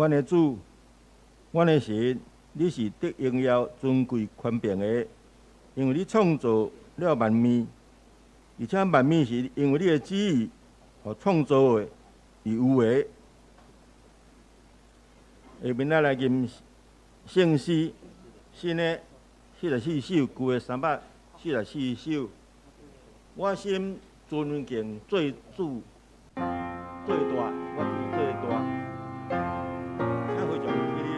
阮的主，阮的神，你是得荣耀、尊贵、宽平的，因为你创造了万物，而且万物是因为你的旨意和创造的而有的。下面来吟圣诗，新的44首，旧的344首。我心尊敬最主最大，我主最大。请会众起立。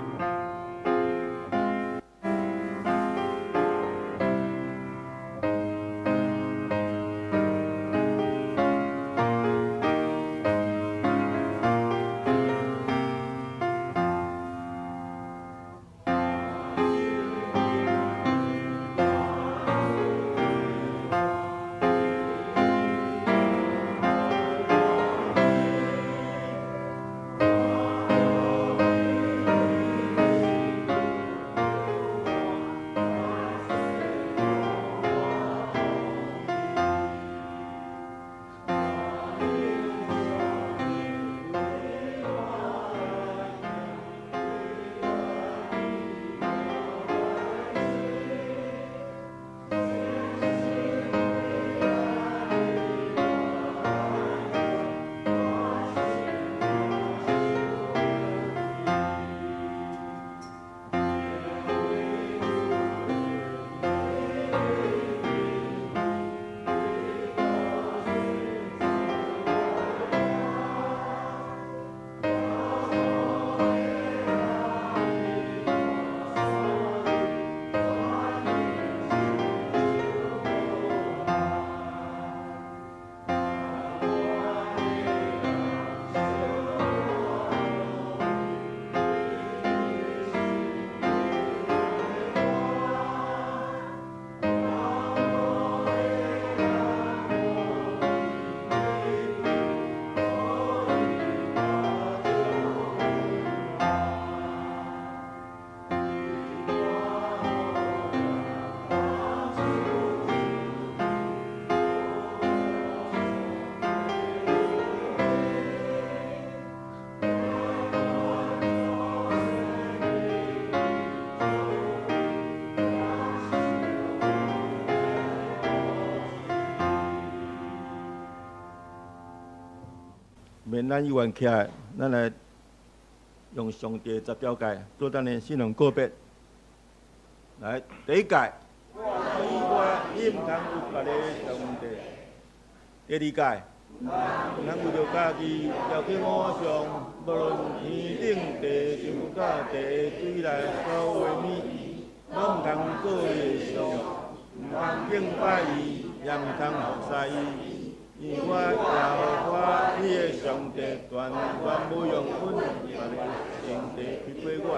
免咱议员起来，咱来用上帝10条诫做咱的信仰告别。来，第一诫，你毋通有别个上帝。第二诫，咱为着家己要去我上，无论天顶地上甲地水内所有物，拢毋通做伊的像，毋通敬拜伊，也毋通服侍伊。因我耶和华你的上帝，全无用阮别个上帝逼迫我。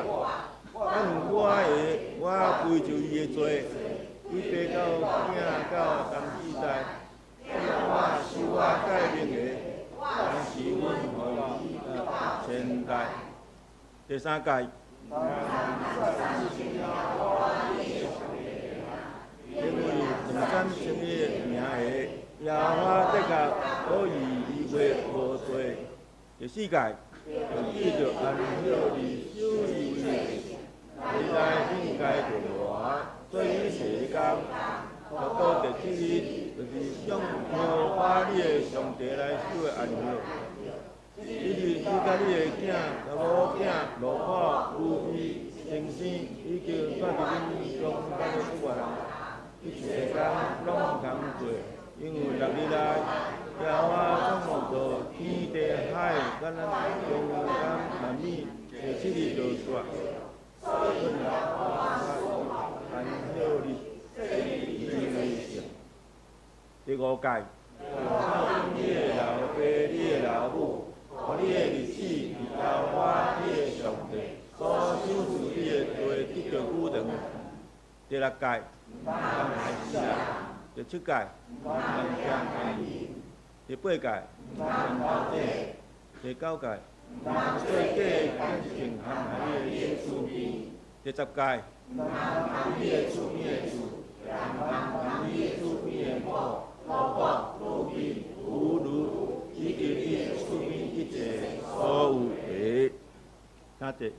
按我归就伊的罪，伊爬到囝到当世代，我受我改命的，但是阮互伊千代。第三诫，因为两三千的名下。耶和华得甲可以伊袂无罪。第四诫，要记着安息日守伊为你来应该着活，做伊7天，到第7日，就是向耶和华你的上帝来守的安息。这日你甲你的囝、查某囝、老婆、妇女、先生，以及带伫恁中间的出外，这7天拢毋通做。因为6日内，耶和华创造天地海，甲咱中间万物，第7日就煞。安息日，第5诫，你的老爸、你的老母，和你的日子，耶和华你的上帝所赏赐你的罪，得着补偿。第6诫，第7诫，第8诫，第9诫，做假见证陷害你的子民。第10诫，你的厝边的厝，你的厝边的某、老婆、妇女、以及你厝边一切所有的。哪者？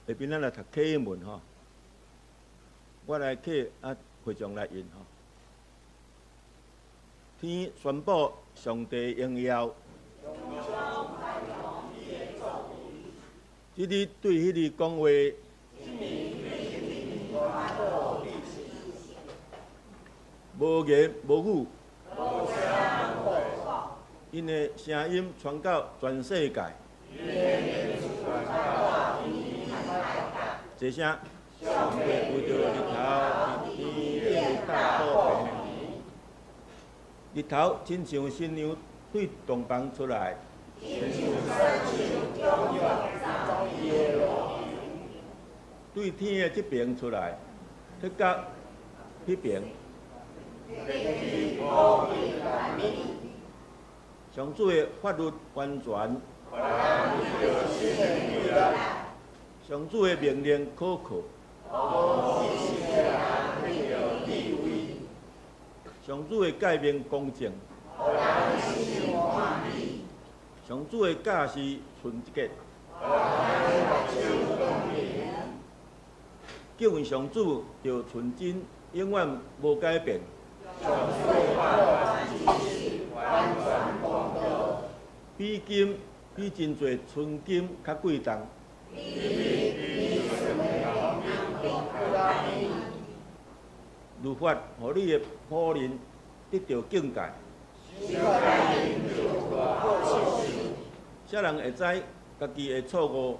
下边咱来读启文吼，我来启会长来引吼。天宣布上帝荣耀，即日对迄日讲话，无言无语，因的声音传到全世界。一声，上帝为着日头，天的大报平。日头亲像新娘对洞房出来，对天的这边出来，去到迄边。上主的法律完全，上主的命令可靠，上主的诫命公正，上主的教示纯洁，敬畏上主就纯真，永远无改变。比金比真侪纯金较贵重。律法，互你的仆人得到境界。啥人会知家己的错误？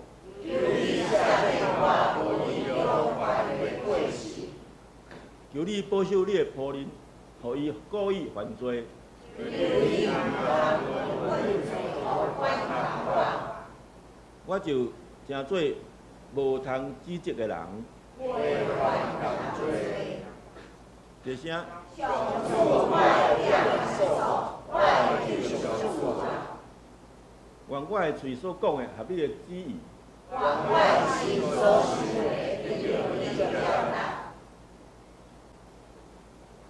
求你保守你的仆人，互伊故意犯罪。我就诚做无通指责的人。一声。愿我的嘴所讲的合你的旨意。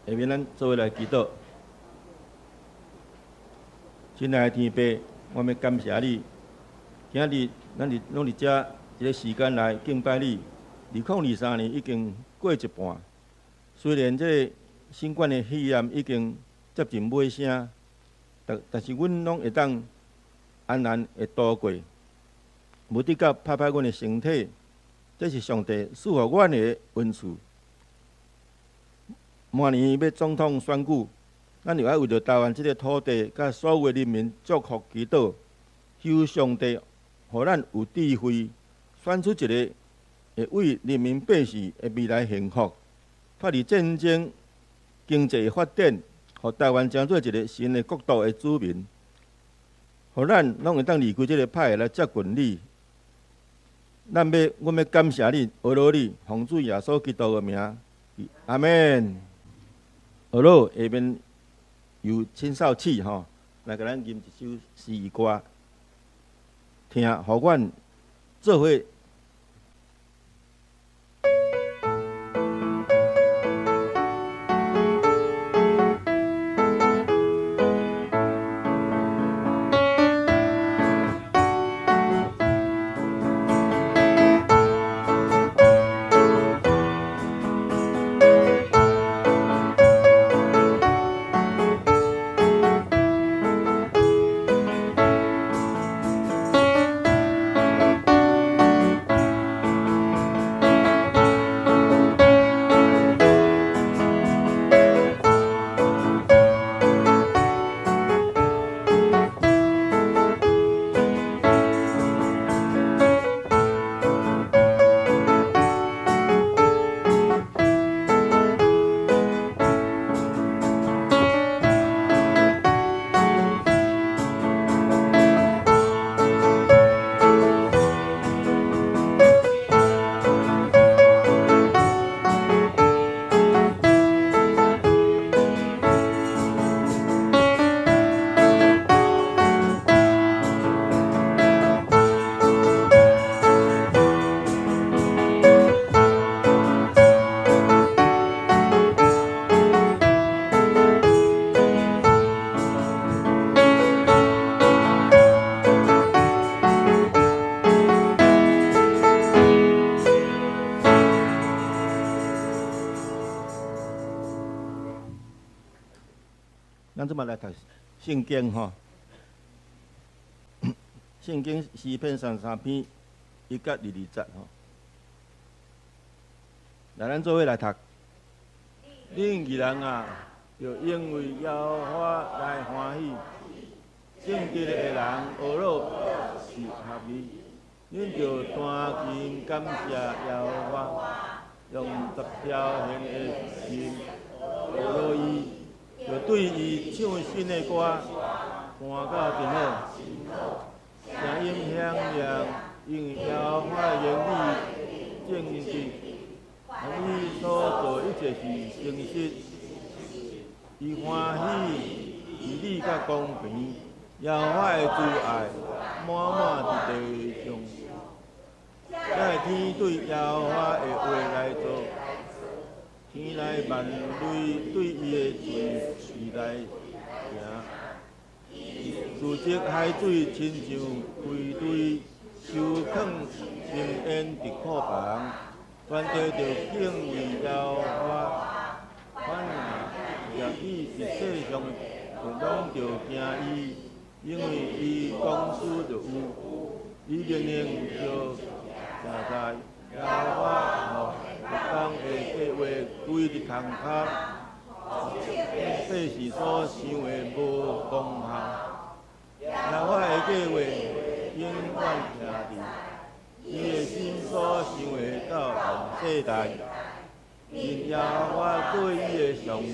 下面咱做伙来祈祷。亲爱的天父，我们感谢你，今日咱拢伫遮一个时间来敬拜你。2023年已经过一半，虽然这个新冠的肺炎已经接近尾声，但是阮拢会当安然会度过，无得到拍拍阮的身体，这是上帝赐予阮的恩赐。明年要总统选举，咱就要为着台湾这个土地，甲所有的人民祝福祈祷，求上帝，互咱有智慧，选出一个会为人民百姓的未来幸福，脱离战争、经济发展，互台湾成做一个新的国度的子民，互咱拢会当离开这个歹来接近你。阮要感谢你，阿罗你，奉主耶稣基督的名，阿门。阿罗下面由青少起吼，来甲咱吟一首诗歌，听，互阮做伙。即马来读圣经吼。圣经诗篇33篇1到22节吼。来，咱做伙来读。恁义人啊，就因为耶和华来欢喜。正直的人学乐是合理。恁就弹琴感谢耶和华，用10条弦的琴学乐伊，就对伊唱新的歌，弹到真好。声音响亮，因为耶和华的言语正直，伊所做一切是诚实，伊欢喜义理甲公平，耶和华的慈爱满满伫地上。在天对耶和华的话来做，天内万类对伊的罪来行。自责海水亲像归队，收藏深渊伫库房，全地着敬畏耶和华。反若伊是世上就拢着惊伊，因为伊公司就有，伊命令着常在耶和华予一人的计划规伫空骹，世事所想的无功效。耶和华的计划永远徛伫，伊的心所想的到万世代。因耶和华做伊的上帝，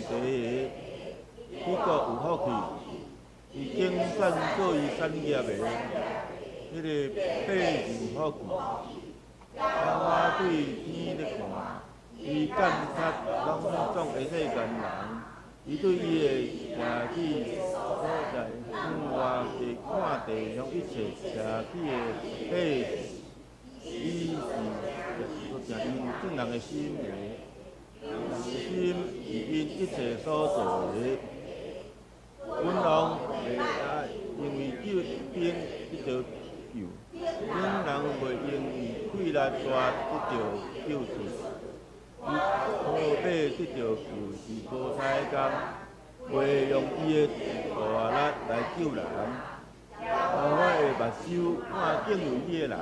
伊个有福气，伊竞选做伊产业的，迄个百人福气。耶和华对天咧看，伊监察拢总的世间人。伊对伊的徛起所在向外地看地上一切徛起的火，伊是正因正人的心的，心是因一切所做的。君王袂爱因为救兵得到救，阮人袂因为气力大得到救出。伊好马得到救是无彩工，袂用伊的大力来救人。我的目睭看敬畏伊的人，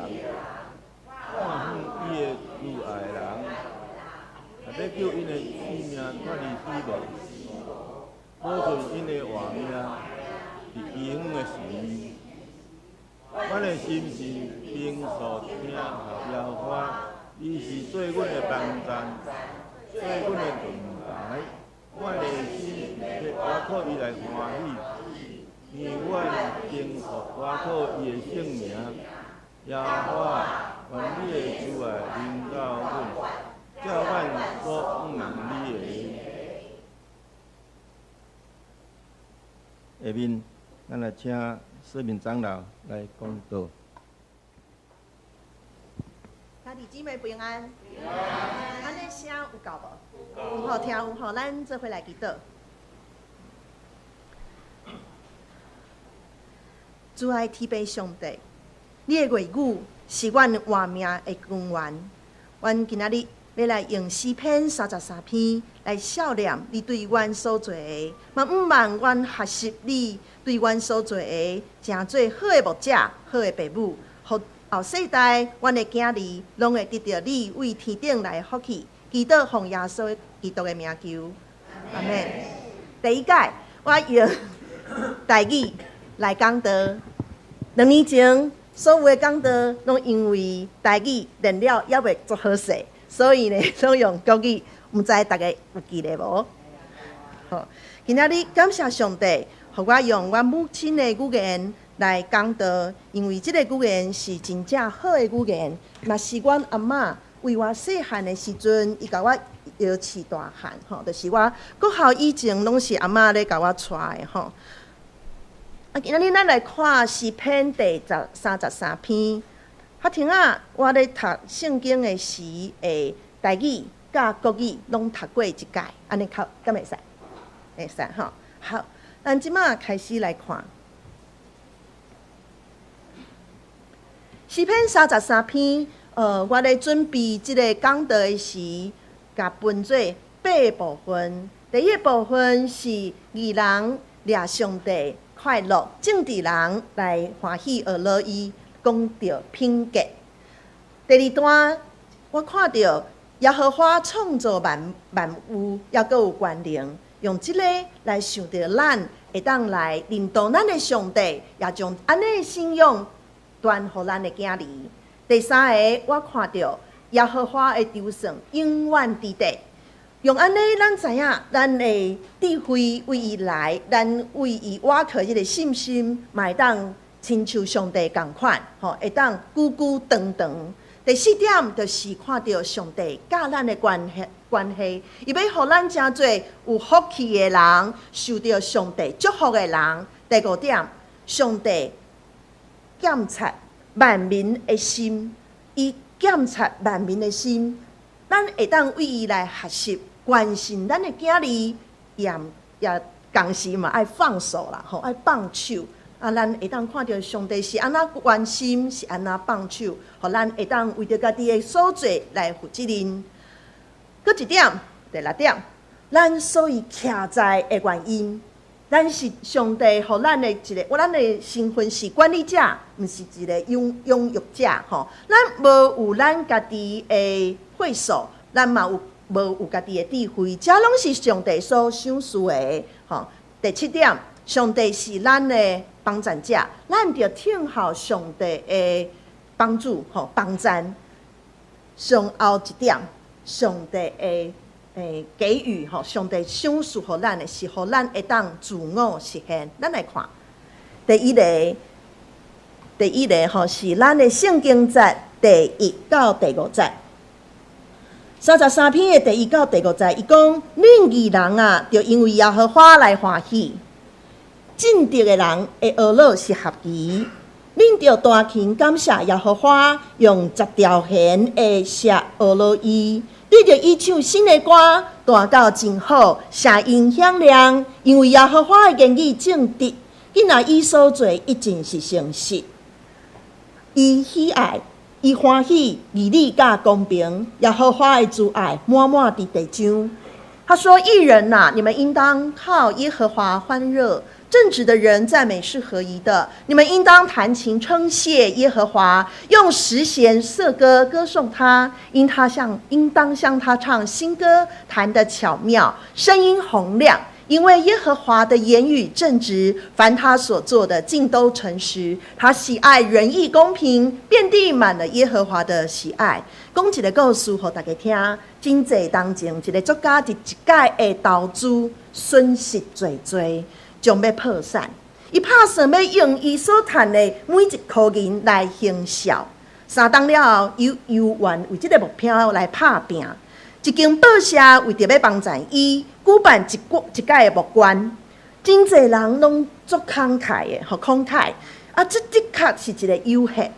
看向伊的慈爱的人，要救因的性命脱离死亡，保存因的活命伫医院的时。阮的心是平素听候耶和华。伊是做阮的帮站，做阮的盾牌。阮的心是我靠伊来欢喜，因为阮经服我靠伊的圣名。耶和华，愿你的慈爱领导阮，叫阮所仰望你的。下面，咱来请四名长老来讲道。兄弟姊妹平安，安尼声有够无？有好听有好，咱做伙来祈祷。主爱天父上帝，你的话语是阮活命的根源。阮今仔日要来用诗篇33篇来孝念你对阮所做的，嘛毋望阮学习你对阮所做的，诚做好的牧者、好的父母，互后世代，阮的囝儿拢会得到你为天顶来福气。祈祷奉耶稣基督的名求，阿门。第一届，我用台语来讲道。2年前，所有的讲道拢因为台语练了也袂足好势，所以呢，拢用国语。毋知大家有记得无？好，今仔日感谢上帝，互我用我母亲的语言来讲道，因为即个语言是真正好的语言，嘛是阮阿嬷为我细汉的时阵，伊甲我摇饲大汉，吼，就是我国校以前拢是阿嬷咧甲我带的，吼。啊，今仔日咱来看诗篇第33篇。发听啊，我咧读圣经的时，会台语甲国语拢读过一届，安尼敢会使？会使吼。好，咱即马开始来看。诗篇33篇，我咧准备即个讲道的时，甲分做8部分。第一部分是义人掠上帝快乐，正直人来欢喜而乐意，讲到品格。第二段，我看到耶和华创造万物，也阁有关联，用这个来想到咱会当来领导咱的上帝，也将安尼的信仰传予咱的囝儿。第三个，我看到耶和华的筹算永远伫地。用安尼，咱知影咱的智慧为伊来，咱为伊挖靠这个信心，嘛会当亲像上帝同款，会当久久长长。第四点就是看到上帝甲咱的关系，伊要互咱真侪有福气的人，受到上帝祝福的人。第五点，上帝检察万民的心，伊检察万民的心，咱会当为伊来学习。关心咱的囝儿，也同时嘛爱放手啦，爱放手。咱会当看到上帝是安那关心，是安那放手，互咱会当为着家己的所做来负责任。搁一点，第六点，咱所以徛在的原因，咱是上帝互咱的一个，咱的身份是管理者，毋是一个养育者吼。咱无有咱家己的会所，咱嘛无有家己的智慧，这拢是上帝所赏赐的。第七点，上帝是咱的帮助者，咱着听候上帝的帮助帮赞。上后一点，上帝的给予上帝赏赐予咱的是，互咱会当自我实现。咱来看，第一个是咱的圣经节第1到第5节。33篇的第1到第5节，伊讲：恁义人啊，就因为耶和华来欢喜；正直的人的恶乐是合宜。恁就大声感谢耶和华，用10条弦的写恶乐伊。你就伊唱新的歌，弹到真好，声音响亮。因为耶和华的言语正直，囡仔伊所做一定是诚实。伊喜爱。伊欢喜义理甲公平，耶和华的慈爱满满伫地上。他说：“义人呐，你们应当靠耶和华欢乐；正直的人赞美是合宜的。你们应当弹琴称谢耶和华，用十弦瑟歌歌颂他。应当向他唱新歌，弹得巧妙，声音洪亮。因为耶和华的言语正直，凡他所做的尽都诚实。他喜爱仁义公平，遍地满了耶和华的喜爱。”讲一个故事给大家听。真济当前，一个作家伫一届的投资损失最多，将要破产。伊打算要用伊所赚的每一块银来行孝。3当了后，伊由愿为这个目标来打拼。一间报社为着要帮助伊，举办一届的募捐，真侪人拢足慷慨的，慷慨。这的确是一个诱惑，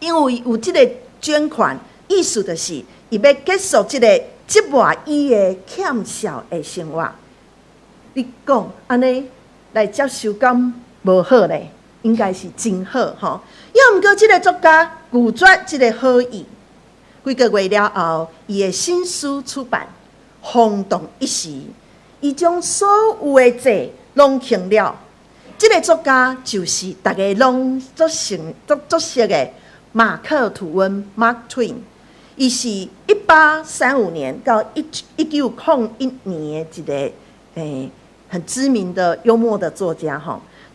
因为有这个捐款，意思就是伊要结束这个折磨伊的欠孝的生活。你讲安尼来接受敢无好咧？应该是真好要毋过这个作家拒绝这个好意。几个月了后，伊的新书出版，轰动一时。伊将所有的债拢清了。这个作家就是大家拢足熟的马克·吐温 （Mark Twain）。伊是1835年到1901年的一个很知名的幽默的作家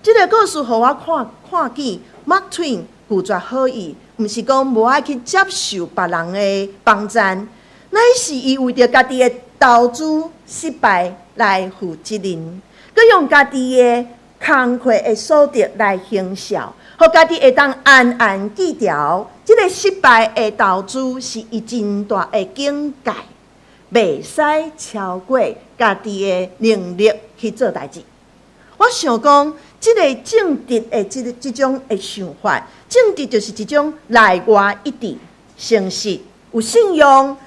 这个故事互我看见 Mark Twain 拒绝好意。毋是讲无爱去接受别人的帮赞，乃是伊为着家己的投资失败来负责任，佮用家己的工课的所得来行孝，互家己会当安安记条。这个失败的投资是伊真大的境界，袂使超过家己的能力去做代志。我想讲，这个正直的这种的想法，正直就是一种内外一致、诚实、有信用，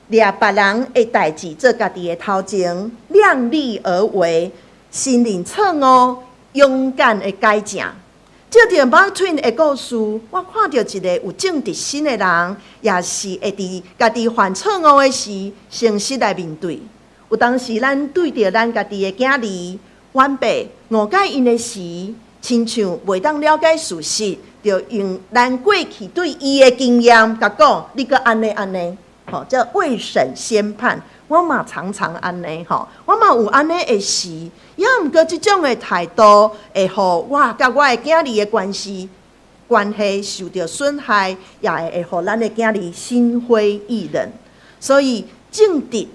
掠别人的代志做家己的头前，量力而为，心灵错误，勇敢的改正。照着 Mark Twain 的故事，我看到一个有正直心的人，也是会伫家己犯错误的时，诚实来面对。有当时咱对着咱家己的囝儿，晚辈误解因的时，亲像袂当了解事实，就用咱过去对伊的经验，甲讲你个安尼，吼，叫未审先判。我嘛常常安尼吼，我嘛有安尼的时，也毋过即种的态度会互我甲我的囝儿的关系受到损害，也会互咱的囝儿心灰意冷。所以正直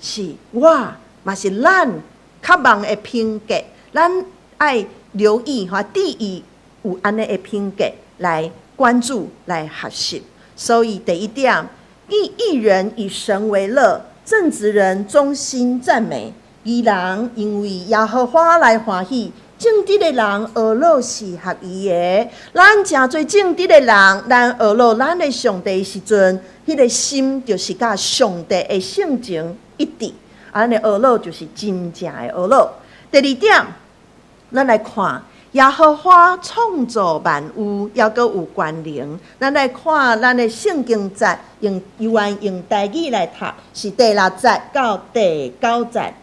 是我，嘛是咱较望的品格，咱爱留意和注意有安尼的品格来关注、来学习。所以第一点，义人以神为乐，正直人衷心赞美，义人因为耶和华来欢喜。正直的人学老是合宜的，咱真侪正直的人，咱学老咱的上帝的时阵，迄个心就是甲上帝的性情一致。安尼学老就是真正的学老。第二点，咱来看耶和华创造万物，也阁有关联。咱来看咱的圣经节，用台语来读，是第6节到第9节。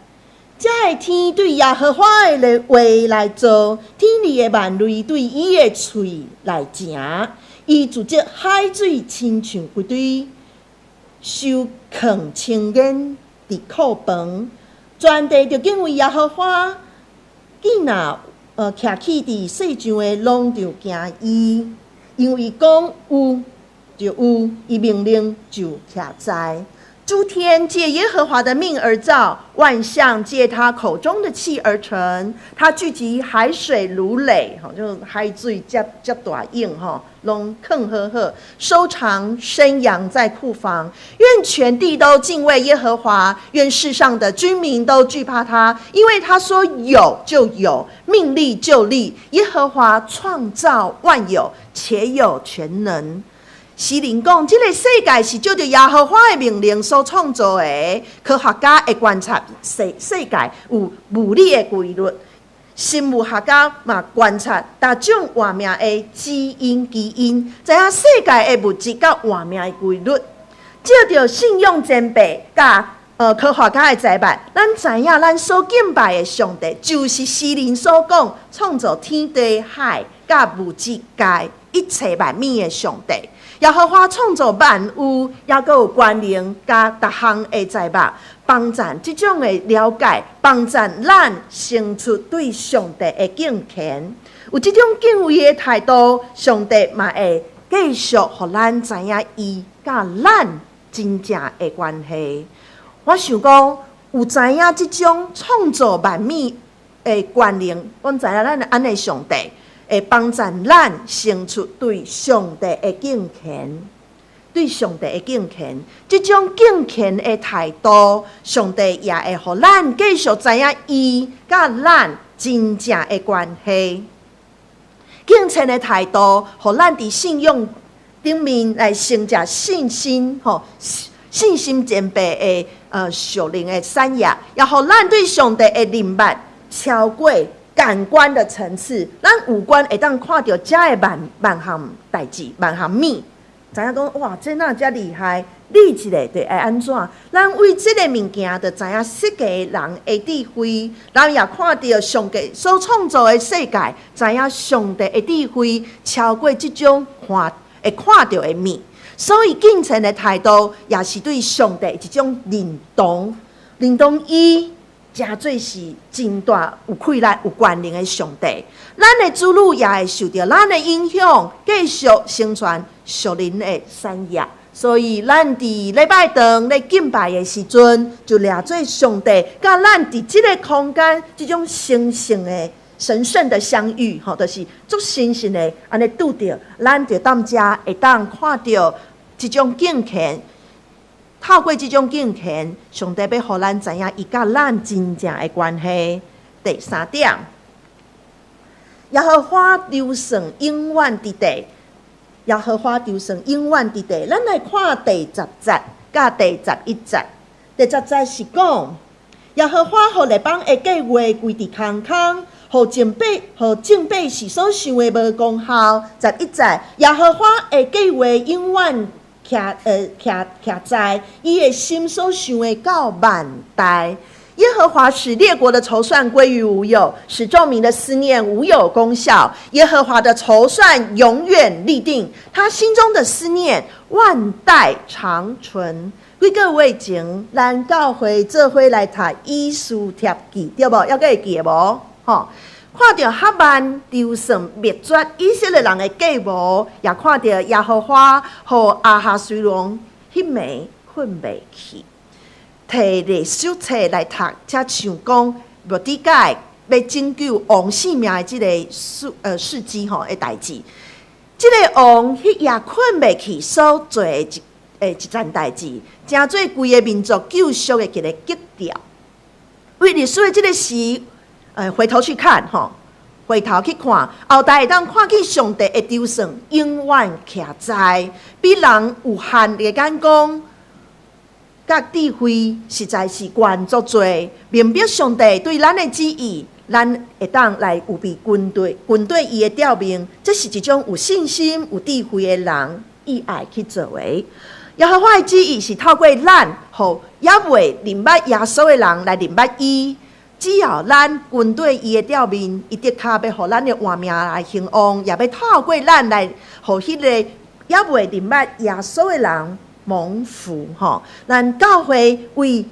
这个天对耶和华的话来做，天里的万类对伊的喙来行。伊自藉海水亲像一堆收藏青烟伫库房，全地就敬畏耶和华。既若徛起伫世上的，拢就惊伊，因为讲有就有，伊命令就徛在。诸天借耶和华的命而造，万象借他口中的气而成。他聚集海水如垒，就海水遮大涌，拢坑呵呵，收藏生养在库房。愿全地都敬畏耶和华，愿世上的居民都惧怕他，因为他说有就有，命立就立。耶和华创造万有，且有全能。诗人讲，这个世界是照着耶和华的命令所创造的。科学家会观察世界有物理的规律，生物学家嘛观察各种活命的基因，知影世界的物质甲活命的规律。照着信用前辈甲科学家的知识，咱知影咱所敬拜的上帝，就是诗人所讲创造天地海甲物质界一切万物的上帝。耶和华创造万物，也阁有关联甲逐项的知识，帮助这种的了解，帮助咱生出对上帝的敬虔。有这种敬畏的态度，上帝嘛会继续互咱知影伊甲咱真正的关系。我想讲，有知影这种创造万物的关联，我知影咱安尼上帝。会帮助咱生出对上帝的敬虔，对上帝的敬虔，这种敬虔的态度，上帝也会互咱继续知影伊甲咱真正的关系。敬虔的态度，互咱伫信仰顶面来成就信心，信心前辈的属灵的产业，也互咱对上帝的认捌超过感官的层次，咱五官会当看到遮的万项代志、万项物，知影讲哇，这哪遮厉害？你一个就会安怎？咱为这个物件，就知影世界人的智慧，咱也看到上帝所创造的世界，知影上帝的智慧超过这种会看到的物。所以敬虔的态度，也是对上帝一种认同伊。真做是真大有气力、有关联的上帝，咱的子女也会受到咱的影响，继续宣传属灵的产业。所以，咱伫礼拜堂咧敬拜的时阵，就掠做上帝，甲咱伫这个空间，这种神圣的相遇，就是足神圣的安尼拄着，咱就当遮会当看到这种敬虔。透过这种敬虔，上帝要互咱知影伊甲咱真正的关系。第3点，耶和华留算永远伫地，耶和华留算永远伫地。咱来看第10节甲第11节。第10节是讲，耶和华互列邦的计划归伫空空，互正百是所想的无功效。11节，耶和华的计划永远徛在伊的心所想的到万代。耶和华使列国的筹算归于无有，使众民的思念无有功效。耶和华的筹算永远立定，他心中的思念万代长存。几个月前，咱教会做伙来读以斯帖记，对无？还会记得无？吼，看到哈曼丢神灭绝以色列人的计谋，也看到耶和华和亚哈随王迄暝困袂去，摕历史册来读，才想讲末底改要拯救王性命的即个事迹吼的代志。即个王迄夜困袂去所做的一件代志，真做规个民族救赎的一个基调。为历史的即个时，回头去看吼，回头去看，后代会当看见上帝的筹算永远徛在，比人有限的眼光甲智慧实在是悬足多，明白上帝对咱的旨意。咱会当来有比军队伊的调明，这是一种有信心、有智慧的人意爱去作为。耶和华的旨意是透过咱，互也未明白耶稣的人来明白伊。只要咱军队伊的调明，伊的确要互咱的活命来兴旺，也要透过咱来互迄个也未明白耶稣的人蒙福吼。咱教会为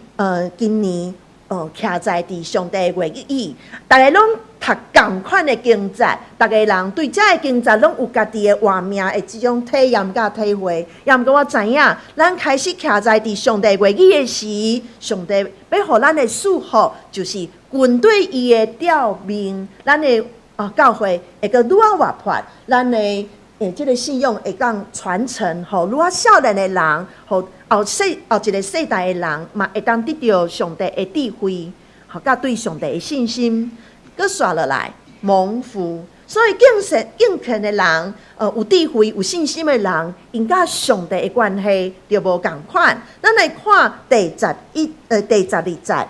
今年。徛在伫上帝的愿意，大家拢读同款的经节，大家人对这个经节拢有家己的活命的这种体验甲体会。也毋过我知影，咱开始徛在伫上帝愿意的时，上帝要互咱的祝福，就是军队伊的调明，咱的教会会个愈啊活泼，咱的这个信用会当传承，互愈啊少年的人，互后一个世代的人嘛，会当得到上帝的智慧，和甲对上帝的信心，佮刷落来蒙福。所以敬虔的人，有智慧、有信心的人，因甲上帝的关系就无共款。咱来看第12节，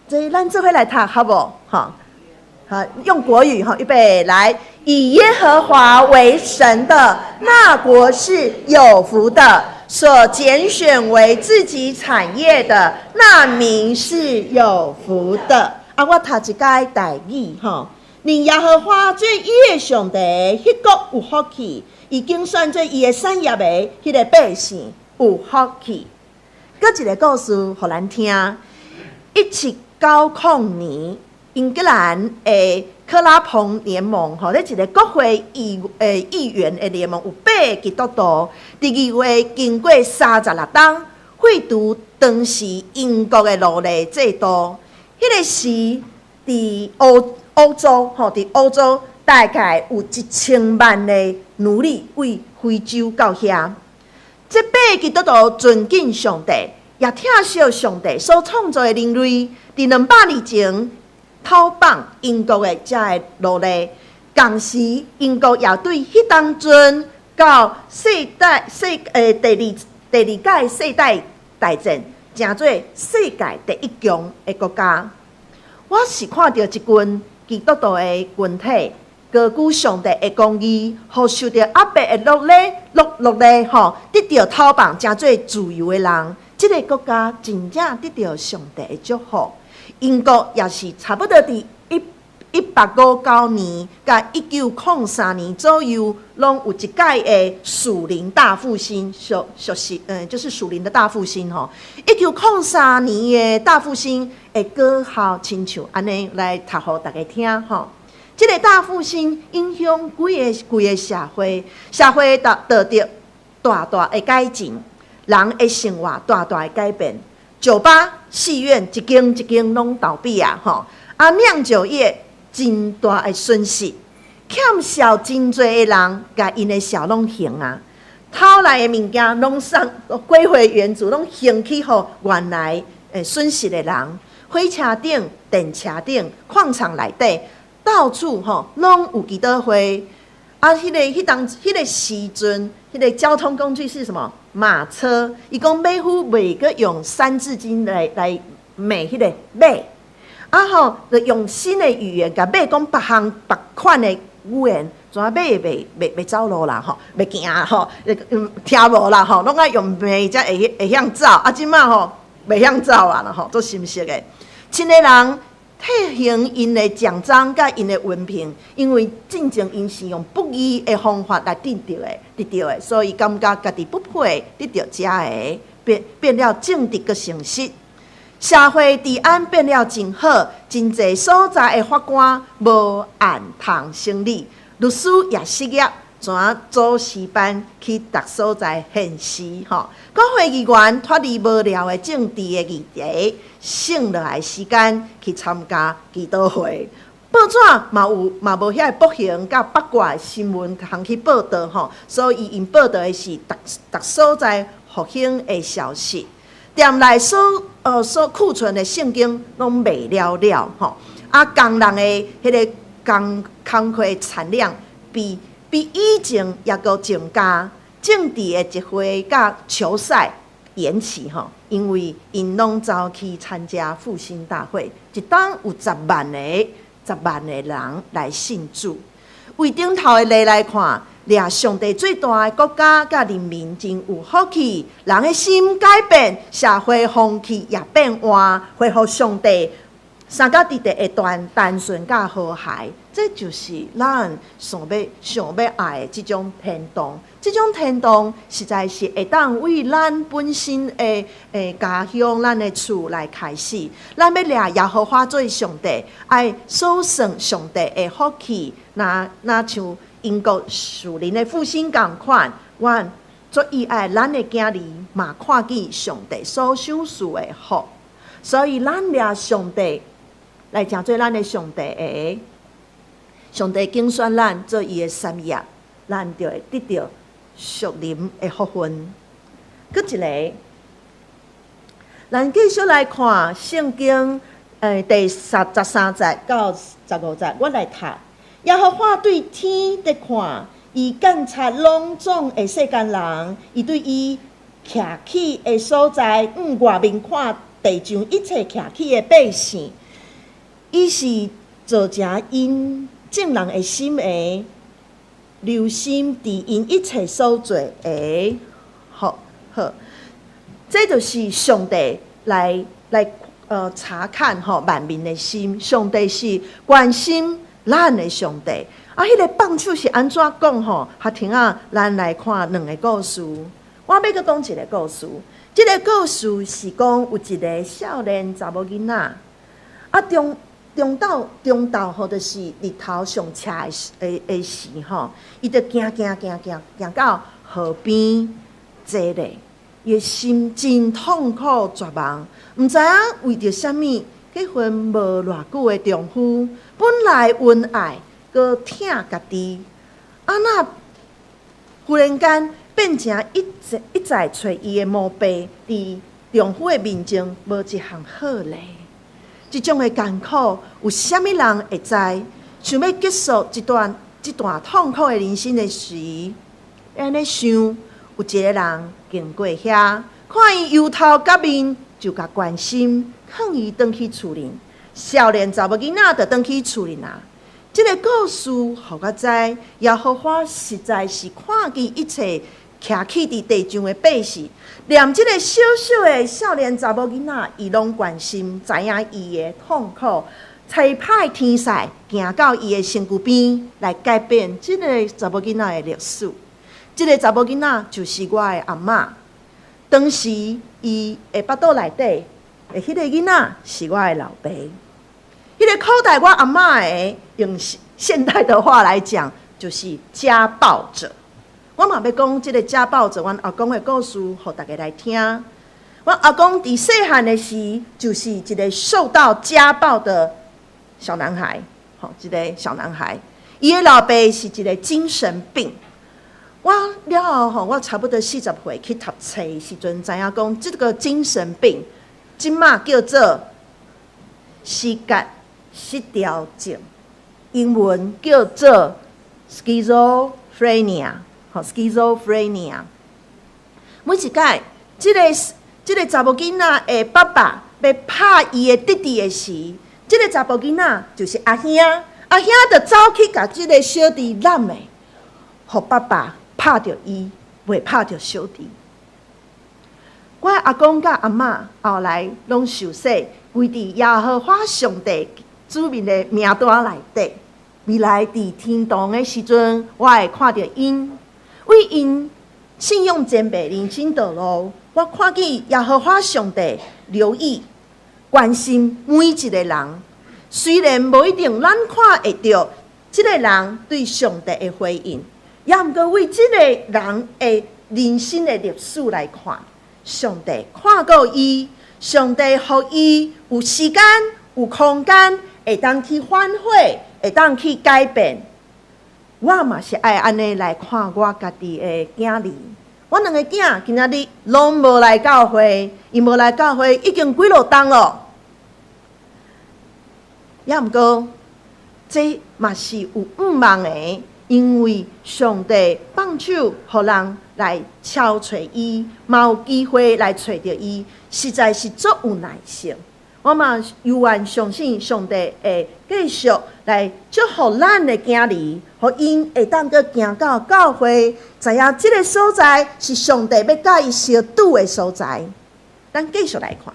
这咱做伙来读好无？哈。好，用国语哈，预备来。以耶和华为神的那国是有福的，所拣选为自己产业的那民是有福的。我读一解台语哈，令耶和华做伊的上帝，迄国有福气；已经算做伊的产业的迄个百姓有福气。搁一个故事互咱听：1790年。英格兰的克拉蓬联盟，吼，咧一个国会议员的联盟，有8个基督徒。第2月经过36天废除当时英国的奴隶制度。迄个时，伫欧洲，伫欧洲大概有1000万的奴隶为非洲到遐。这8个基督徒尊敬上帝，也疼惜上帝所创造的人类。伫200年前。讨绑英国的这个奴隶，同时英国也对迄当阵到第二届世界大战，成做世界第1强的国家。我是看到一群基督徒的群体，高举上帝的公义，互受到压迫的落力，得到讨绑，成做自由的人。这个国家真正得到上帝的祝福。英国也是差不多伫1859年甲1903年左右，拢有一届的属灵大复兴，就是属灵的大复兴吼。1903年的大复兴的果效，亲像安尼来读互大家听吼。这个大复兴影响规个社会得到大的改进，人的生活大的改变。酒吧、戏院一间拢倒闭啊！酿酒业真大的损失，欠销真多的人，甲因的销拢行啊！偷来的物件拢归回原主，拢还去互原来损失的人。火车顶、电车顶、矿场内底，到处拢有基督会。迄个时阵，迄个交通工具是什么？马车。伊讲马夫袂个用3字经来骂迄个马，就用新的语言甲马讲别款的语言，怎马袂走路啦袂行听无啦拢爱用骂才会晓走。即摆袂晓走啊啦吼，做心息的。亲的人退行因的奖章甲因的文凭，因为进前因是用不义的方法来得到的，所以感觉家己不配得到这个，变了正直个诚实。社会治安变了真好，真侪所在的法官无按通审理，律师也失业。全做时班去逐所在现实吼，国会议员脱离无聊的政治的议题，省落来时间去参加祈祷会。报纸嘛无遐不幸甲八卦的新闻通去报道吼，所以因报道的是逐所在复兴的消息。店内所库存的圣经拢卖了吼，啊工人的迄个工课产量比以前也阁增加，政治的集会甲球赛延期吼，因为因拢走去参加复兴大会，一当有10万个人来信主。为顶头的例来看，掠上帝最大的国家甲人民真有福气，人的心改变，社会风气也变换，恢复上帝三角地的单纯甲和谐，这就是咱想要爱的这种天堂。这种天堂实在是会当为咱本身的家乡、咱的厝来开始。咱要掠耶和华做上帝，爱守算上帝的福气。那像英国树林的复兴同款，阮做意爱咱的囝儿嘛看见上帝所赏赐的福，所以咱掠上帝。来诚做咱的上帝的，上帝拣选咱做伊的产业，咱就会得到属灵的福分。搁一个，咱继续来看圣经第13节到15节，我来读。耶和华对天在看，伊监察拢总的世间人，伊对伊徛起的所在，外面看地上一切徛起的百姓。伊是造成因正人的心的，留心伫因一切所做的，好，这就是上帝来查看万民的心。上帝是关心咱的上帝。啊，迄个放手是安怎讲吼？学听啊，咱来看2个故事。我要阁讲一个故事。这个故事是讲有一个少年查某囡仔，啊中昼或者是日头上车的时吼，伊就行到河边坐咧，伊的心真痛苦绝望，毋知影为着啥物结婚无偌久的丈夫，本来恩爱，阁疼家己，啊那忽然间变成一再找伊的毛病，伫丈夫的面前无一项好咧。这种的艰苦，有啥物人会知？想要结束这段痛苦的人生的时，安尼想，有一个人经过遐，看伊油头甲面，就甲关心，放伊转去厝里。少年查某囡仔就转去厝里啦。这个故事，互我知，耶和华实在是看见一切徛起伫地上的百姓，连这个小小的少年查某囡仔，伊拢关心，知影伊的痛苦，差派天使行到伊的身躯边来改变这个查某囡仔的历史。这个查某囡仔就是我的阿嬷。当时伊的腹肚内底的迄个囡仔是我的老爸。迄个口袋我阿嬷的，用现代的话来讲，就是家暴者。我嘛要讲这个家暴者，阮阿公的故事，互大家来听。阮阿公伫细汉的时，就是一个受到家暴的小男孩，一个小男孩。伊的老爸是一个精神病。我了后我差不多40岁去读册的时阵，知影讲这个精神病，即马叫做失觉失调症，英文叫做 schizophrenia。每一摆，这个查某囡仔的爸爸要拍伊的弟弟的时，这个查某囡仔就是阿兄，阿兄就走去甲这个小弟揽的，互爸爸拍着伊，袂拍着小弟。我阿公甲阿嬷后来拢受洗，归伫耶和华上帝子民的名单内底。未来伫天堂的时阵，我会看到因，为因信用谦卑人生道路，我看见耶和华上帝留意关心每一个人。虽然无一定咱看会到这个人对上帝的回应，也毋过为这个人的人生的历史来看，上帝看过伊，上帝予伊有时间、有空间，会当去反悔，会当去改变。我嘛是爱安尼来看我家己的囝儿。我两个囝今仔日拢无来教会，伊无来教会已经几落冬了。也毋过，这嘛是有毋茫的，因为上帝放手，互人来敲找伊，嘛有机会来找到伊，实在是足有耐性。我嘛犹原相信上帝会继续来祝福咱的囝儿，互因会当阁行到教会，知影这个所在是上帝要甲伊相拄的所在。咱继续来看。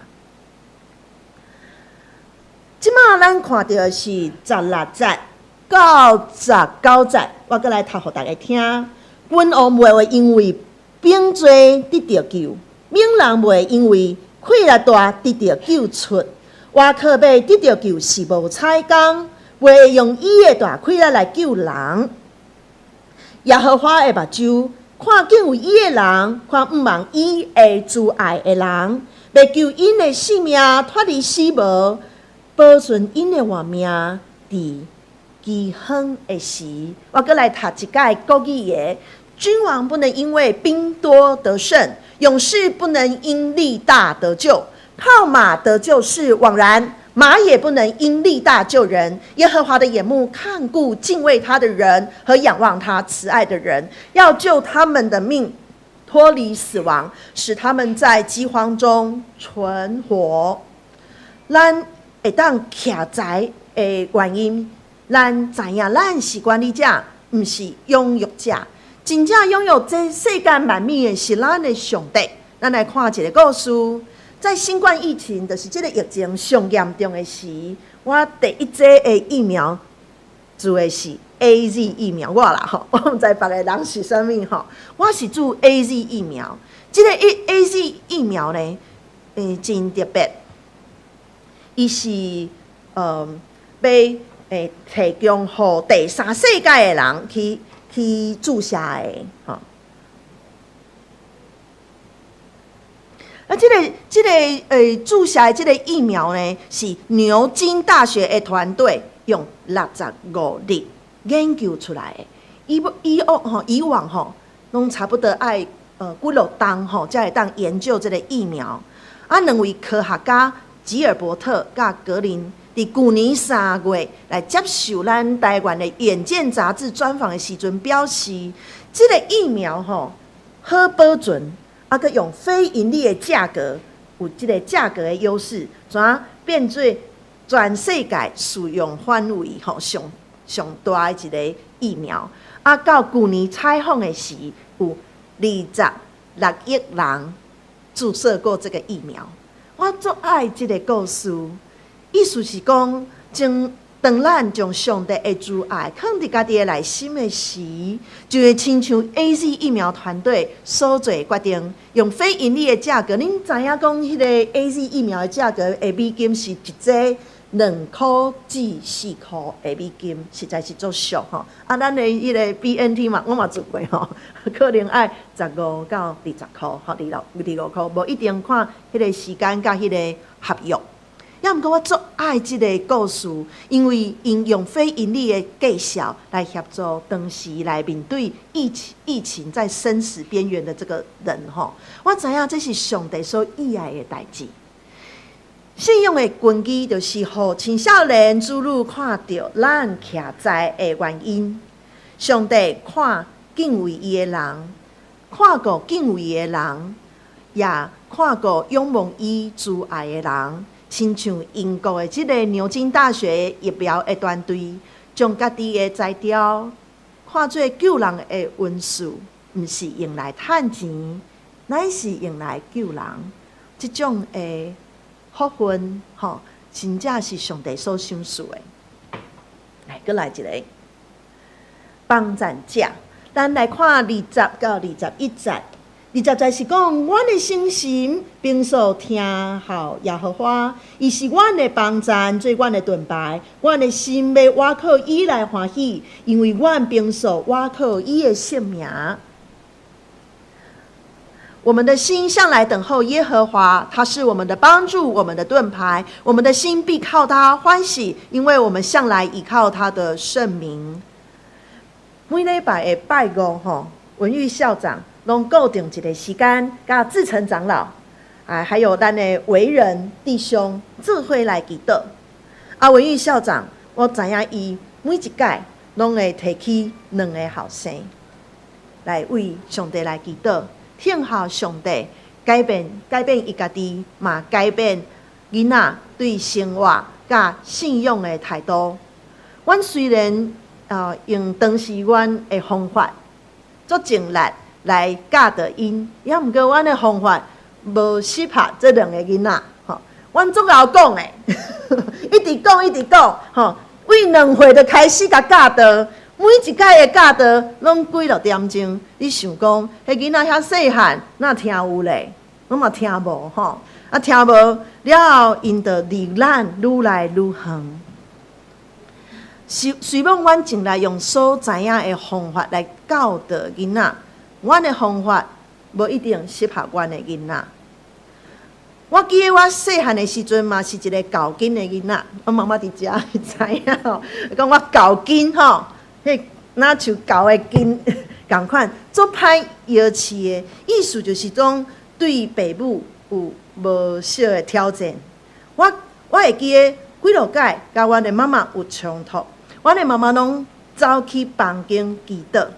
即马咱看到的是16节到19节，我阁来读互大家听。君王袂会因为兵罪得到救，猛人袂会因为气力大得到救出。瓦克要得到救是无彩工，袂用伊的大气力来救人。耶和华的目睭看见有伊的人，看毋茫伊的阻碍的人，要救因的性命脱离死亡。保存因的活命，伫饥荒的时，我阁来读一解国语的：君王不能因为兵多得胜，勇士不能因力大得救。靠马得救是枉然，马也不能因力大救人。耶和华的眼目看顾敬畏他的人和仰望他慈爱的人，要救他们的命，脱离死亡，使他们在饥荒中存活。咱会当徛在的原因，咱知影咱是管理者，毋是拥有者。真正拥有这世间万物的是咱的上帝。咱来看一个故事，在新冠疫情，就是这个疫情上严重的时，我第一剂的疫苗注的是 AZ 疫苗，我啦吼，我毋知别个人是啥物吼，我是注 AZ 疫苗。这个 AZ 疫苗呢，真特别。伊是要提供互第三世界的人去注射的吼。这个注射的这个疫苗呢，是牛津大学的团队用65日研究出来的。以往吼，拢差不多爱几落冬吼，才会当研究这个疫苗。两位科学家吉尔伯特甲格林伫去年3月来接受咱台湾的《远见》杂志专访的时阵表示，这个疫苗吼好保存，佮用非盈利的价格，有这个价格的优势，怎变做全世界使用范围吼上大的一个疫苗。到去年采访的时，有26亿人注射过这个疫苗。我最爱这个故事，意思是讲，当咱将上帝的慈爱放伫家己的内心的时，就会亲像 AZ 疫苗团队所做决定，用非盈利的价格。恁知影讲，迄个 AZ 疫苗的价格的美金是一剂2块至4块的美金，实在是足俗吼。咱的迄个 BNT 嘛，我嘛做过吼，可能爱15到20块，吼26块，无一定看迄个时间甲迄个合约。也毋过我足爱即个故事，因为因用非盈利的计数来协助当时来面对疫情在生死边缘的这个人吼。我知影这是上帝所喜爱的代志。信用的根基，就是互青少年子女看到咱徛在的原因。上帝看敬畏伊的人，看过敬畏伊的人，也看过仰望伊慈爱的人。亲像英国的这个牛津大学疫苗的团队，将家己的材料看做救人的运输，毋是用来趁钱，乃是用来救人。这种的福分，真正是上帝所赏赐的。再来一个帮赞者，咱来看20到21节。20节是讲，阮的心心并所听候耶和华，伊是阮的帮赞，做阮的盾牌。阮的心要倚靠伊来欢喜，因为阮并所倚靠伊的圣名。我们的心向来等候耶和华，他是我们的帮助，我们的盾牌。我们的心必靠他欢喜，因为我们向来倚靠他的圣名。每礼拜的拜五，文育校长拢固定一个时间，甲志成长老，还有咱的为人弟兄做伙来祈祷。文育校长，我知影伊每一届拢会提起2个后生来为上帝来祈祷。听候上帝改变伊家己，嘛改变囡仔对生活甲信仰的态度。阮虽然用当时阮的方法做尽力来教导因，也毋过阮的方法无适合这2个囡仔。阮足敖讲的，一直讲，为2岁就开始甲教导。每一届的教导拢几落点钟，你想讲，迄囡仔遐细汉，哪听有咧？拢嘛听无听无了后，因就离咱愈来愈远。希望阮尽力用所知影的方法来教导囡仔，阮的方法无一定适合阮的囡仔。我记得我细汉的时阵嘛，是一个教囡的囡仔，我妈妈伫遮知影讲我教囡迄那像狗的筋同款，做歹摇饲的意思就是讲对父母有无少的挑战。我会记得几落届，甲阮的妈妈有冲突，阮的妈妈拢走去房间祈祷。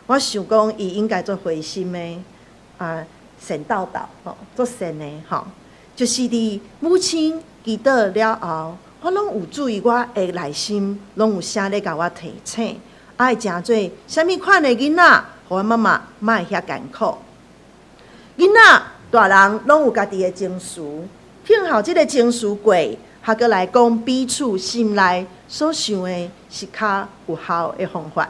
我想讲，伊应该做回心的善道做善的就是伫母亲祈祷了后。我拢有注意，我的内心拢有啥咧甲我提醒，爱诚做啥物款的囡仔，互阮妈妈莫遐艰苦。囡仔大人拢有家己的情绪，听候即个情绪过，还阁来讲彼此心内所想的是较有效的方法。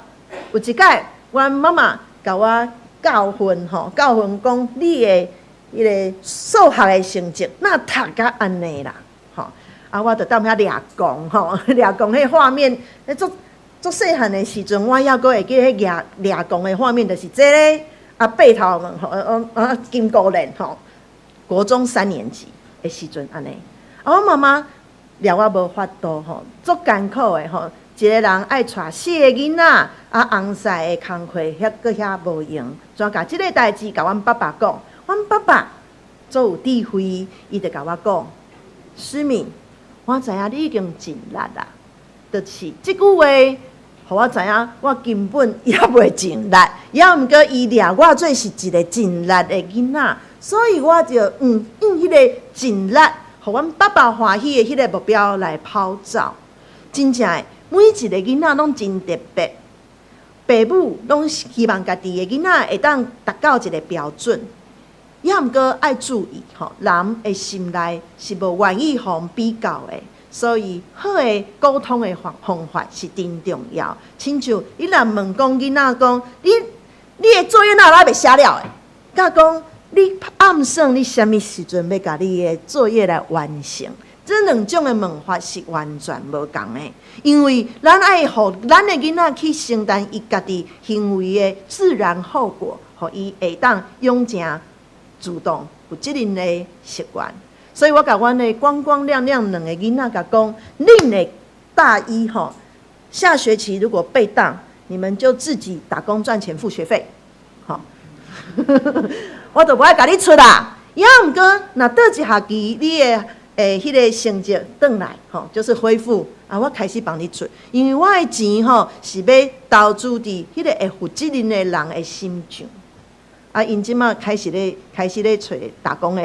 有一届，阮妈妈甲我教训讲你的迄个数学的成绩，哪读甲安尼啦？我就踮遐掠讲掠讲迄画面，做细汉的时阵，我还阁会记迄掠讲的画面，就是这咧八头金箍链国中3年级的时阵安尼。我妈妈掠我无法度足艰苦的一个人爱带4个囡仔，红晒的工课阁遐无用，怎甲即个代志甲阮爸爸讲？阮爸爸足有智慧，伊就甲我讲，思敏。我知影你已经尽力啦，就是这句话，互我知影我根本也袂尽力，也毋过伊掠我做是一个尽力的囡仔，所以我就用迄个尽力，互阮爸爸欢喜的迄个目标来跑走。真正的，每一个囡仔拢真特别，父母拢希望家己的囡仔会当达到一个标准。也毋过爱注意，人的心内是无愿意互比较的，所以好的沟通的方法是真重要。亲像你若问讲囡仔讲，你的作业哪来袂写了的？甲讲你暗算你什么时阵要甲你的作业来完成？这2种的问法是完全无同的，因为咱爱互咱的囡仔去承担伊家己行为的自然后果，互伊会当养成主动有责任的习惯。所以我甲阮的光光亮亮2个囡仔甲讲，恁的大一下学期如果被当，你们就自己打工赚钱付学费，我就不爱甲你出啦。也毋过，若倒一学期你的迄个成绩转来，就是恢复我开始帮你出，因为我的钱是要投资伫迄个会负责任的人的心上。因即马开始咧找打工的，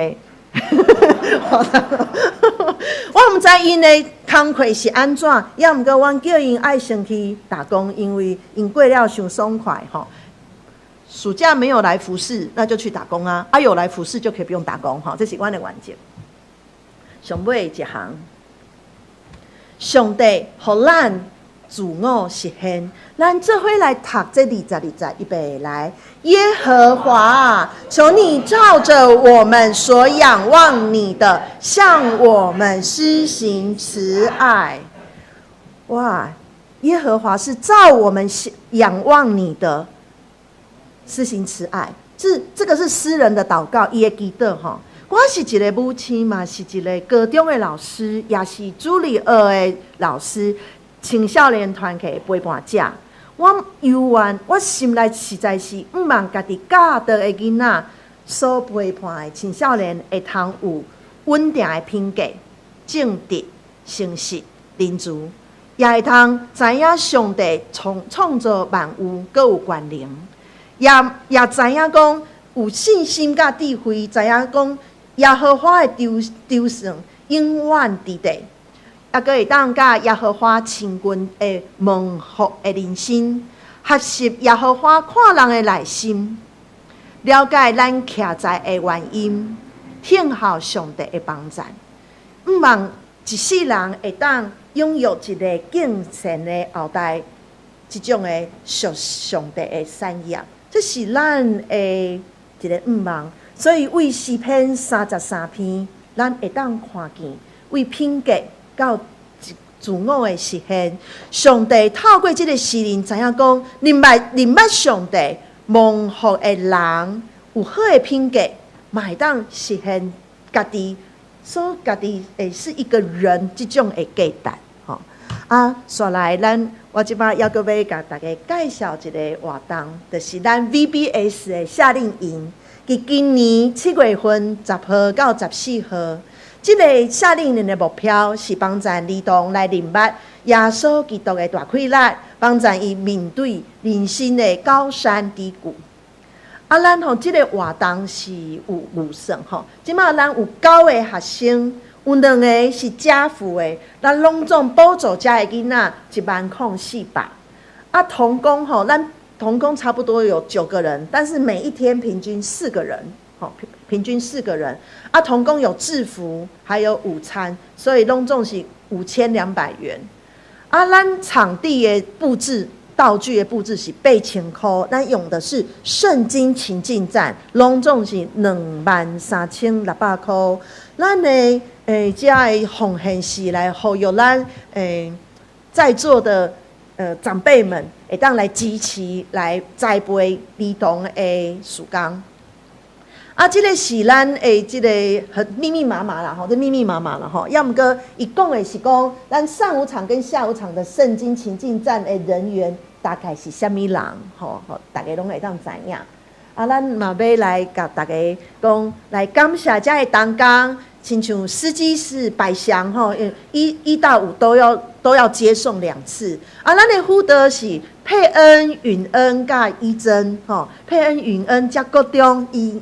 我毋知因的工课是安怎，也毋过阮叫因爱先去打工，因为因过了伤爽快暑假没有来服侍，那就去打工啊！有来服侍就可以不用打工哈，这是我的原则。上尾一行，上帝互咱自我实现，咱这回来读这20预备来。耶和华，求你照着我们所仰望你的，向我们施行慈爱。哇，耶和华是照我们仰望你的施行慈爱，这个是诗人的祷告，伊的祈祷哈。我是一个母亲嘛，是一个高中的老师，也是主日学的老师，青少年团体的陪伴者。我犹原我心内实在是毋望家己教导的囡仔所陪伴的青少年会通有稳定的品格、正直、诚实、仁慈，也会通知影上帝创造万物，阁有权能，也知影讲有信心甲智慧，知影讲耶和华的筹算永远伫地。也阁会当甲耶和华亲近的蒙福的人生，学习耶和华看人的内心，了解咱徛在的原因，听候上帝的帮助。毋望一世人会当拥有一个敬虔的后代，这种的属上帝的产业，这是咱的一个毋望。所以为诗篇33篇，咱会当看见为品格到自我的实现，上帝透过这个诗人知影讲，认捌上帝蒙福的人有好的品格，嘛会当实现家己会是一个人这种的价值吼。续来我即摆还阁要甲大家介绍一个活动，就是咱 VBS 的夏令营，伫今年7月份10号到14号。这个夏令营的目标是帮助儿童来认捌耶稣基督的大快乐，帮助伊面对人生的高山低谷。咱这个活动是有预算吼，即马咱有9个学生，有2个是家父的，咱拢总补助遮的囡仔10400。童工吼，咱童工差不多有9个人，但是每一天平均4个人。平均4个人，童工有制服，还有午餐，所以拢总是5200元。咱场地的布置、道具的布置是8000块，咱用的是圣经情境站，拢总是23600块。咱的这的奉献是来呼吁咱在座的长辈们，会当来支持来栽培儿童的事工。这个是咱的这个很密密麻麻啦吼，这密密麻麻啦吼。要么个伊讲的是讲，咱上午场跟下午场的圣经情境站的人员大概是虾米人吼，大家拢会当知影。咱嘛要来甲大家讲，来感谢遮的同工，亲像司机是百祥吼，1到5都要接送2次。咱的辅导是佩恩、允恩甲依珍吼，佩恩、允恩加国中已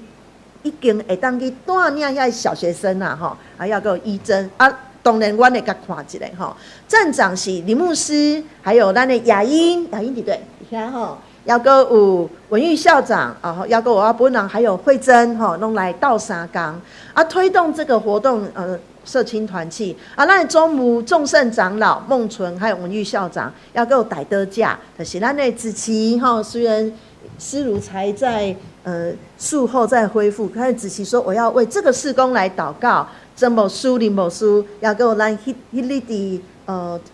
经会当去带领遐小学生啦吼，要个依珍当然阮会甲看一下吼。站长是林牧师，还有咱的雅音对对，你看吼，要个有文玉校长要个我本人还有慧珍吼，拢来倒3工推动这个活动社青团契咱的中牧众圣长老孟纯还有文玉校长要个有带刀架，就是咱的子琪吼，虽然思如才在术后再恢复，但是子琪说我要为这个事工来祷告。曾牧师、林牧师，也有咱迄日伫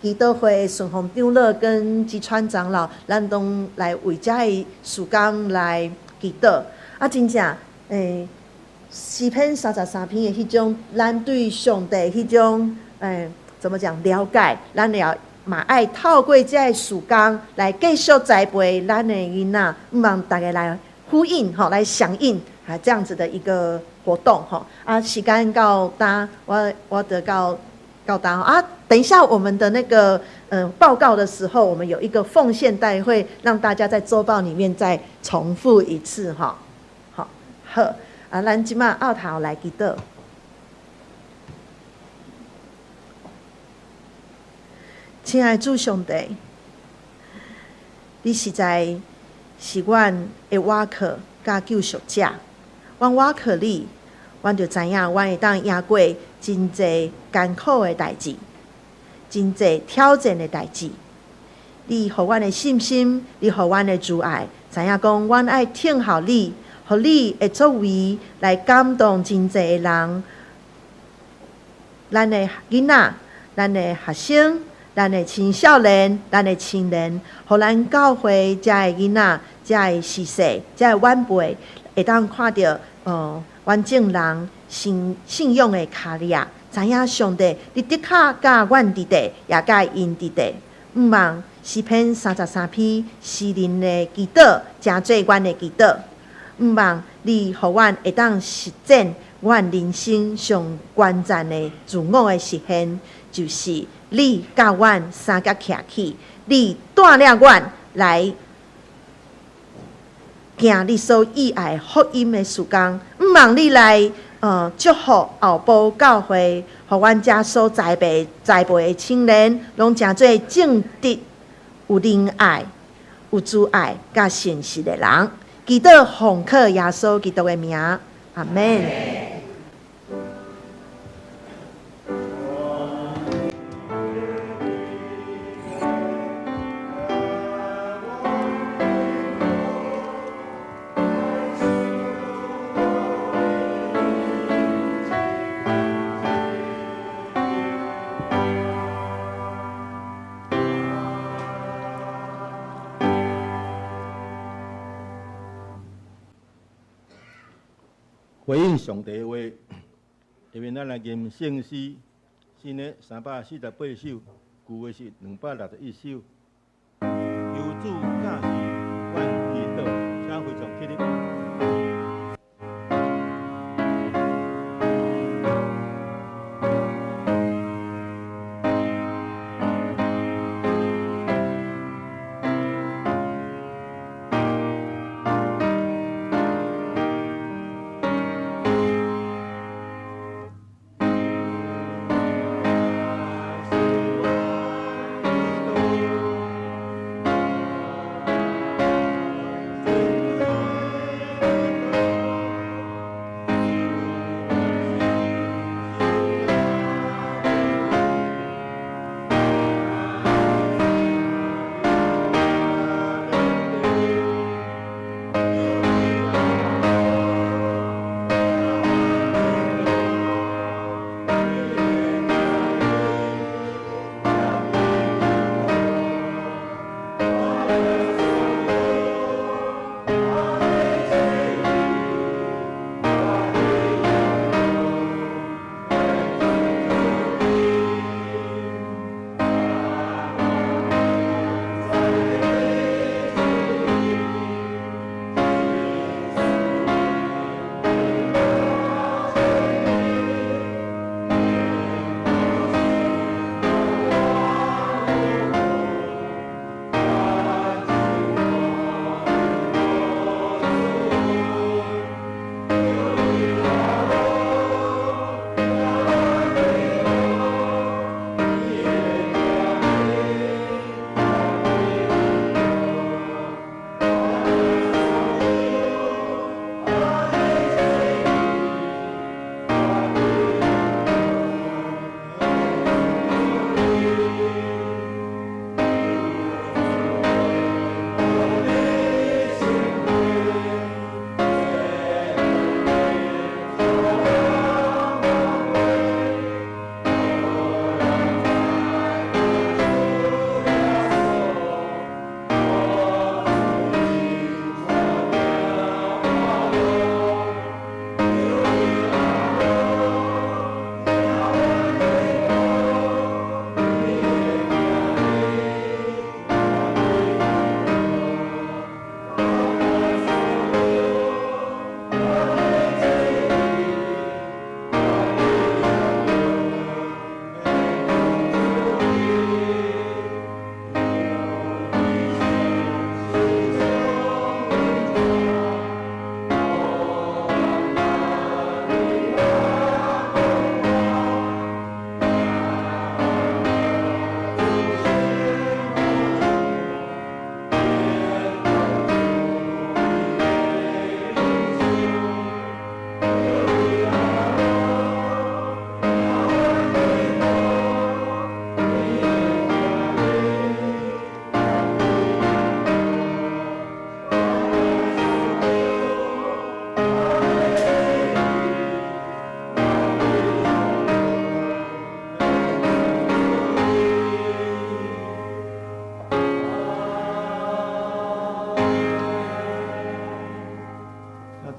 祈祷会顺丰长老跟吉川长老，咱都来为遮的事工来祈祷。真正诗篇33篇的迄种，咱对上帝迄种怎么讲了解，咱也嘛爱透过这个事工来继续栽培咱的囡仔，希望大家来呼应来响应这样子的一个活动时间到单，我得到单等一下我们的那个报告的时候，我们有一个奉献大会，让大家在周报里面再重复一次好，咱即马后头来祈祷。亲爱的主上帝，你实在是阮的瓦克甲救赎者。阮瓦克你，阮就知影，阮会当赢过真侪艰苦的代志，真侪挑战的代志。你互阮的信心，你互阮的慈爱，知影讲，阮爱听候你，互你的作为来感动真侪人。咱的囡仔，咱的学生，咱的青少年，咱的青年，互咱教会遮的囡仔，遮的时势，遮的晚辈，会当看到完整人信仰的脚链，知影上帝，你的确甲阮伫地，也甲因伫地。毋茫诗篇33篇，诗人的祈祷，诚做阮的祈祷。毋茫你互阮会当实践阮人生上关键的自我的实现，就是你甲阮三脚徛起，你带领阮来行你所喜爱福音的事工。毋茫你来祝福后埔教会，互阮遮所栽培的青年，拢诚做正直、有仁爱、有慈爱、甲诚实的人。祈祷奉靠耶稣基督的名，阿门。回应上帝的话，下面咱来念圣诗，新的348首，旧的是261首。求主驾是阮祈祷，请非常起立。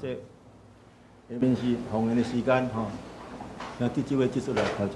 这下面是红颜的时间哈，那第几位技术来考证？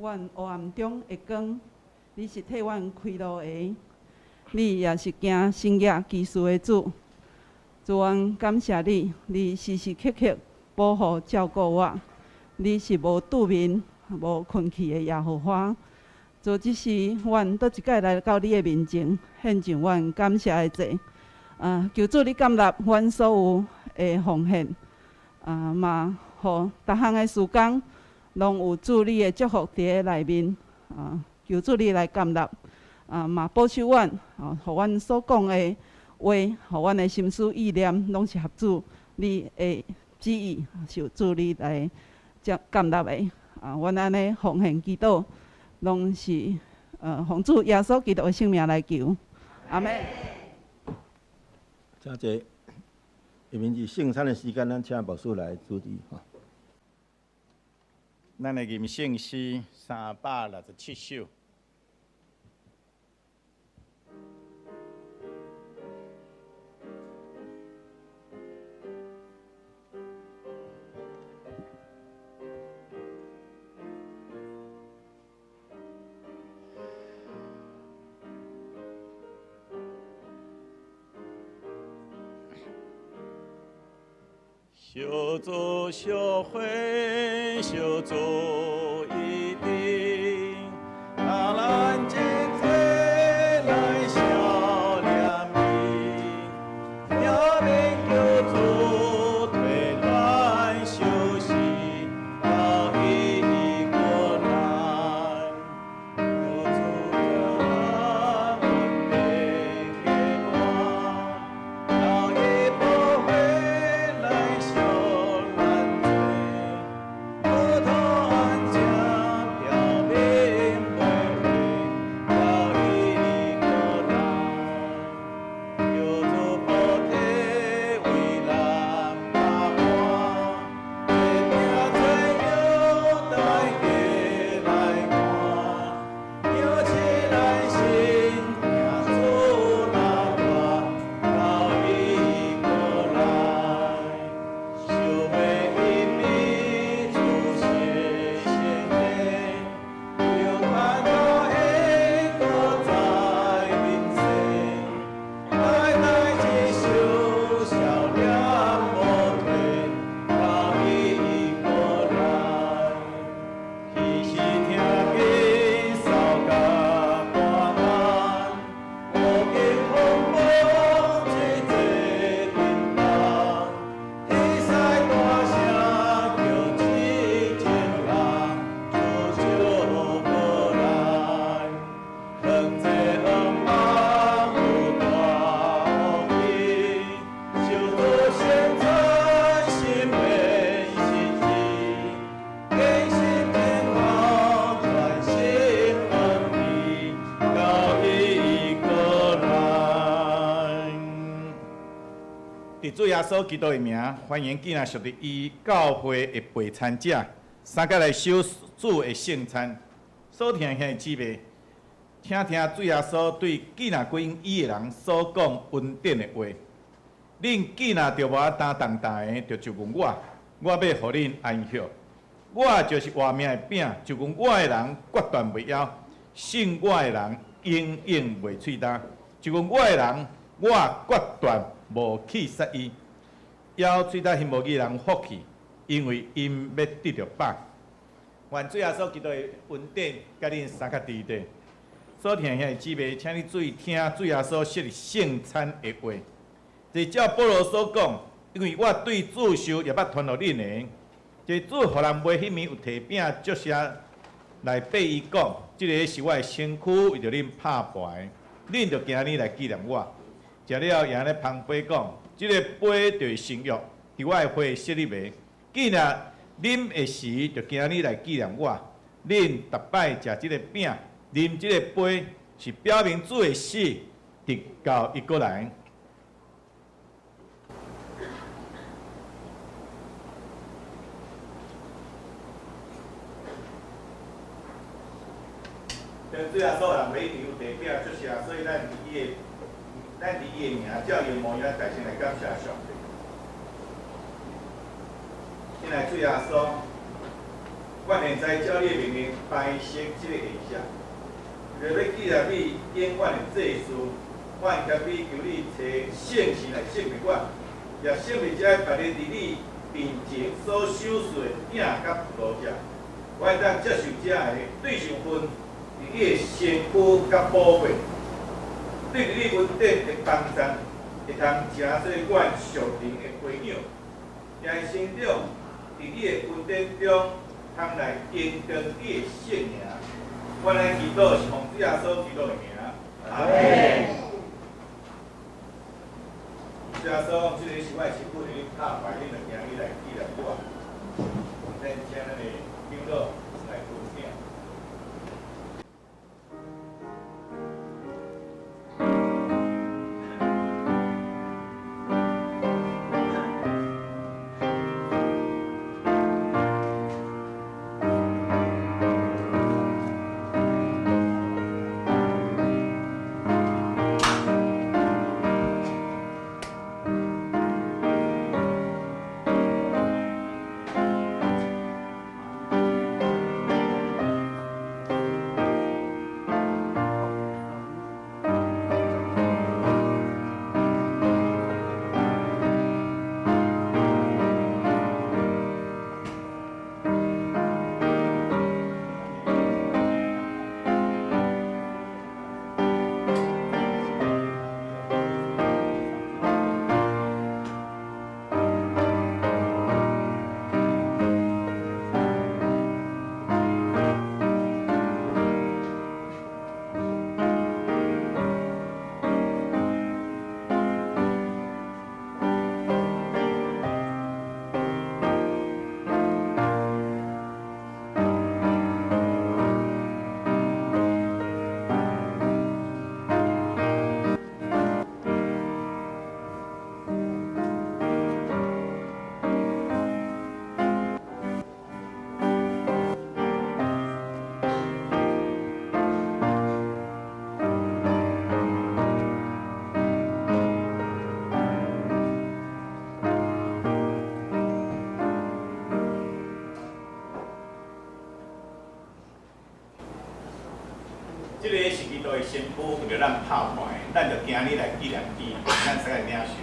阮黑暗中的光，你是替阮开路的，你也是行圣业奇事的主。主，阮感谢你，你时时刻刻保护照顾我，你是无拄眠、无困去的耶和华。主，即是阮倒一摆来到你的面前，献上阮感谢的祭。求主你感纳阮所有的奉献，嘛，互逐项的事工拢有主你的祝福伫个内面。求主你来感纳，嘛保守阮，互阮所讲的话，互阮的心思意念，拢是合主你的旨意，受主你来感纳的。阮安尼奉献祈祷，拢是奉主耶稣基督的圣名来求，阿门。真济，下面是圣餐的时间，咱请牧师来主持哈。咱的吟圣诗367首。小组小会，小组一定，让咱今天来笑脸面，要命救主退乱休息，到一个难，救主让稳定给我，让一不回来。小难追，不同安以主耶稣基督的名，欢迎今仔属伫伊教会的陪餐者，三甲来守主的圣餐。所听遐姊妹，请听主耶稣对今仔归伊的人所讲恩典的话。恁今仔着无担重担的，着问我，我要互恁安息。我就是活命的饼，就讲我的人决断袂枵，信我的人永远袂喙焦。就讲我的人，我决断无去杀伊。要喙焦幸无义人福气，因为因要得着饱。愿主耶稣基督的恩典，甲恁三较伫地。所听遐姊妹，请你注意听主耶稣设立圣餐的话。就照保罗所讲，因为我对主受也捌传互恁的。这主互人买迄面有提饼桌写来对伊讲，即个是我的身躯，为着恁拍牌，恁着今日来纪念我。食了也咧旁边讲，即个杯就是新约，伫我的血设立的。既然啉的时，就今日来纪念我。恁逐摆食即个饼，啉即个杯，是表明主的死，直到伊过来。主耶稣人每场有地饼出写，所以咱以伊的名，照伊的模样，大声来感谢上帝。现在主耶稣，我现在照你的命令排成这个形象，为要记念你永远的祭事，我向你求你找圣词来圣别我，也圣别者别日伫你面前所守事的饼甲葡萄汁，我会当接受这的对上分。伫你的身躯甲宝贝，对伫你恩典的帮赞，会通诚做阮属灵的回响，也会成长伫你的恩典中，通来见证你的圣名。阮的祈祷是奉主耶稣基督的名。阿门。主耶稣，即个是我的身躯，你拍牌，恁着今日来记念我。咱请咱的长老来分享。这个是基督的身躯，为着咱拍牌，咱着今日来纪念伊，咱使来领受。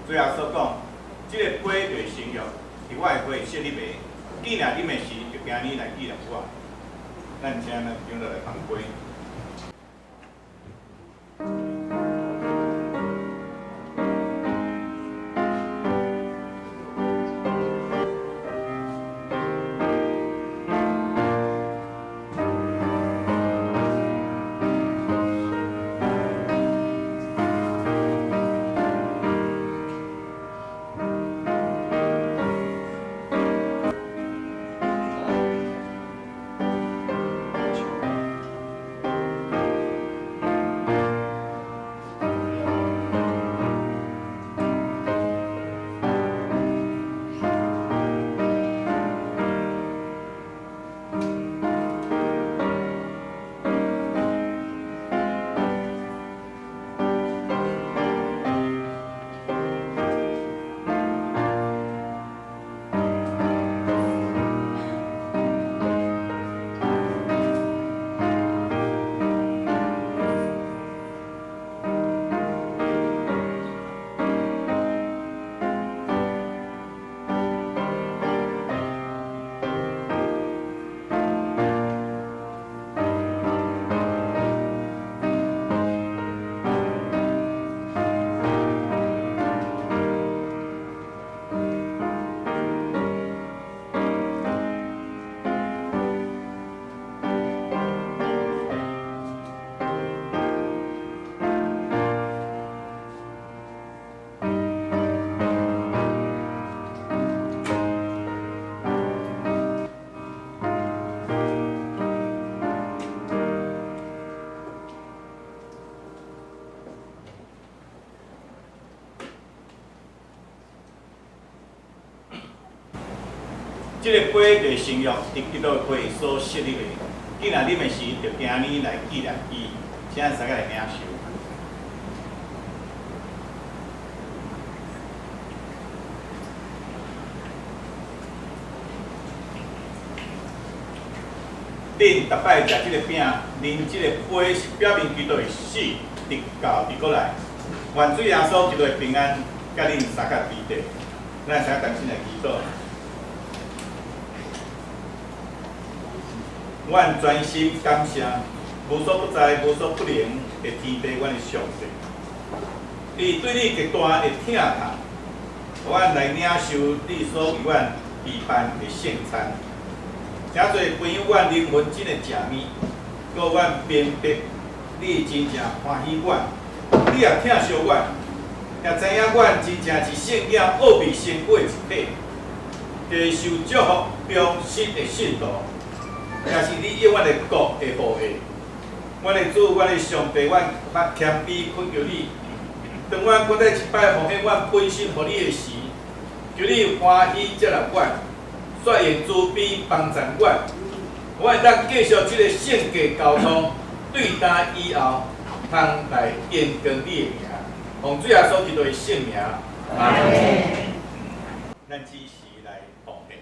主耶稣讲，这个杯就是新约，伫我的杯设立的。纪念你的时，就今日来纪念我。咱请咱长老来放杯。这个杯就承诺伫基督的杯所设立的。既然啉的时，就今日来纪念伊，请大家来领受。恁逐摆食即个饼，啉即个杯，是表明基督的死，直到伊过来。愿主耶稣基督的平安，甲恁三角彼得，咱先同心来祈祷。阮专心感谢无所不在、无所不能的天父，阮的上帝。伊对你极大的疼痛，互阮来领受你所为阮备办的圣餐。诚侪朋友，阮灵魂真的食面，搁阮明白你真正欢喜阮，你也疼惜阮，也知影阮真正是圣经奥秘成果一体，接受祝福忠实的信徒，也是你永远的国的后裔。阮的主，阮的上帝，阮发谦卑恳求你，当阮搁再一摆奉献阮本身予你的时，求你欢喜接纳阮。率用慈悲帮助阮，我会当继续这个圣价交通对答以后，通来验光你的名，奉主耶稣基督的圣名，阿门。咱只是来奉献。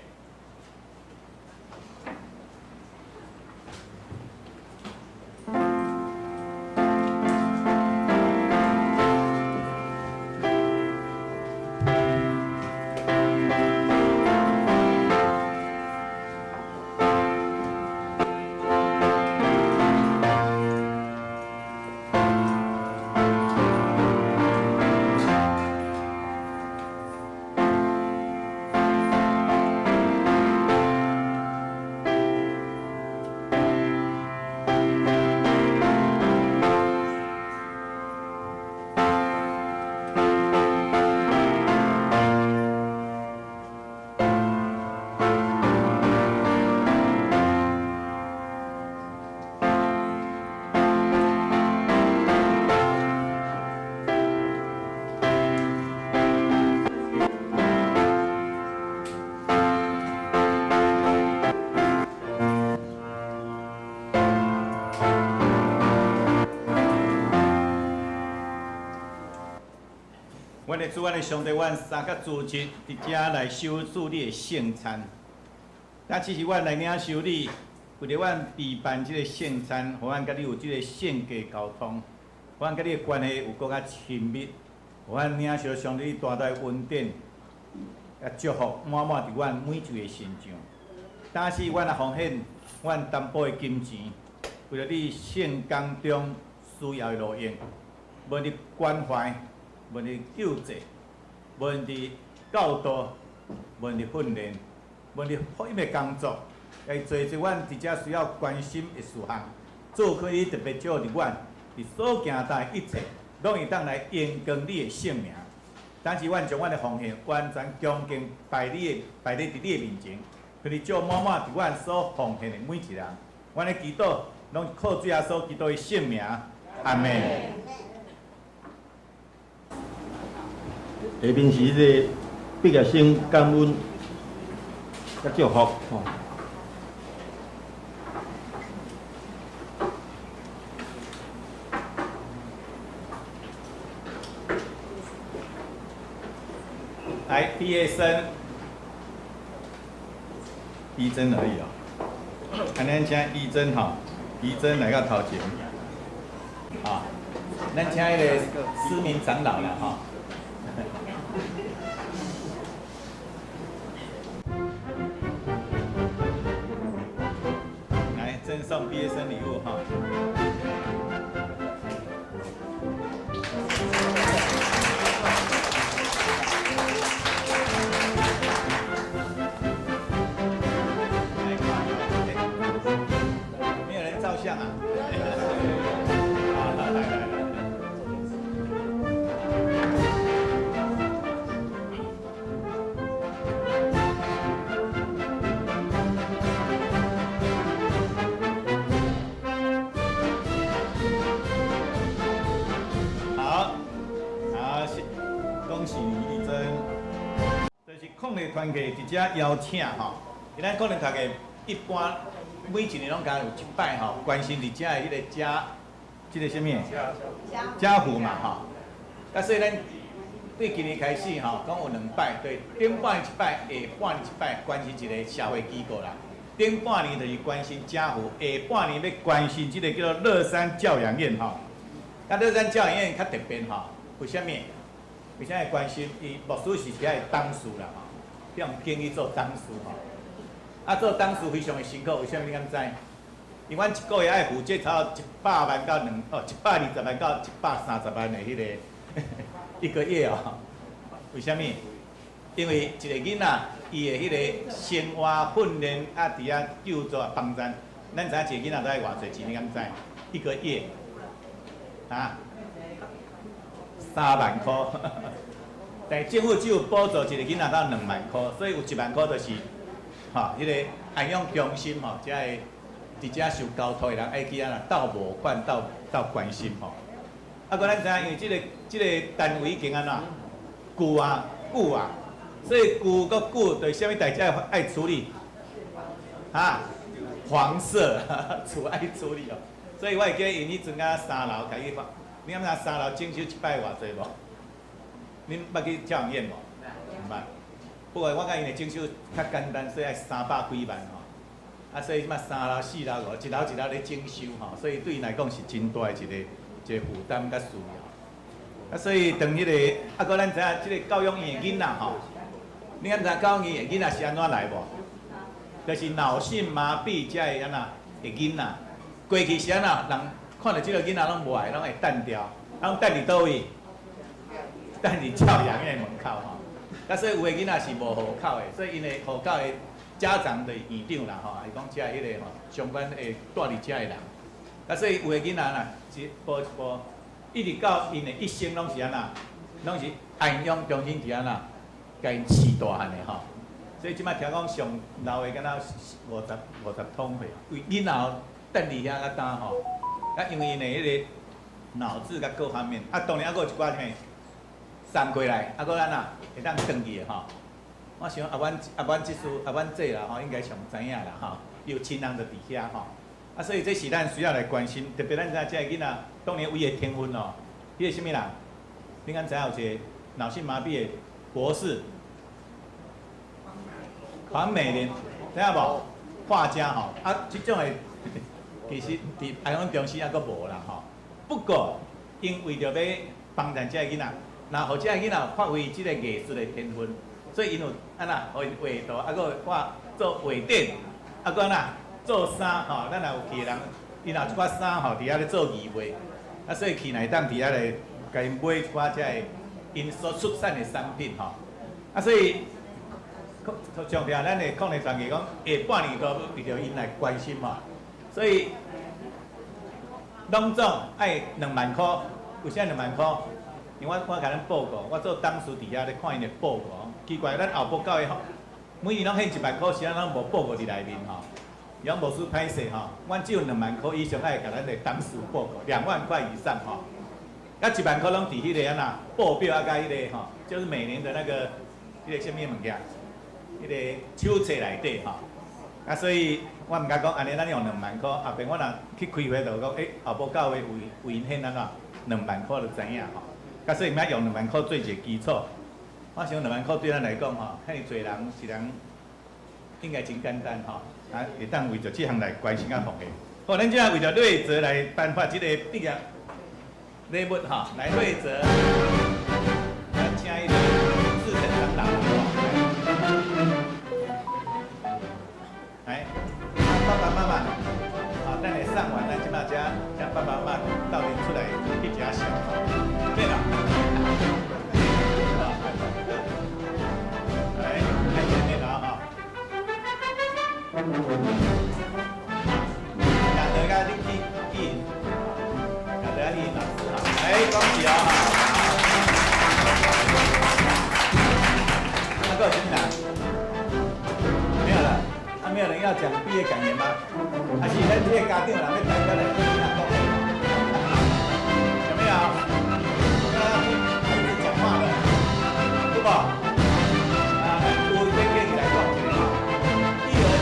阮的主，阮的上帝，阮三角主日伫遮来守住你的圣餐。但其实阮来领受你，为着阮备办即个圣餐，互阮甲你有即个圣价交通，互阮甲你的关系有更较亲密，互阮领受上帝大大恩典，也祝福满满伫阮每一个身上。但是阮也奉献阮担保的金钱，为了你圣工中需要的路用，无论关怀。无论救济，无论教导，无论训练，无论福音的工作，来做一阮伫遮需要关心的事项，做可以特别照伫阮伫所行到一切，拢会当来验光你的圣名。但是阮将阮的奉献完全恭敬摆伫你的面前，可以照满满伫阮所奉献的每一人。阮的祈祷拢靠主耶稣基督的圣名，阿门。下面是这个毕业生感恩甲祝福吼。来，毕业生，仪真而已哦。安尼请仪真吼，仪真来到头前。啊，咱请迄个思明长老啦吼。来赠送毕业生礼物哈。没有人照相啊？好，来。恭喜你，仪真。就是抗日团体伫遮邀请吼，因咱可能读个一般每一年拢敢有一摆吼，关心伫遮的迄个即个什么家父嘛吼。啊，所以咱对今年开始吼，讲有2摆，对，顶半年一摆，下半年一摆，关心一个社会机构啦。顶半年就是关心家父，下半年要关心即个叫做乐山教养院吼。啊，乐山教养院较特别吼，为虾米？为啥会关心？伊牧师是遐的董事啦吼，比较建议做董事吼。啊，做董事非常的辛苦，为啥物你敢知？因为阮一个月爱负责差100万到120万到130万的迄个一个月哦。为虾米？因为一个囡仔伊的迄个生活训练啊，伫遐救助帮咱，咱知影一个囡仔都爱偌济钱？你敢知？一个月啊，3万块。但政府只有补助一个囡仔到2万块，所以有1万块就是吼，迄个安养中心吼，才会伫遮受交托的人爱去啊斗募款、斗关心吼。啊，咱知影，因为即个单位已经安怎旧啊，所以旧搁旧，对啥物代志爱处理？啊，黄色，厝爱处理哦。所以我会记得因迄阵啊3楼开去发，你敢知3楼整修1摆偌济无？恁捌去教养院无？毋捌。不过我甲因的整修较简单，所以爱300几万吼。啊，所以即马3楼、4楼、5，一楼一楼咧整修吼，所以对因来讲是真大的一个负担甲需要。啊，所以当迄个啊，搁咱知影即个教养院的囡仔吼，你敢知教养院的囡仔是安怎来无？就是脑性麻痹才会安那的囡仔。过去是安那人看到即个囡仔拢无爱，拢会等掉，拢等伫倒位？等伫教养院门口吼。啊，所以有的囡仔是无户口的，所以因的户口的家长的院长啦吼，伊讲遮迄个吼相关会住伫遮的人。啊，所以有的囡仔啦，一步一步，一直到因的一生拢是安那，拢是安养中心伫安那，甲因饲大汉的吼。所以即摆听讲上老的敢若50通岁，为囡仔等伫遐较担吼。啊，因为因的迄个脑子甲各方面，啊，当然还佫有一寡咩送过来，啊，佫咱啊会当转去的吼。我想阮即事阮这啦吼，应该上知影啦吼，有亲人就伫遐吼。啊，所以这是咱需要来关心，特别咱知影这个囡仔当年有伊的天分哦，伊个什么人？你敢知影有一个脑性麻痹的博士？黄美玲，知影无？画家吼，啊，即种的其实伫安养中心还佫无啦吼。不过，因为着要帮助这个囡仔，那互这个囡仔发挥即个艺术的天分，所以因有安那，互因画图，啊，佫画做画展，啊，佫安那做衫吼，咱若有去的人，因有一寡衫吼，伫遐咧做义卖，啊，所以去内当伫遐咧，甲因买一寡遮个因所出产的产品吼，啊，所以。强调咱的抗疫传奇讲，下半年都为着因来关心嘛，所以拢总爱2万块，为啥2万块？因为我甲咱报告，我做董事伫遐咧看因的报告，奇怪，咱后部教的吼，每年拢献1万块，是咱拢无报告伫内面吼，伊讲无输歹势吼，阮只有2万块以上爱甲咱的董事报告，2万块以上吼，啊1万块拢伫迄个安那报表啊，甲迄个吼，就是每年的那个迄个什么物件？迄个手册内底吼，啊，所以我毋敢讲安尼，咱用2万块，后边我若去开会就讲，后部教会为因献安怎2万块就知影吼。啊，所以毋免用2万块做一个基础。我想2万块对咱来讲吼，遐尼侪人是人应该真简单吼，啊，会当为着即项来关心啊奉献。好，咱即下为着瑞泽来颁发即个毕业礼物吼，来瑞泽，请伊个志成长老吼。来，爸爸妈妈，好，等下上完，咱即马将爸爸妈妈斗阵出来去食笑。对啦，来，看前面了哈。亚德甲你去，亚德甲你老师哈，来，恭喜啊哈。那个真的。没有了，没有人要讲毕业感言吗？还是咱这个家长人要代表来跟囡仔讲的？有没有？孩子讲话了，对不？啊，我先跟你来讲一下，幼儿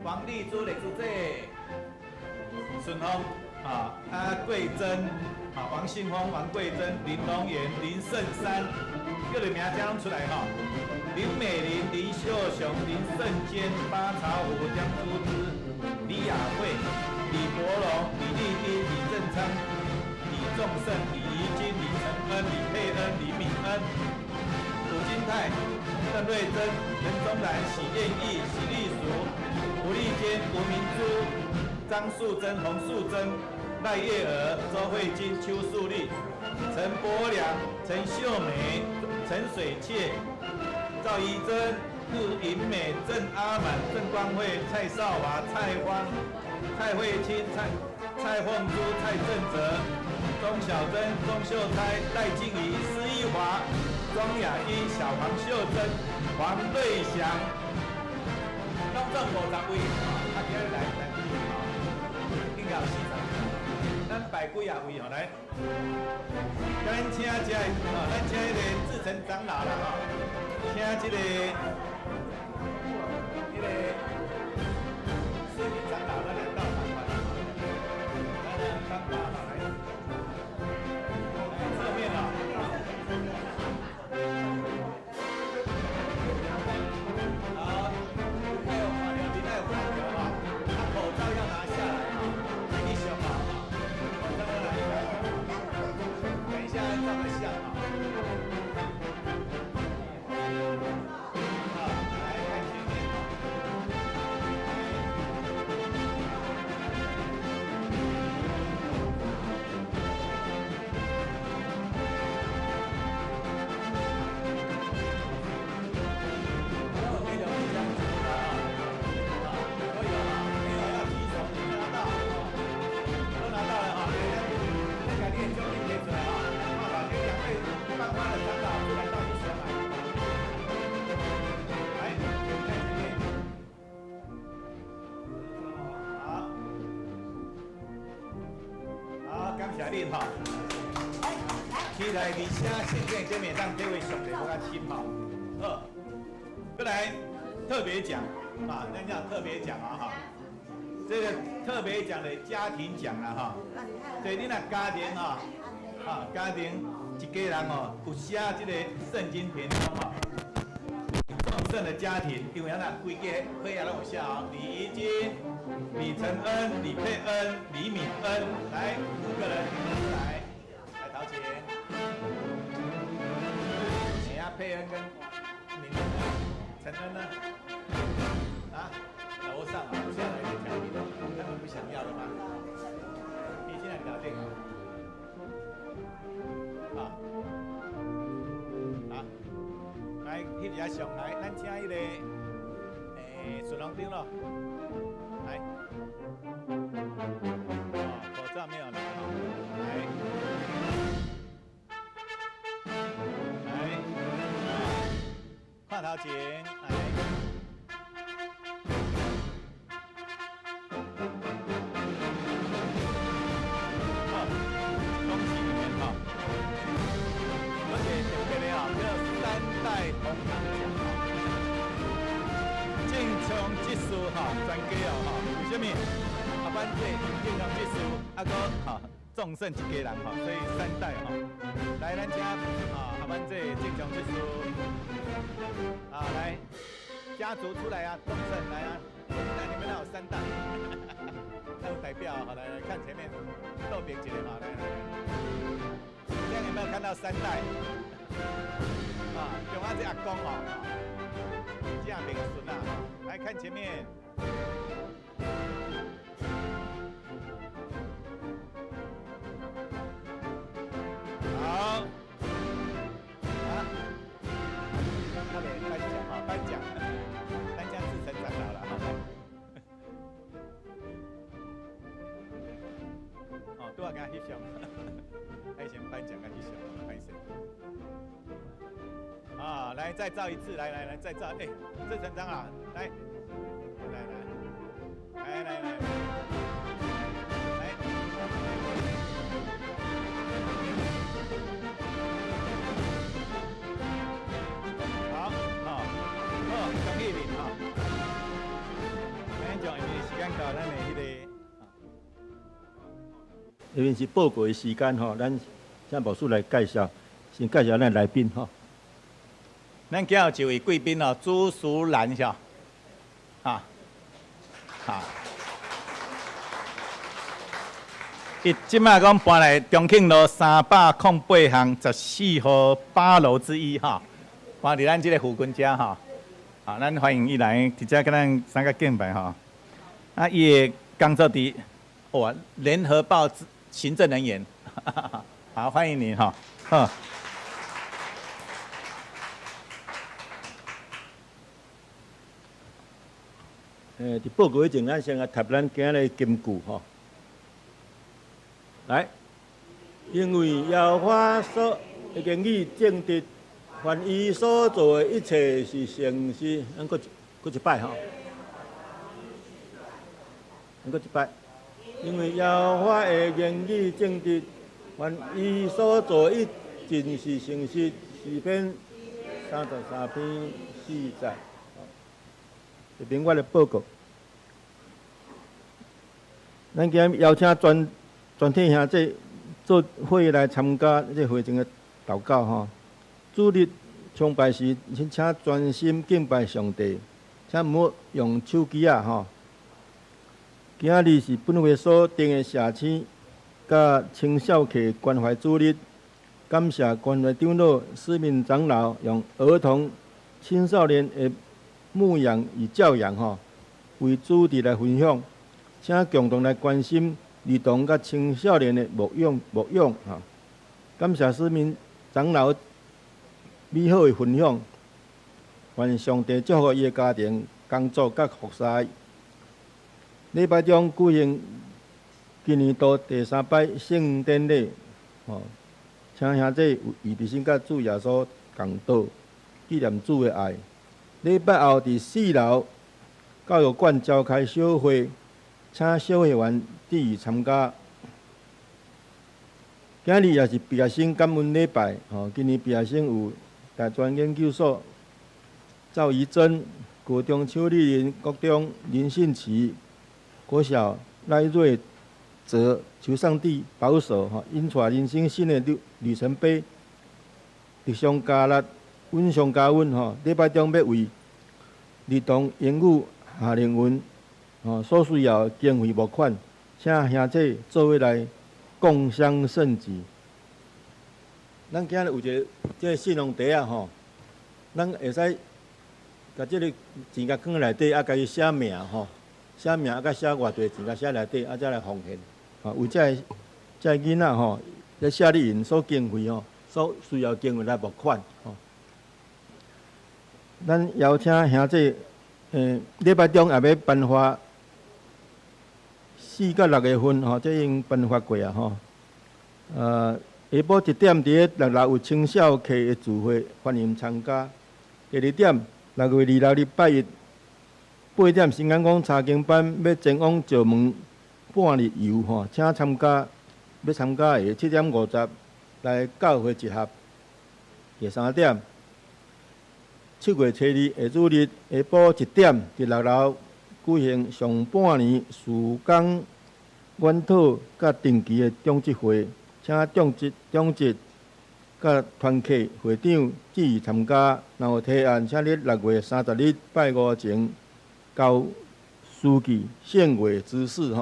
王丽珠的主席，顺丰桂珍王信峰、王桂珍、林龙岩、林胜山，叫你名字拢出来哈。林美玲、林秀雄、林胜坚、巴朝虎、江珠枝、李雅慧、李国龙、李丽丁、李正昌、李仲胜、李怡金、李承恩、李佩恩、李敏恩、古金泰、邓瑞珍、任中兰、许燕义、许立淑、吴丽坚、吴明珠、张素贞、洪素贞、赖叶娥、周慧金、邱素丽、陈柏良、陈秀梅、陈水切、赵怡珍、顾银美、郑阿满、郑光惠、蔡少华、蔡芳、蔡慧清、蔡凤珠、蔡正泽、钟小珍、钟秀才、赖静怡、施一华、庄雅英、小黄秀珍、黄瑞祥，拢总50位今日来应该有40位，咱排几啊位来，咱请这个咱请迄个志成长老啦请这个市民长老来到场来，来帮忙来，侧面好，还有画流，另外有画流口罩要拿下来你选好口罩要拿下来，等一下照个相期待而且现在这面让这位兄弟我较亲哈。好，再来特别奖咱讲特别奖这个特别奖的家庭奖对你那家庭家庭一家人有写这个圣经篇章丰盛的家庭，因为咱规家配合拢有写李怡金、李承恩、李佩恩、李敏恩，来5个人来陶姐。佩恩跟敏恩呢？陈恩呢？楼上现在有点奖品，他们不想要了吗？你现在搞定来，迄个上来，咱请迄个顺龙丁咯，来，口罩没有拿来。看头前，来，恭喜你们而且特别的叫3代同堂奖正常技术专家为什么？班这正常技术纵胜一家人所以3代来咱家班这正常技术。来，家族出来纵胜来那你们那有3代，那有代表来看前面豆饼姐来，现在有没有看到3代？用这阿公这样名孙来看前面。好。颁奖，颁奖是成长老了都要跟他翕相，还先颁奖跟翕相，拍摄。来再照一次，来再照，这成长啊，来。恭喜你间到咱的迄个。因为是报告的时间吼，咱请牧师来介绍，先介绍咱来宾吼。咱今日有一位贵宾哦，朱淑兰是吧？啊，好。伊即摆讲搬来重庆路308巷14号8楼之一哈，搬伫咱即个附近遮哈。好，咱欢迎伊来，直接跟咱三个敬拜哈。啊，伊的工作伫联合报行政人员，好，欢迎你哈。好。伫报告以前，咱先来读咱今日的金句吼。来，因为耶和华所言语正直，凡伊所做的一切是诚实。咱搁一摆吼，咱搁一摆。因为耶和华的言语正直，凡伊所做的一尽是诚实。诗篇33篇4节。这边我的报告，咱今日邀请全体兄弟做会来参加这会前的祷告吼。主日崇拜时，请专心敬拜上帝，请毋好用手机啊吼。今日是本会所定的社青甲青少客关怀主日，感谢关怀长老、市民长老用儿童、青少年的牧养与教养吼，为主题来分享，请共同来关心儿童甲青少年的牧养吼。感谢市民长老美好的分享，愿上帝祝福伊的家庭、工作甲服侍。礼拜中举行今年度第3摆圣典礼吼，请兄弟有预备心甲主耶稣共道，纪念主的爱。礼拜后伫4楼教育馆召开小会，请小会员踮踰参加。今日也是毕业生感恩礼拜，今年毕业生有大专研究所赵怡珍、国中邱丽玲、国中林信琪、国小赖瑞泽，求上帝保守因带人生新的里程碑，力上加力。稳上加稳礼拜中要为儿童英语夏令营所需要的经费募款，请兄弟做伙来共襄盛举。咱今日有一个信用袋啊吼，咱会使甲这个钱甲放内底，甲伊写名写名甲写偌济钱甲写内底，再来奉献。为这囡仔在夏令营所经费所需要经费来募款咱邀请兄弟，礼拜中也要颁发4到6月份这已经颁发过啊下晡1点伫6楼有青少客的聚会，欢迎参加。第2点，6月26日礼拜一8点新安宫查经班要前往石门半日游请参加。要参加的7点50来教会集合。第3点。7月初2下主日下晡1点，伫6楼举行上半年事工研讨甲定期的中职会，请中职甲团契会长积极参加。然后提案，请伫6月30日拜5前交书记献月指示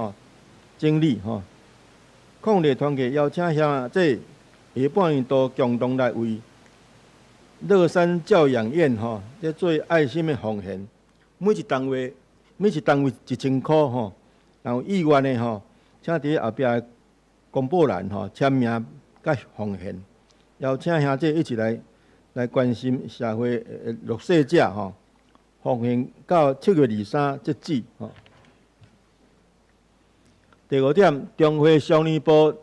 整理抗日团契邀请兄弟下半年度共同来为乐山教养院在做爱心的奉献，每一单位1000块然后意愿的请伫后壁公布栏签名甲奉献，邀请兄弟一起来关心社会的弱势者奉献到7月23截止第5点，中华少年部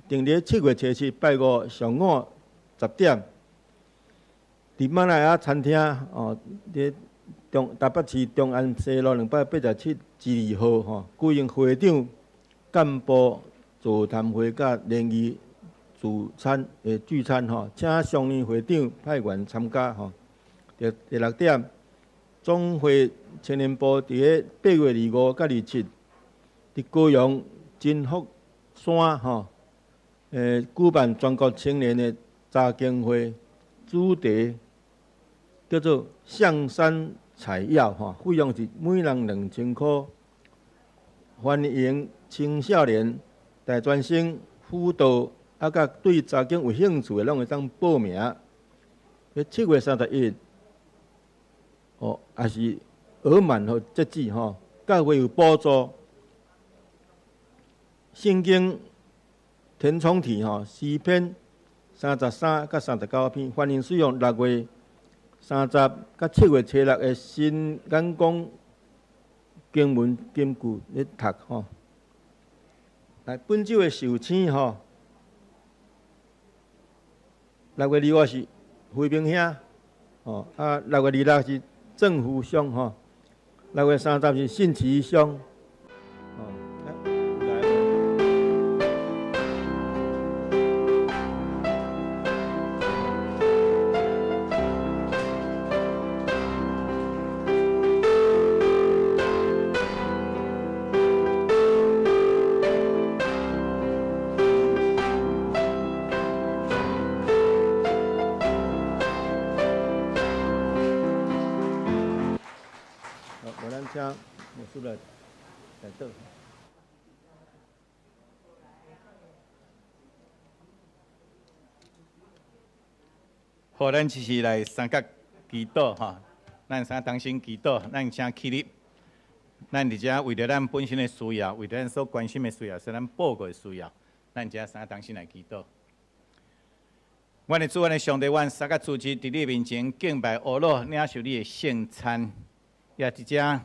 定伫7月初7拜5上午10点。伫马来亚餐厅伫台北市中安西路287之2號舉行會長幹部座談會甲聯誼聚餐請常年會長派員參加第6點，总会青年部伫个8月25甲27，伫高雄金福山举办全国青年的查经会，主题叫做象山采药费用是每人2000块，欢迎青少年、大专生、辅导甲对查经有兴趣的，拢会当报名。7月31日，也是额满截止教会有补助。圣经填充题诗篇33甲39篇，欢迎使用6月30甲7月初6的新眼光经文金句咧读来，本周的受请6月25是惠明兄6月26是郑福兄6月30是信奇兄请牧师来倒。好，咱只是来三角祈祷咱三同心祈祷，咱先起立。咱伫遮为着咱本身的需要，为着咱所关心的需要，是咱报告的需要，咱遮三同心来祈祷。阮的主，阮的上帝，阮三角主持伫你面前敬拜阿罗，领受你的圣餐，也伫遮。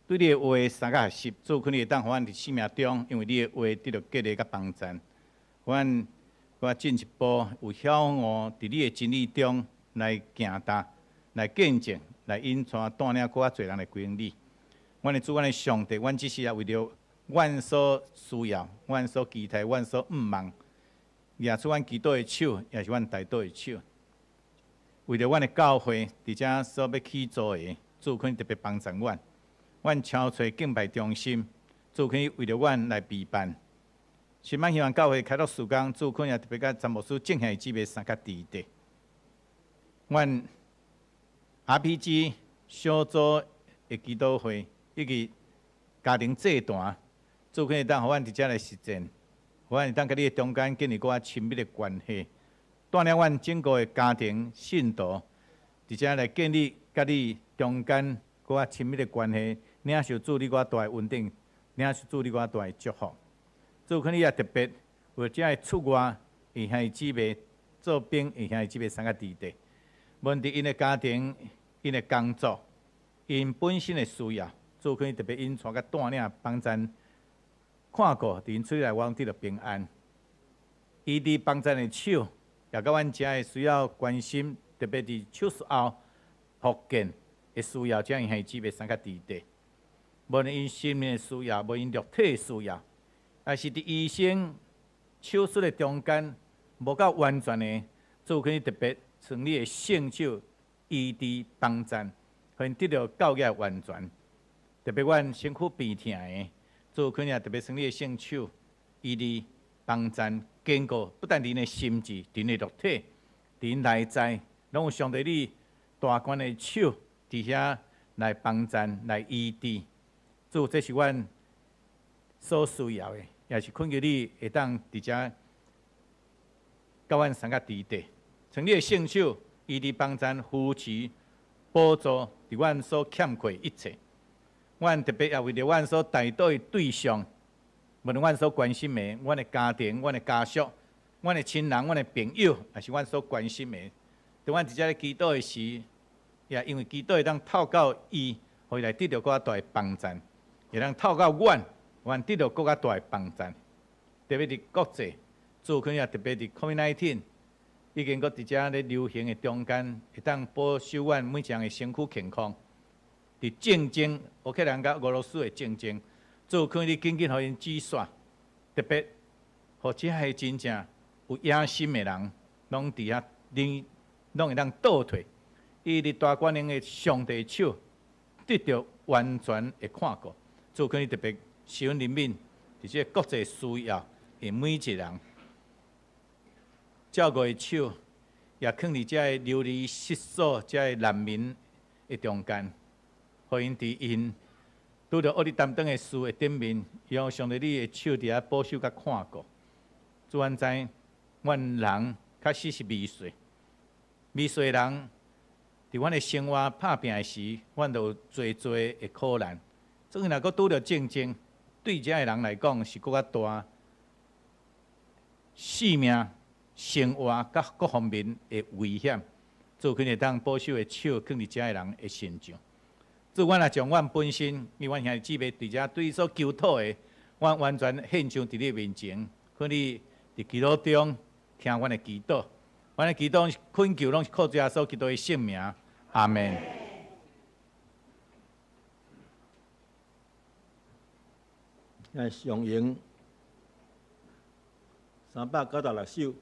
对你的话三角学习，主肯你会当互阮伫生命中，因为你的话得到激励甲帮助。阮进一步有晓悟伫你的真理中来行踏、来见证、来引传带领更较侪人来归应你。阮的主，阮的上帝，阮只是也为着阮所需要、阮所期待、阮所毋望，也出阮祈祷的手，也是阮代祷的手。为着阮的教会伫遮所要起做的，主肯特别帮助阮。阮超找敬拜中心，主可以为着阮来陪伴。希望教会开拓时间，主可以也特别甲詹牧师正向姊妹三角地地。阮 RPG 小组的祈祷会以及家庭祭坛，主可以当互阮伫遮来实践，互阮会当甲你的中间建立更亲密的关系，带领阮整个的家庭信徒伫遮来建立甲你中间更较亲密的关系。领受主你我大的稳定，领受主你我大的祝福。主可能也特别为这些出外下乡的姊妹做兵下乡的姊妹三个地地，无论伫因的家庭、因的工作、因本身的需要，主可能特别引带甲带领帮助，看顾伫因出来往得到平安。伊伫帮助的手，也甲阮遮的需要关心，特别伫手术后复健的需要，这样下乡的姊妹三个地地。无论因心灵的需要，无论因肉体的需要，也是伫医生手术的中间无够完全的，主可以特别从你的圣手医治帮助，互因得到教育的完全。特别阮身躯病痛的，主可以也特别从你的圣手医治帮助，坚固不但因的心智，因的肉体，因内在，拢有上帝你大官的手伫遐来帮助、来医治。主，这是阮所需要的，也是恳求你会当伫遮甲阮三个地地，从你的圣手伊伫帮助、扶持、补助，伫阮所欠缺一切。阮特别也为着阮所带到的对象，无论阮所关心的，阮的家庭、阮的家属、阮的亲人、阮的朋友，也是阮所关心的。伫阮伫遮咧祈祷的时，也因为祈祷会当透过伊，互伊来得到更大的帮助。也通透过阮得到更加大的帮助，特别伫国际，主可能也特别伫 COVID-19 已经搁伫遮咧流行的中间，会当保守阮每一项的身躯健康。伫战争，乌克兰甲俄罗斯的战争，主可能你紧紧互因止煞，特别互遮个真正有野心的人，拢伫遐，拢会当倒退。伊伫大观音的上帝手得到完全的看顾。主，可以特别施恩怜悯，伫这国际需要的每一个人，照顾的手也放伫这个流离失所、这个难民的中间，互因伫因拄着恶力担当的事的顶面，让上帝你的手伫遐保守甲看顾。主，阮知，阮人确实是未遂，未遂的人伫阮的生活拍拼的时，阮就有侪侪的苦难。总若阁拄着竞争，对遮的人来讲是搁较大性命、生活甲各方面的危险。主，可以当保守的手放伫遮的人的身上。主，阮也将阮本身，因为阮兄弟姊妹伫遮对你所求讨的，阮完全献上伫你面前，可你伫祈祷中听阮的祈祷，阮的祈祷恳求拢是靠主耶稣基督的圣名，阿门。现在上映396首。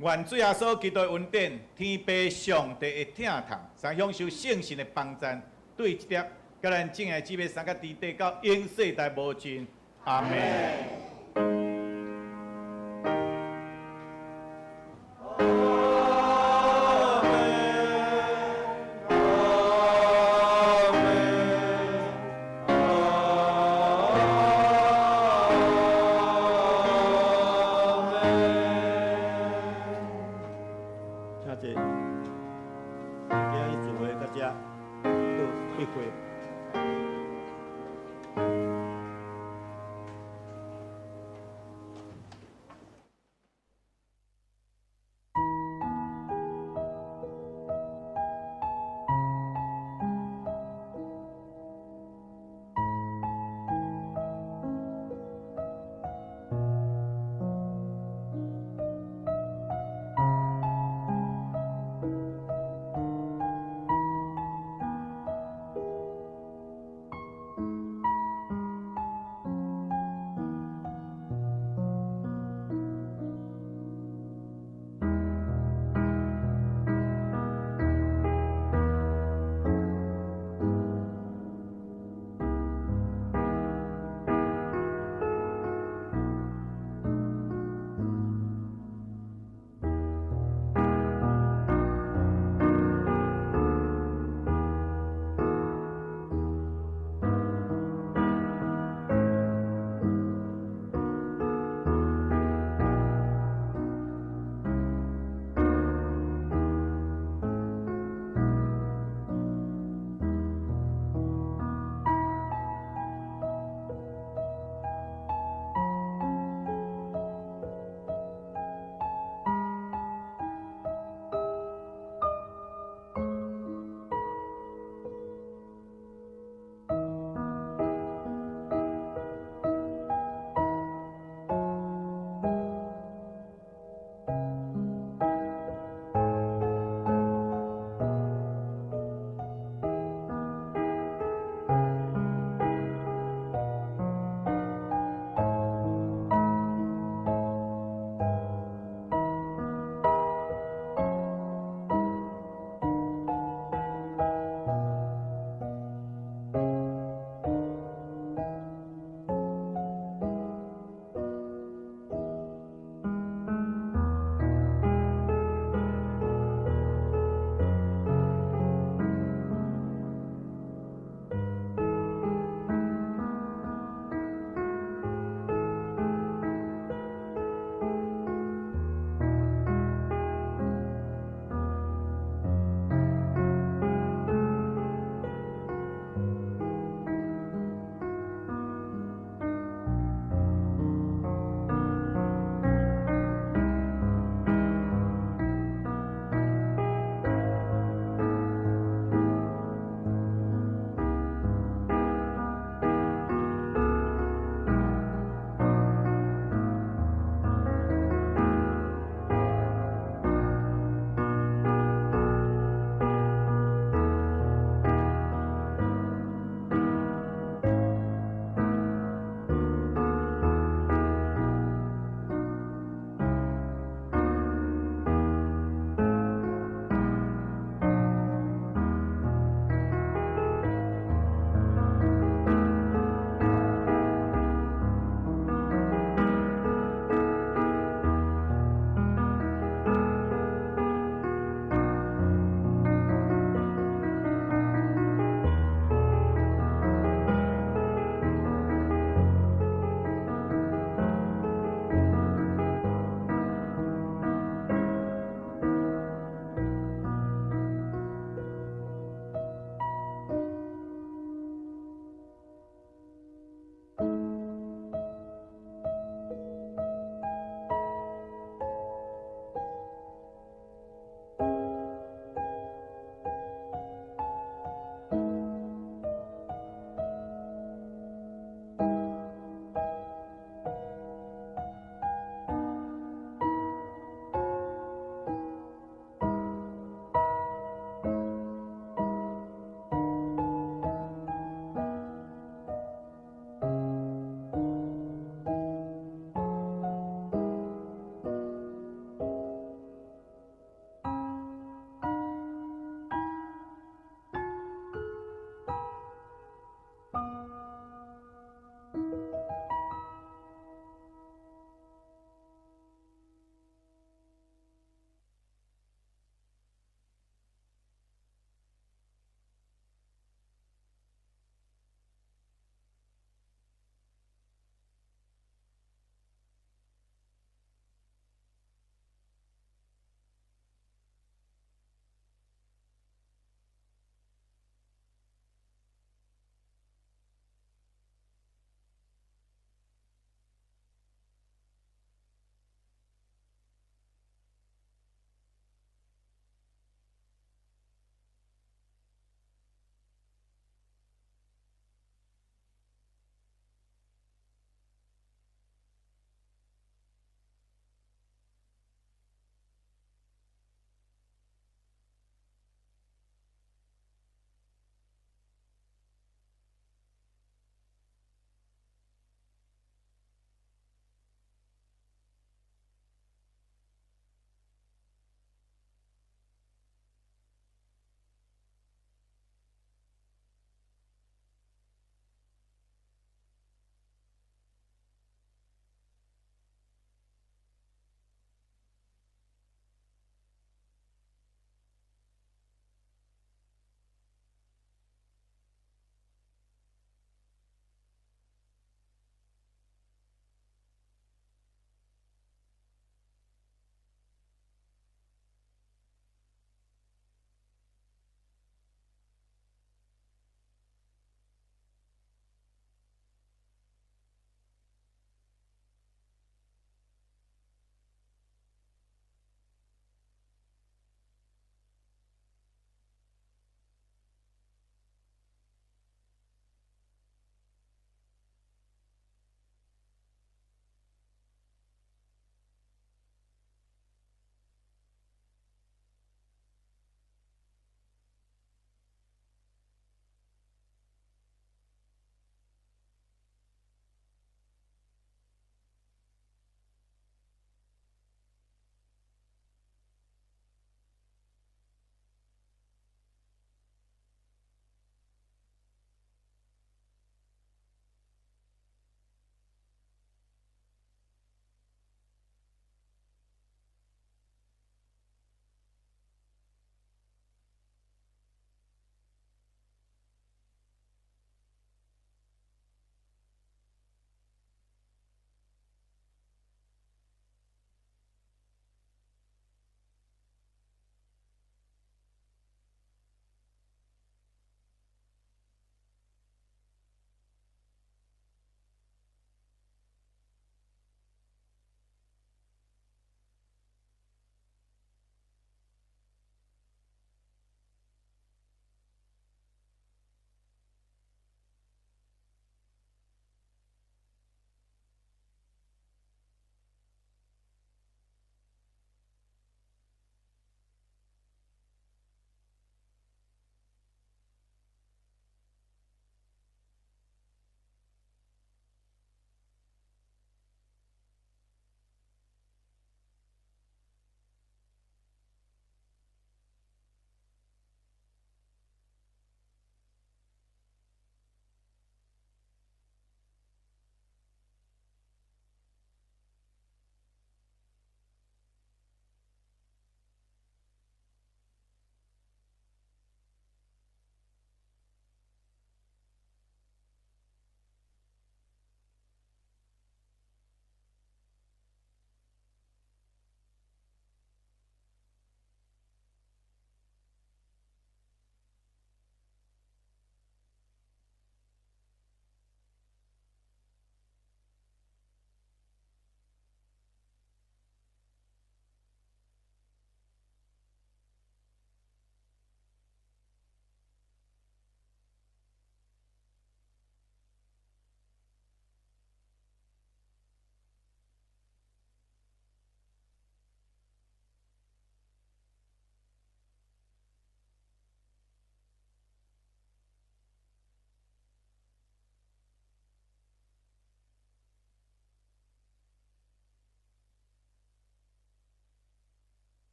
愿主耶稣基督的恩典、天父上帝的疼痛，常享受圣神的帮助，对这点，甲咱众个姊妹三个伫地到永世代无尽。阿门。请坐。今日聚会到这，到闭会。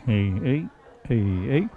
哎。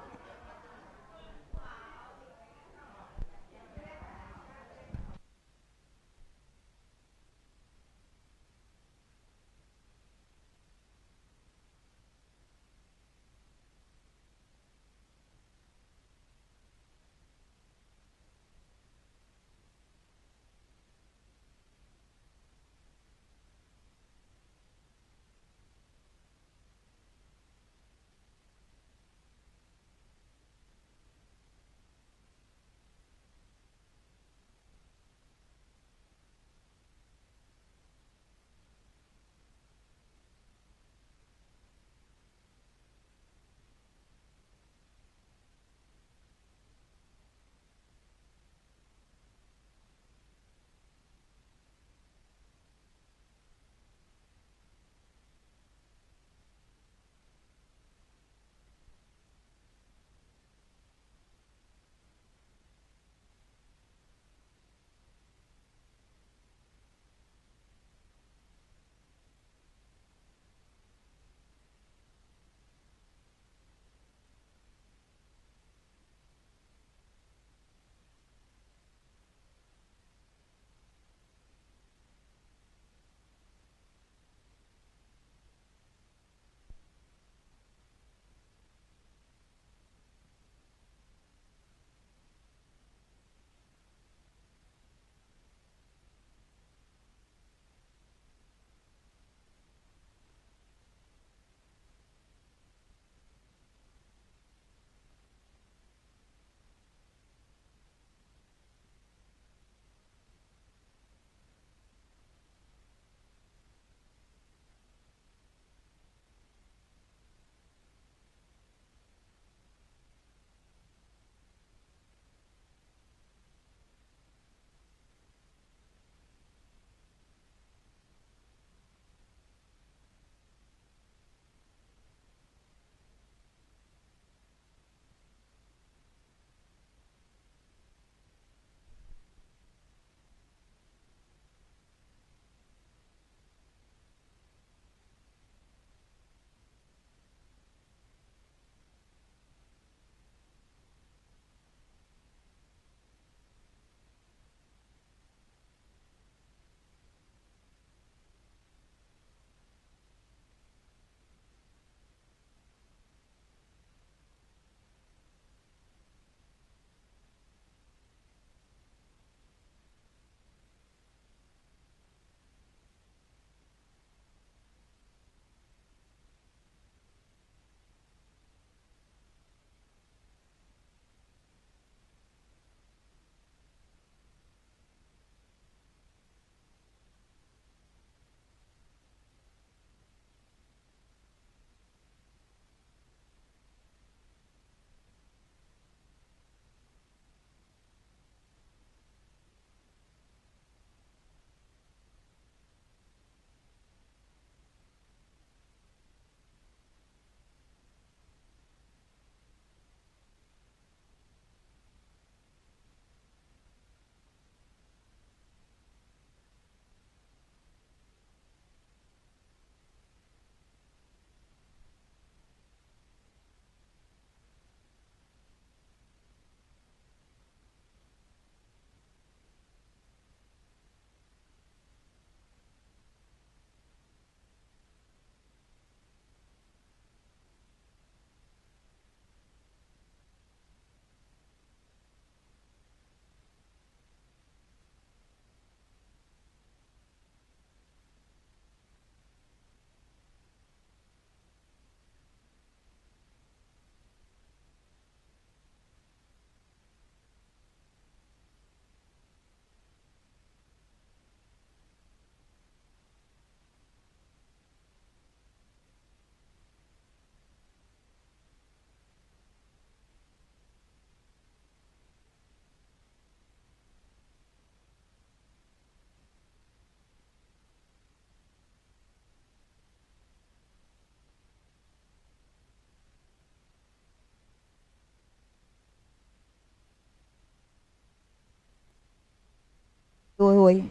喂，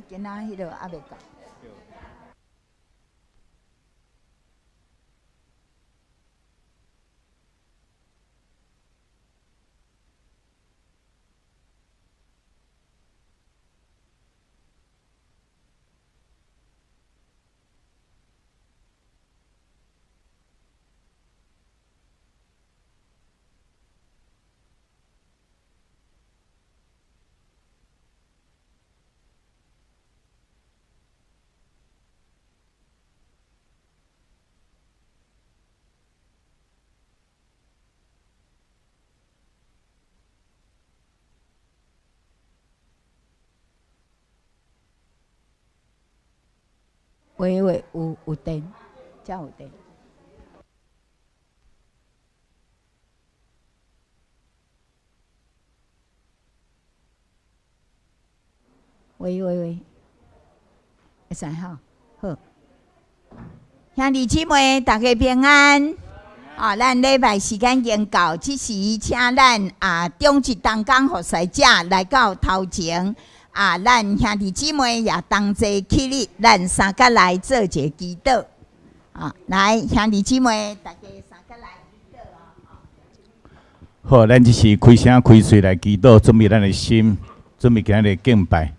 今仔迄个还袂到。喂，有电，才有电。喂，会使吼，好。兄弟姊妹，大家平安。咱礼拜时间已经到，此时请咱中职同工服侍者来到头前。咱兄弟姊妹也同齐起立，咱三个来做一个祈祷。来，兄弟姊妹，大家三个来祈祷好，咱即是开声开嘴来祈祷，准备咱的心，准备今日的敬拜。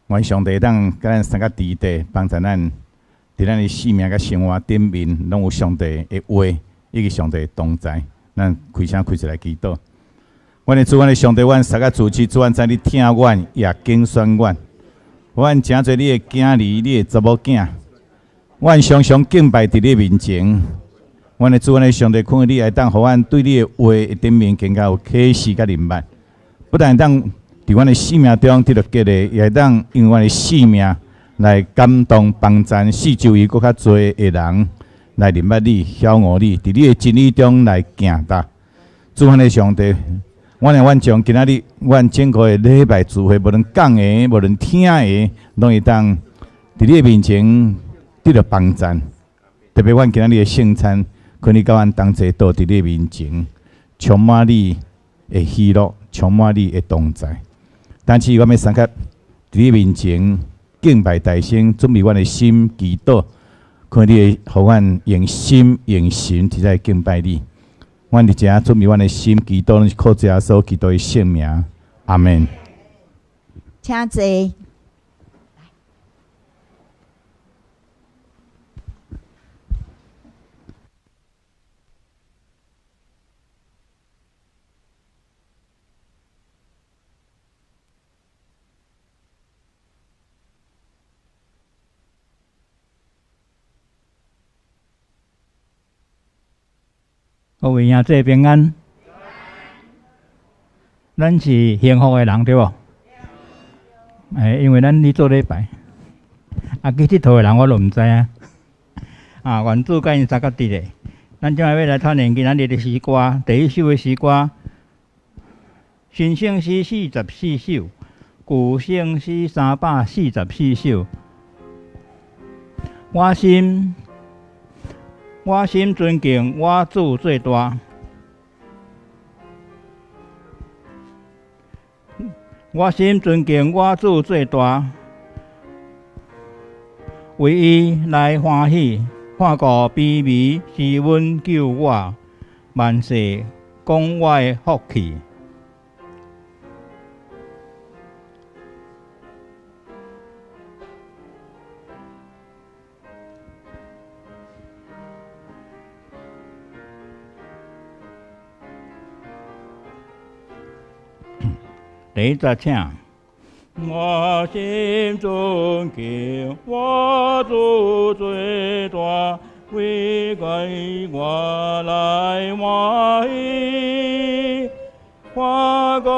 愿上帝当甲咱三个弟弟帮助咱，伫咱的生命甲生活顶面，拢有上帝的话，以及上帝的同在。咱开声开嘴来祈祷。阮的主，阮的上帝，阮三个主持，主阮知你听阮，也敬选阮。阮诚侪你的囝儿，你的查某囝，阮常常敬拜伫你面前。阮的主，阮的上帝，看你会当，互阮对你的话的顶面更加有启示甲灵捌，不但当伫阮的生命中得到激励，也会当用阮的生命来感动帮助四周围搁较侪的人来明白你、晓悟你，伫你的真理中来行踏。主，阮的上帝，阮将今仔日阮整个的礼拜聚会，无论讲的，无论听的，拢会当伫你的面前得到帮助。特别阮今仔日的圣餐，看你甲阮同齐倒伫你的面前，充满你的喜乐，充满你的同在。但是，阮要三甲伫你面前敬拜大声，准备阮的心祈祷，看你会互阮用心用神，伫在敬拜你。阮伫遮准备阮的心祈祷，拢是靠耶稣基督的圣名，阿门。请坐。各位兄弟平安，咱是幸福的人对无？因为咱咧做礼拜，去佚佗的人我都毋知影。原主甲因三个伫咧，咱今日要来串联今仔日的诗歌，第一首的诗歌，新圣诗44首，旧圣诗344首。我心尊敬我主最大，我心尊敬我主最大，为伊来欢喜，看顾卑微是阮救我，万世讲我的福气。第一则请，我心尊敬我主最大，为该我来欢喜，看顾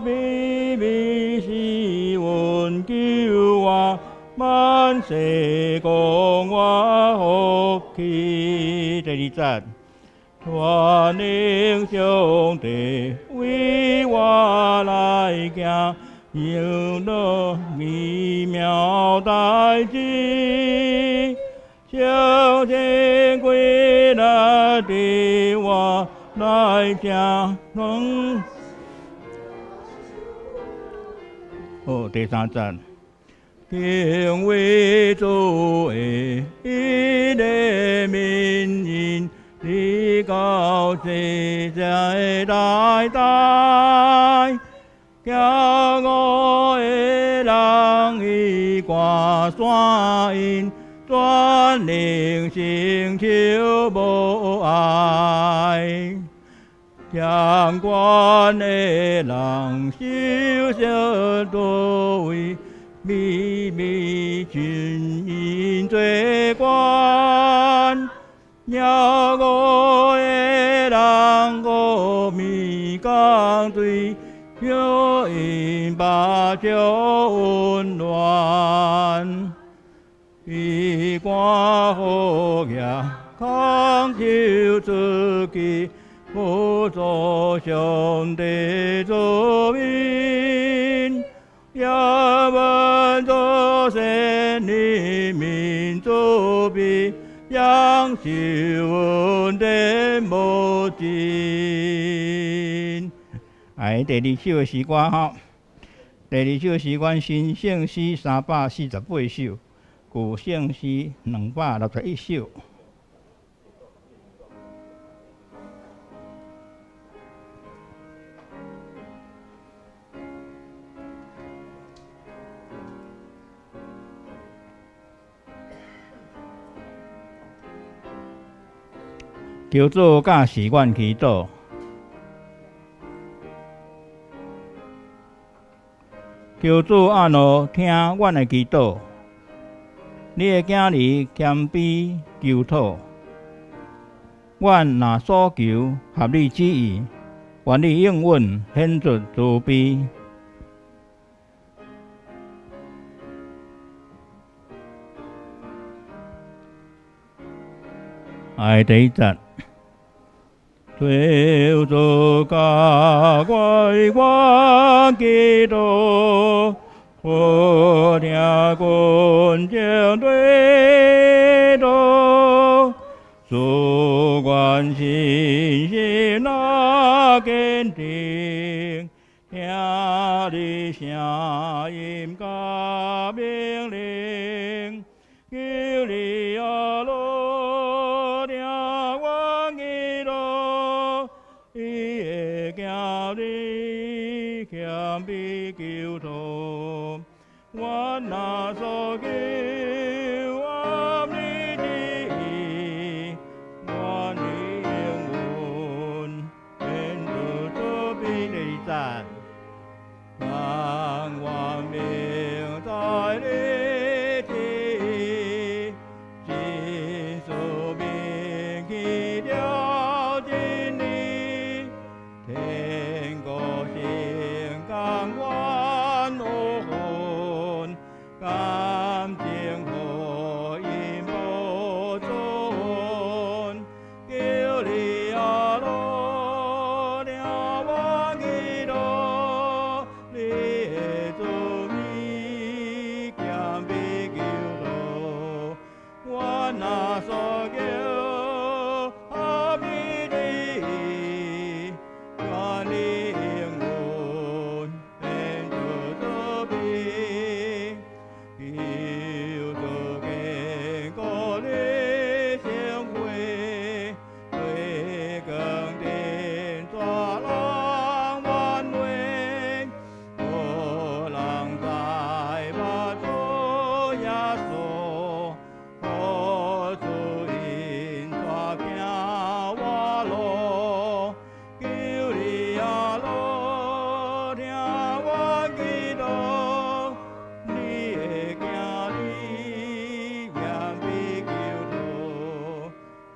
卑微是阮救我，万世讲我福气。第二则。全能上帝为我来行，有了美妙代志，相信归来的我来将能。第三站，敬畏主的伊的名引。你高世界代代，叫我的人伊挂山因，专灵星球无爱，相关的人修修多为秘密群因最关。要我的人我咪讲对，有因把酒温暖，因你关好呀，康救自己，我做上帝作民，也问做神的民作弊，让修恩的无尽。哎，第二首的诗歌吼。第二首诗阮新圣诗348首，旧圣诗261首。求主教示阮祈祷。求主阿罗听阮的祈祷，你的囝儿谦卑求讨，阮若所求合你旨意，愿你应允显出慈悲。第一节。求主教我祈祷，我听君将对祷，主愿信心那坚定，听你声音甲命令，求你阿罗听我祈祷，伊会叫你谦卑求讨，我若所求合你旨意，愿你应允，愿主作必的赞，让我明在你旨意，尽数铭记了真理，天国心甘愿无分，感情可因无存，求你阿罗听我祈祷，你的主意谦卑求讨，我若所求合你旨意，愿你应允，愿主作必，求主坚固你生活，对更定抓人挽回，无人在把主耶稣，可主因抓行我路，求你阿罗听我祈祷，你的囝儿谦卑求讨，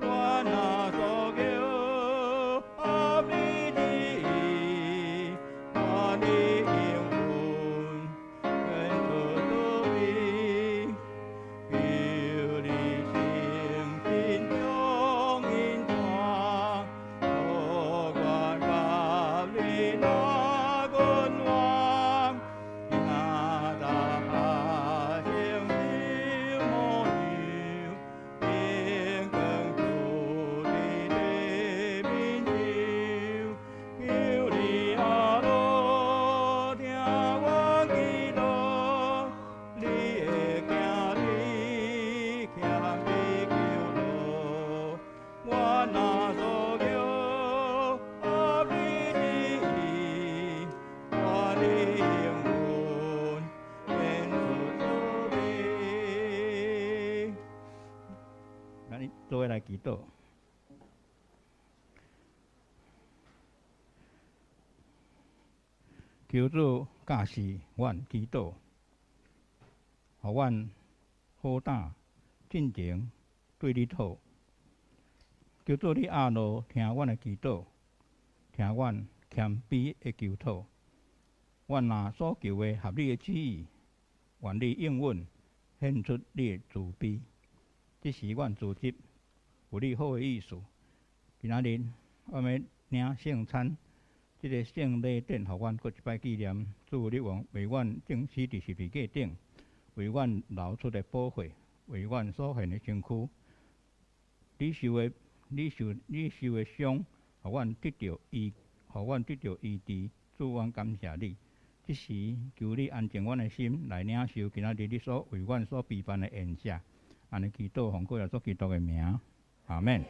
我若所求合你旨意，愿你应允，愿主作必，求你诚心将因传，可愿合你那君王，听大下成就模样，变更主的民情，求你阿罗听我祈祷，你的囝儿谦卑求讨，我若所求合你旨意，愿你应允，愿主作必。咱做伙来祈祷。求主教示阮祈祷，互阮好胆进前对你讨。求主你阿罗听阮的祈祷，听阮谦卑的求讨。阮若所求的合你的旨意，愿你应允，显出你的慈悲。这是阮组织有你好的意思。今仔日我们领圣餐，这个圣礼典，互阮搁一摆纪念主力王为阮钉死伫十字架顶，为阮流出的宝血，为阮所献的身躯。你受的伤，互阮得到医治。主，阮感谢你。即时求你安静阮的心，来领受今仔日你所为阮所备办的宴食。安尼祈祷，奉靠耶稣基督的名，阿免。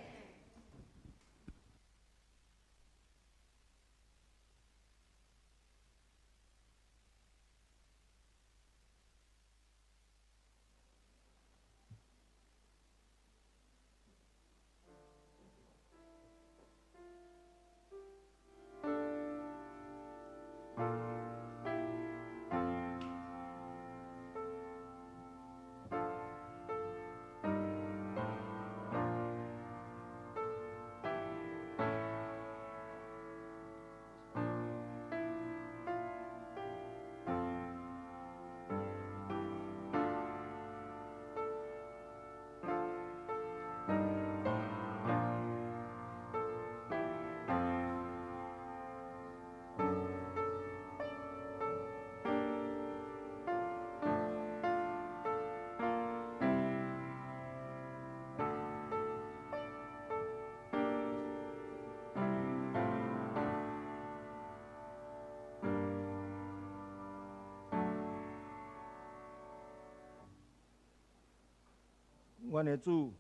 阮的主，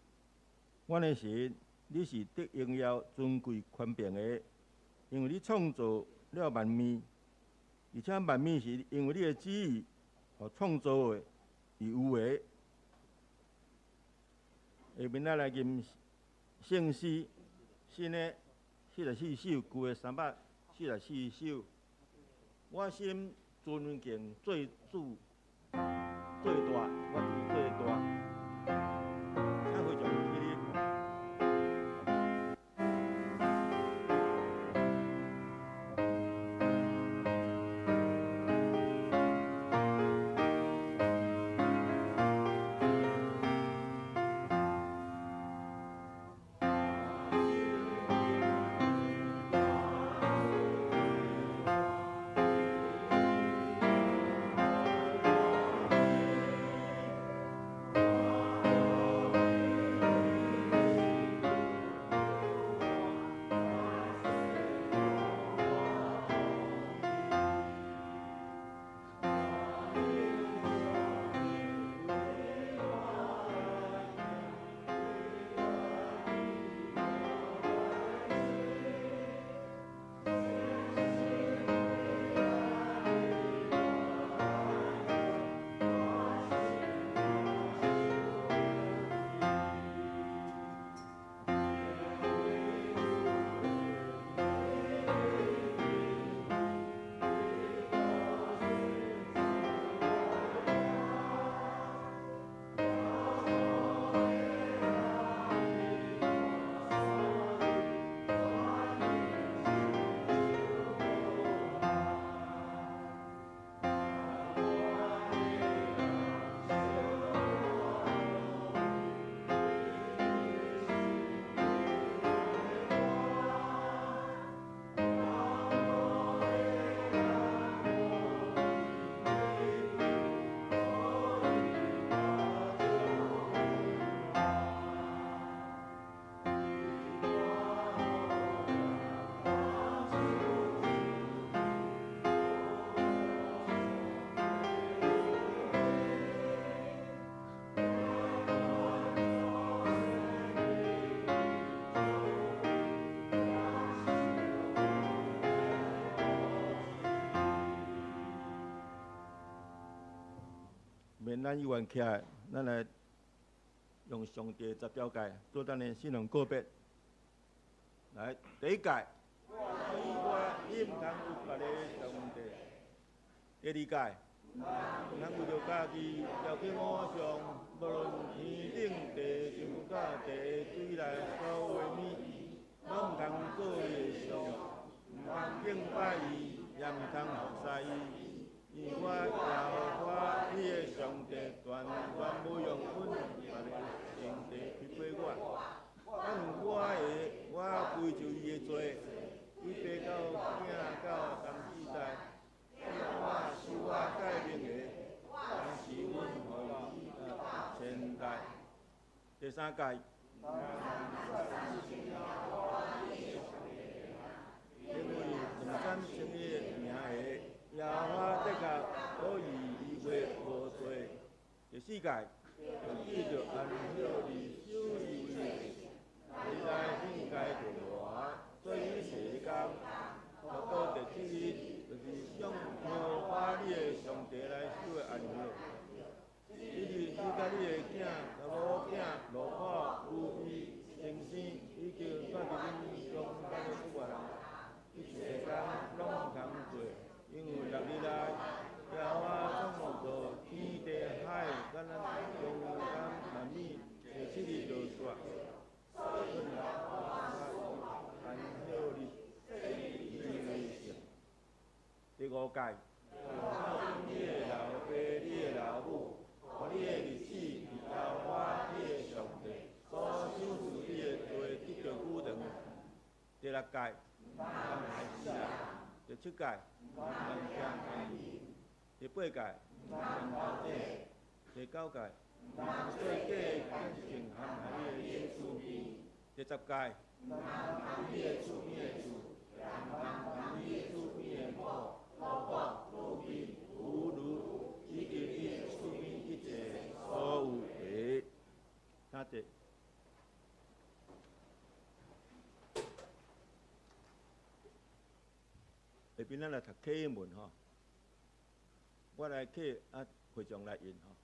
阮的神，你是得荣耀、尊贵、宽平的，因为你创造了万物，而且万物是因为你的旨意和创造的而有的。下面咱来吟圣诗，新的44首，旧的344首。我心尊敬最主最大，我主最大。请会众起立。免咱议员起来，咱来用上帝十条诫做咱的信仰告别。来，第一诫，我以外你毋通有别个上帝。第二诫，毋通为着家己条件偶像，无论天顶地上甲地水内所有的物，拢毋通做伊的像，毋通敬拜伊，也毋通服侍伊。因我耶和华你的上帝，全无用阮别个上帝。第三届，因为两三千个名额，耶和华得甲可以伊话无衰。第四届，就记着按照你手里为你来应该着我，做伊时间，到第七日，就是向耶华你的上帝来守的安息。伊日你甲你的囝、查某囝、老婆、夫妻、先生，以及带伫恁中间的出外人，一世间拢通做，因为6日内，耶和华创造天地海，甲咱中间万米，第7日就煞。安息日，第5届，你的老爸、你的老母。你的日子，耶和华你的上帝所赏赐你的罪得着久长。第6届，第7届，第8届，第9届，做假见证含你的耶稣。第10届，你的厝边的厝，你厝边的某、老婆、老婢、妇女，以及你厝边一切所有的。哪节？下边咱来读启文吼，我来启会长来引吼。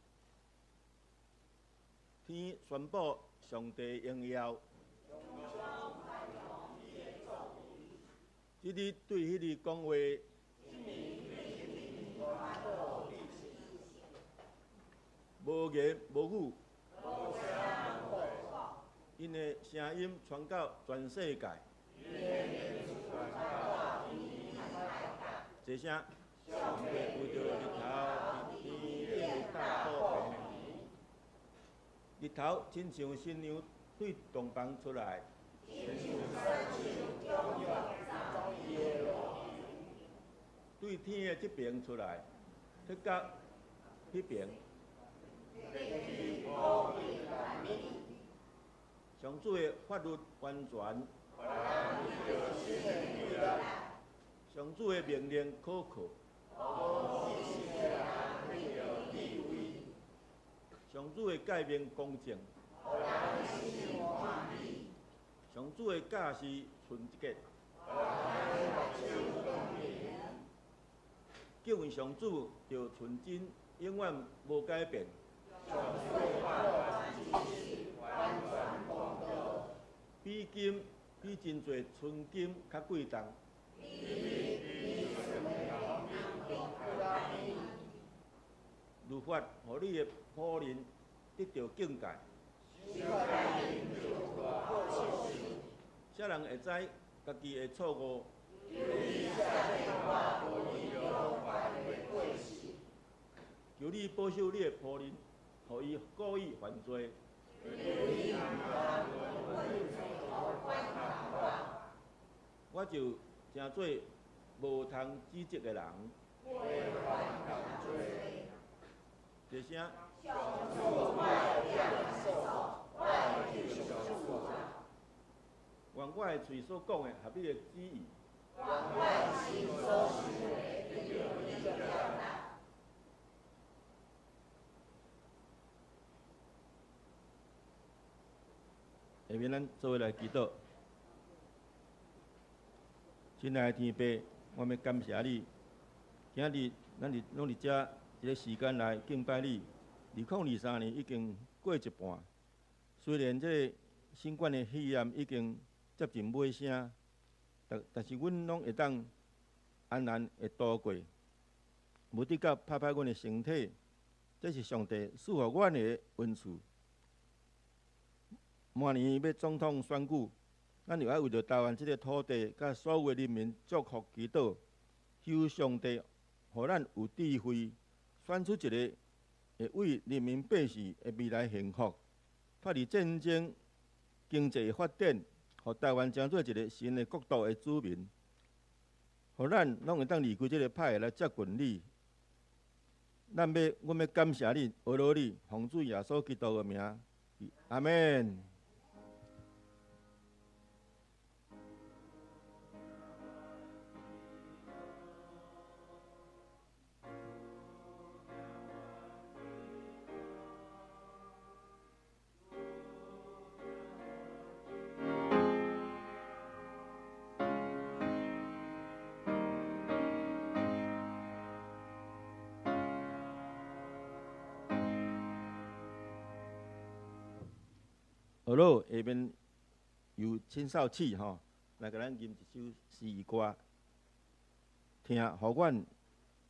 天宣布上帝荣耀。即日对迄日讲话，无言无语，因的声音传到全世界。一声，上帝为着日头，天顶大破平。日头亲像新娘对洞房出来，对天的这边出来，去到迄边。上主的法律完全，上主的命令可靠，上主的诫命公正，上主的教示纯洁，敬畏上主就纯真，永远无改变。比金比真侪纯金较贵重。律法，互你的仆人得到境界。啥人会知家己的错误？求你保守你的仆人，互伊故意犯罪。我就诚做无通指责的人。一声。愿我的嘴所讲的合你的旨意。下面咱做伙来祈祷。亲爱的天父，我们感谢你，今日咱拢伫遮一个时间来敬拜你。2023年已经过一半，虽然这个新冠的肺炎已经接近尾声，但是阮拢会当安然会度过，无得到拍阮的身体，这是上帝赐予阮的恩赐。明年要总统选举，咱就要为着台湾这个土地，甲所有的人民祝福祈祷，求上帝，互咱有智慧，选出一个会为人民百姓的未来幸福，脱离战争、经济发展，互台湾成做一个新的国度的子民，互咱拢会当离开这个歹来接近你。阮要感谢你，阿罗你，奉主耶稣基督的名。阿门。好喽，下面由青少起吼，来给咱吟一首诗歌，听，互阮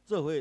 做伙。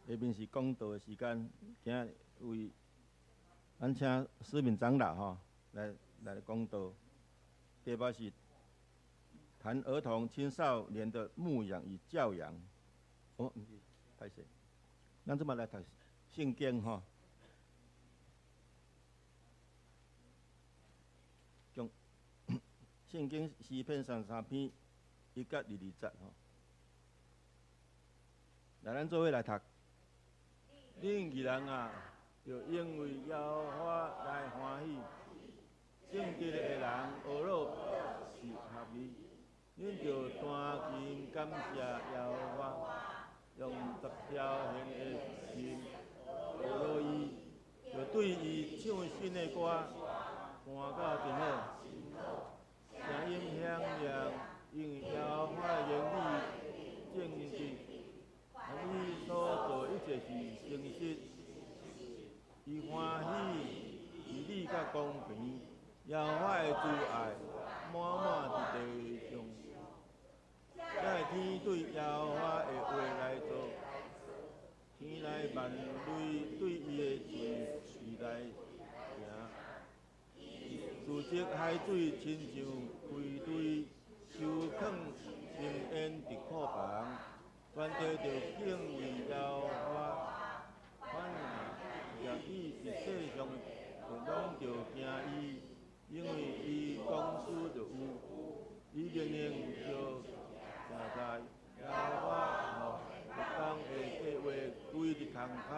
下面是讲道的时间，今日为咱请施明长老吼来讲道。题目是谈儿童青少年的牧养与教养。哦，毋是，歹势，咱即摆来读圣经吼。从圣经诗篇33篇1到22节吼。来，咱做伙来读。恁义人啊，就因为耶和华来欢喜；正直的人学乐是合理。恁就弹琴感谢耶和华，用10条弦的琴学乐伊，就对伊唱新的歌，弹到真好，声音响亮，因为耶和华的言语正直。你所做一切是诚实，伊欢喜义理甲公平，耶和华的慈爱满满伫地上。在天对耶和华的话来做，天内万类对伊的嘴来行。自责海水亲像归队，收藏深渊伫库房。全地就敬畏耶和华，凡也以伫世上就拢着惊伊，因为伊公司就有，伊命令就行在耶和华予一当的计划规伫空骹，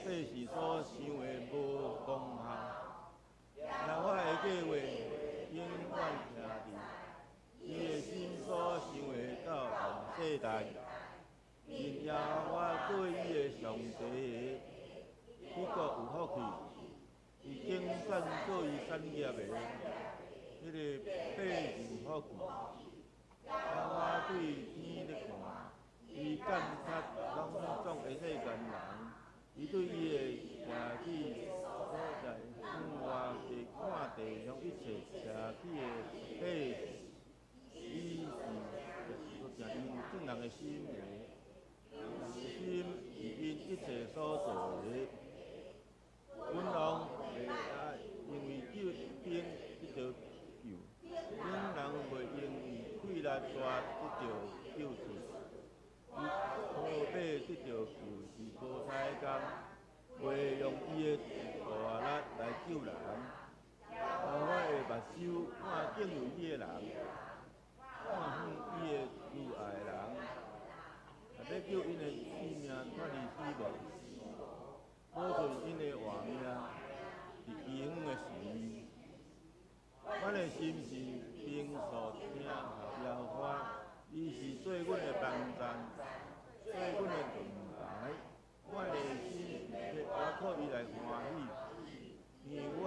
世事所想的无功效，耶和华的计划永远行伫。伊的心所想的到全世代，因耶和华做伊的上帝，伊个有福气，伊竞选做伊产业的，迄个百姓福气。耶和华对天咧看，伊监察拢总的世间人，伊对伊的行迹所在外地看地上一切社起的底，伊是都正因正人的心的，人的心是因一切所做的。阮人袂爱因为兵得到救，阮人袂因为气力大得到救出。伊好马得到救是无彩工，袂用伊的大力来救人。我的目睭看敬畏伊的人，看远伊的慈爱的人，要救因的性命脱离死亡，保存因的活命是永远的时。阮的心是平素听摇花，伊是做阮的帮站，做阮的盾牌。阮的心是我靠伊来欢喜，因为阮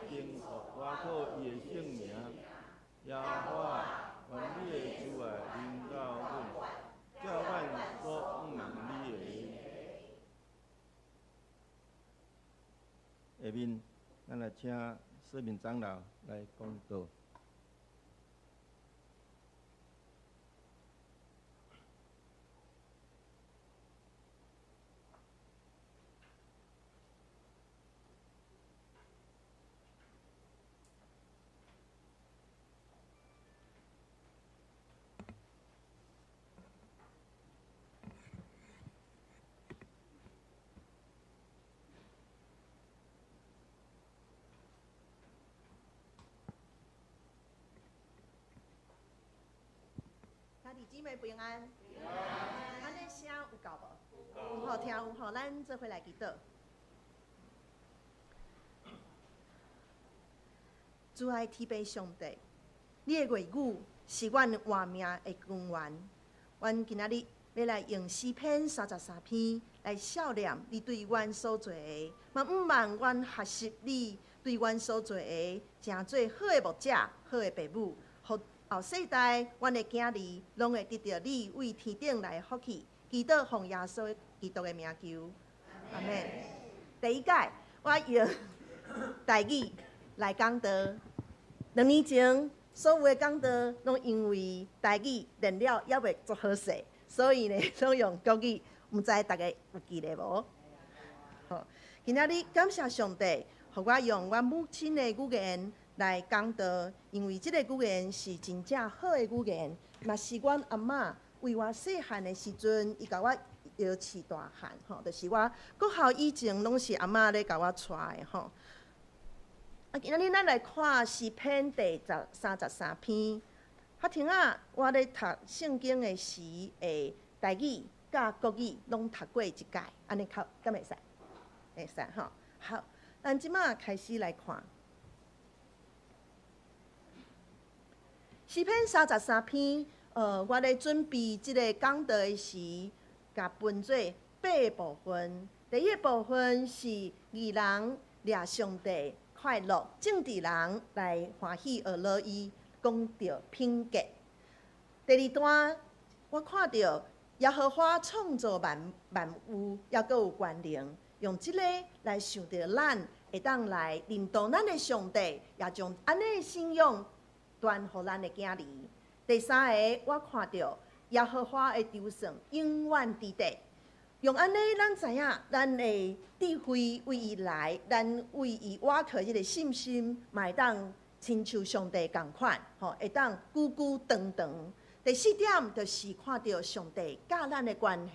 经受我靠伊的圣名。摇花，愿你的慈爱临到阮，叫阮所仰望你的。下面，咱来请四名长老来讲道。兄弟姊妹平安，咱的声有够无？有好听有好，咱做伙来祈祷。主爱天父上帝，你的话语是阮活命的根源。阮今仔日要来用诗篇33篇来孝念你对阮所做的，嘛毋望阮学习你对阮所做的，诚做好的牧者、好的父母，互后世代，阮的囝儿拢会得到你为天顶来福气。祈祷奉耶稣基督的名求，阿门。第一届，我用台语来讲道。2年前，所有的讲道拢因为台语练了也袂足好势，所以呢，拢用国语。毋知大家有记得无？好，今仔日感谢上帝，互我用我母亲的语言来讲道，因为即个语言是真正好的语言，嘛是阮阿嬷为我细汉的时阵，伊甲我摇饲大汉，吼，就是我国校以前拢是阿嬷咧甲我带的，吼。啊，今仔日咱来看诗篇第33篇。发听啊，我咧读圣经的时，台语甲国语拢读过一届，安尼较敢会使？会使吼。好，咱即马开始来看。诗篇33篇，我咧准备即个讲道的时，甲分做8部分。第一部分是义人掠上帝快乐，正直人来欢喜而乐意，讲到品格。第二段，我看到耶和华创造万物，也阁有权能，用即个来想到咱会当来认同咱的上帝，也将安尼的信仰传互咱的囝儿。第三个，我看到耶和华的筹算永远伫地。用安尼，咱知影咱的智慧为伊来，咱为伊挖靠即个信心，嘛会当亲像上帝共款，吼，会当久久长长。第四点就是看到上帝甲咱的关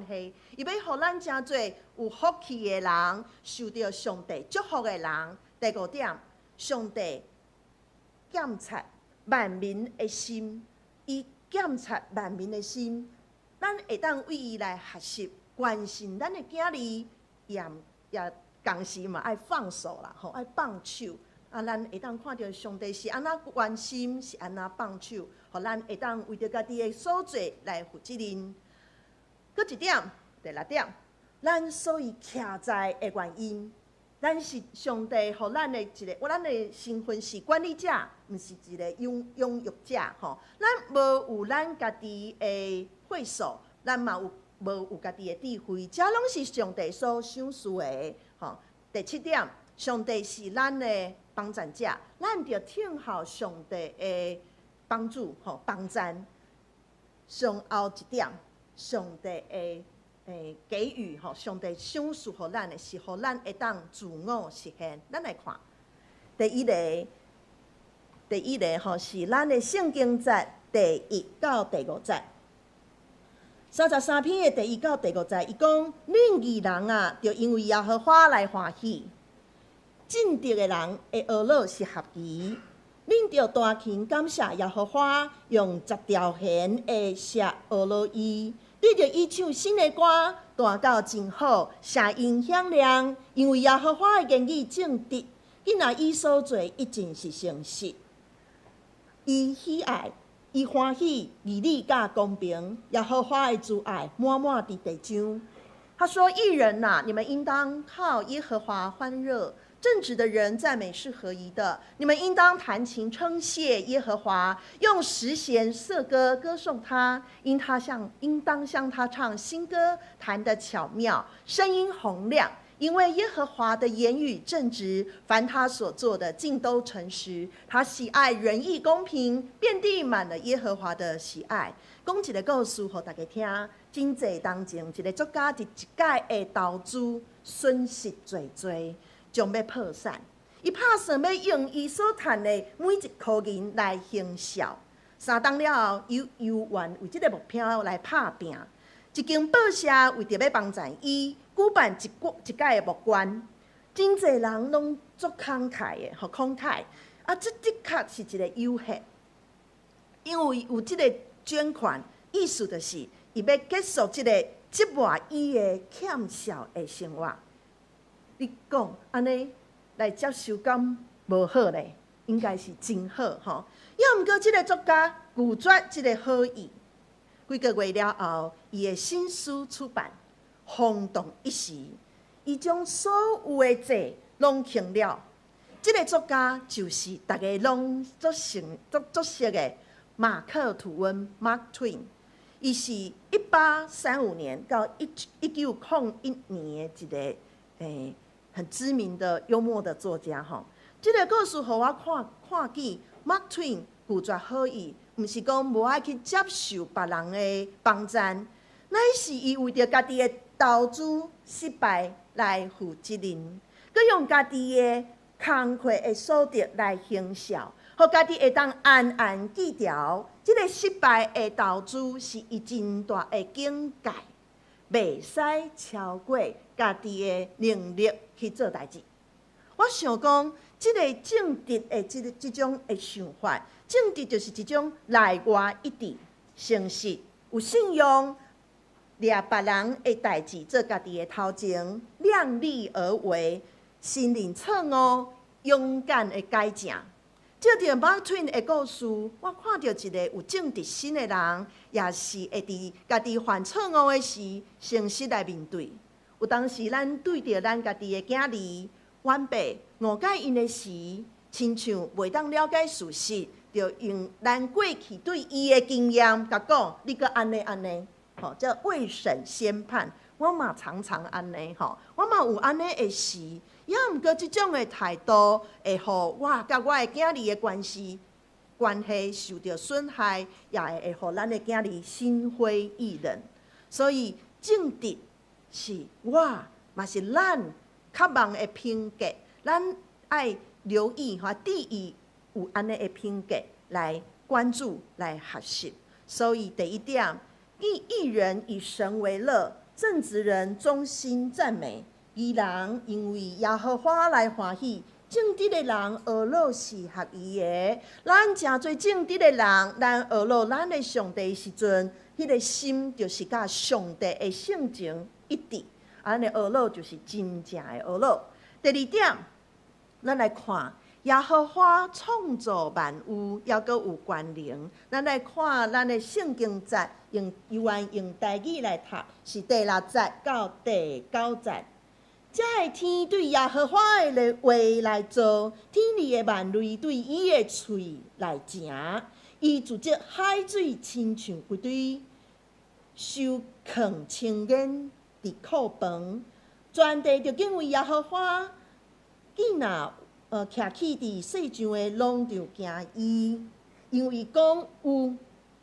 系，伊要互咱诚侪有福气的人，受到上帝祝福的人。第五点，上帝检察万民的心，伊检察万民的心，咱会当为伊来学习。关心咱的囝儿，也同时嘛爱放手啦，吼，爱放手。啊，咱会当看到上帝是安怎关心，是安怎放手，互咱会当为着家己的所做来负责任。搁一点，第六点，咱所以徛在的原因，咱是上帝互咱的一个，咱的身份是管理者，毋是一个养育者，吼。咱无有咱家己的会所，咱嘛无有家己的智慧，这拢是上帝所赏赐的。吼，第七点，上帝是咱的帮助者，咱着听候上帝的帮助帮赞。上后一点，上帝的给予上帝赏赐予咱的是，予咱会当自我实现。咱来看，第一个是咱的圣经节第1到第5节。33篇的第1到第5节，伊讲：恁义人啊，就因为耶和华来欢喜；正直的人的恶乐是合宜。恁着大声感谢耶和华，用10条弦的写恶乐伊。对着伊唱新的歌，弹到真好，声音响亮。因为耶和华的言语正直，囡仔伊所做一定是诚实。伊喜爱。伊欢喜义理甲公平，耶和华的慈爱满满伫地上。他说：“义人呐、你们应当靠耶和华欢乐；正直的人赞美是合宜的。你们应当弹琴称谢耶和华，用十弦瑟歌歌颂他。应当向他唱新歌，弹得巧妙，声音洪亮。因为耶和华的言语正直，凡他所做的尽都诚实。他喜爱仁义公平，遍地满了耶和华的喜爱。”讲一个故事给大家听。真济当前，一个作家伫一届的投资损失最多，将要破产。伊打算要用伊所赚的每一箍银来行孝。3档了后，伊由愿为这个目标来打拼。一间报社为着要帮助伊，举办一届的募捐，真济人拢足慷慨的，慷慨。这的确是一个诱惑，因为有这个捐款，意思就是伊要结束这个折磨伊的欠孝的生活。你讲安尼来接受敢无好咧？应该是真好吼。要毋过这个作家拒绝这个好意。几个月了后，伊的新书出版，轰动一时。伊将所有的债拢清了。这个作家就是大家拢足熟的马克·吐温 （Mark Twain）。伊是1835年到1901年的一个很知名的幽默的作家吼。这个故事互我看见 Mark Twain 拒绝好意。毋是讲无爱去接受别人的帮赞，乃是伊为着家己的投资失败来负责任，佮用家己的工课的所得来行孝，互家己会当安安记条。这个失败的投资是伊真大的境界，袂使超过家己的能力去做代志。我想讲，这个正直的这种的想法。正直就是一种内外一致、诚实、有信用，掠别人的代志做家己的头前，量力而为，心灵错误，勇敢的改正。照着 Mark Twain 的故事，我看到一个有正直心的人，也是会伫家己犯错误的时，诚实来面对。有当时咱对着咱家己的囝儿、晚辈误解因的时，亲像袂当了解事实。就用咱过去对伊的经验，甲讲，你搁安尼，叫未审先判。我嘛常常安尼，我嘛有安尼的事，也毋过即种的态度，会互我甲我的囝儿的关系受到损害，也会互咱的囝儿心灰意冷。所以正直是我，嘛是咱较望的品格，咱爱留意注意。有安尼的品格来关注、来学习，所以第一点，义人以神为乐，正直人忠心赞美，义人因为耶和华来欢喜，正直的人恶乐是合宜的。咱诚侪正直的人，咱恶乐咱的上帝时阵，迄个心就是甲上帝的性情一致，安尼恶乐就是真正的恶乐。第二点，咱来看。耶和华创造万物，也阁有关联。咱来看咱的圣经节，用台语来读，是第6节到第9节。这个天对耶和华的话来做，天里的万类对伊的喙来行。伊自藉海水亲像一堆收藏清眼伫库房，全地就因为耶和华囡仔徛起伫世上的，拢着惊伊，因为伊讲有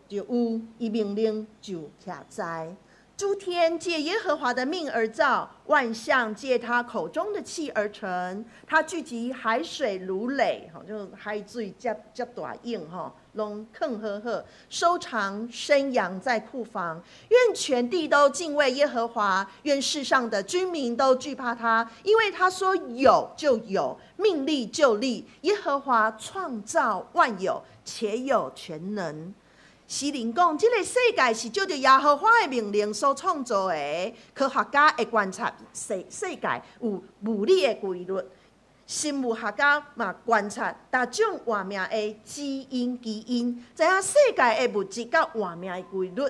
就有，伊命令就徛在。诸天借耶和华的命而造，万象借他口中的气而成。他聚集海水如垒，就海水接大涌，拢坑呵呵，收藏生养在库房。愿全地都敬畏耶和华，愿世上的居民都惧怕他，因为他说有就有，命立就立。耶和华创造万有，且有全能。诗人讲，这个世界是照着耶和华的命令所创造的。科学家会观察世界有物理的规律，生物学家嘛观察各种活命的基因，知影世界的物质甲活命的规律。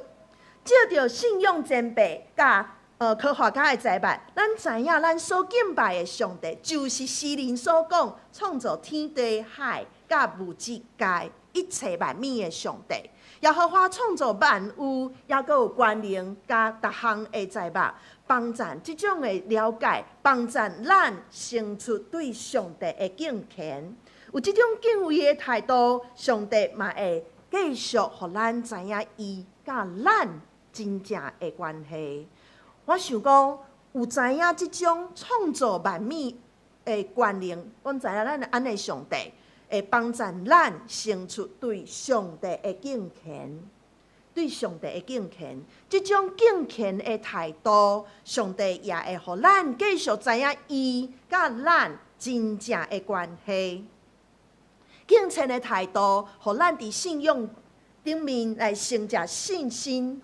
照着信仰前辈甲科学家的财物，咱知影咱所敬拜的上帝，就是诗人所讲创造天地海甲物质界一切万物的上帝。耶和华创造万物，也佫有关联甲逐项的财物，帮助即种的了解，帮助咱生出对上帝的敬虔。有即种敬畏的态度，上帝嘛会继续互咱知影伊甲咱真正的关系。我想讲，有知影即种创造万物的关联，阮知影咱安尼上帝。会帮助咱生出对上帝的敬虔，对上帝的敬虔，这种敬虔的态度，上帝也会互咱继续知影伊甲咱真正的关系。敬虔的态度，互咱伫信仰顶面来成就信心，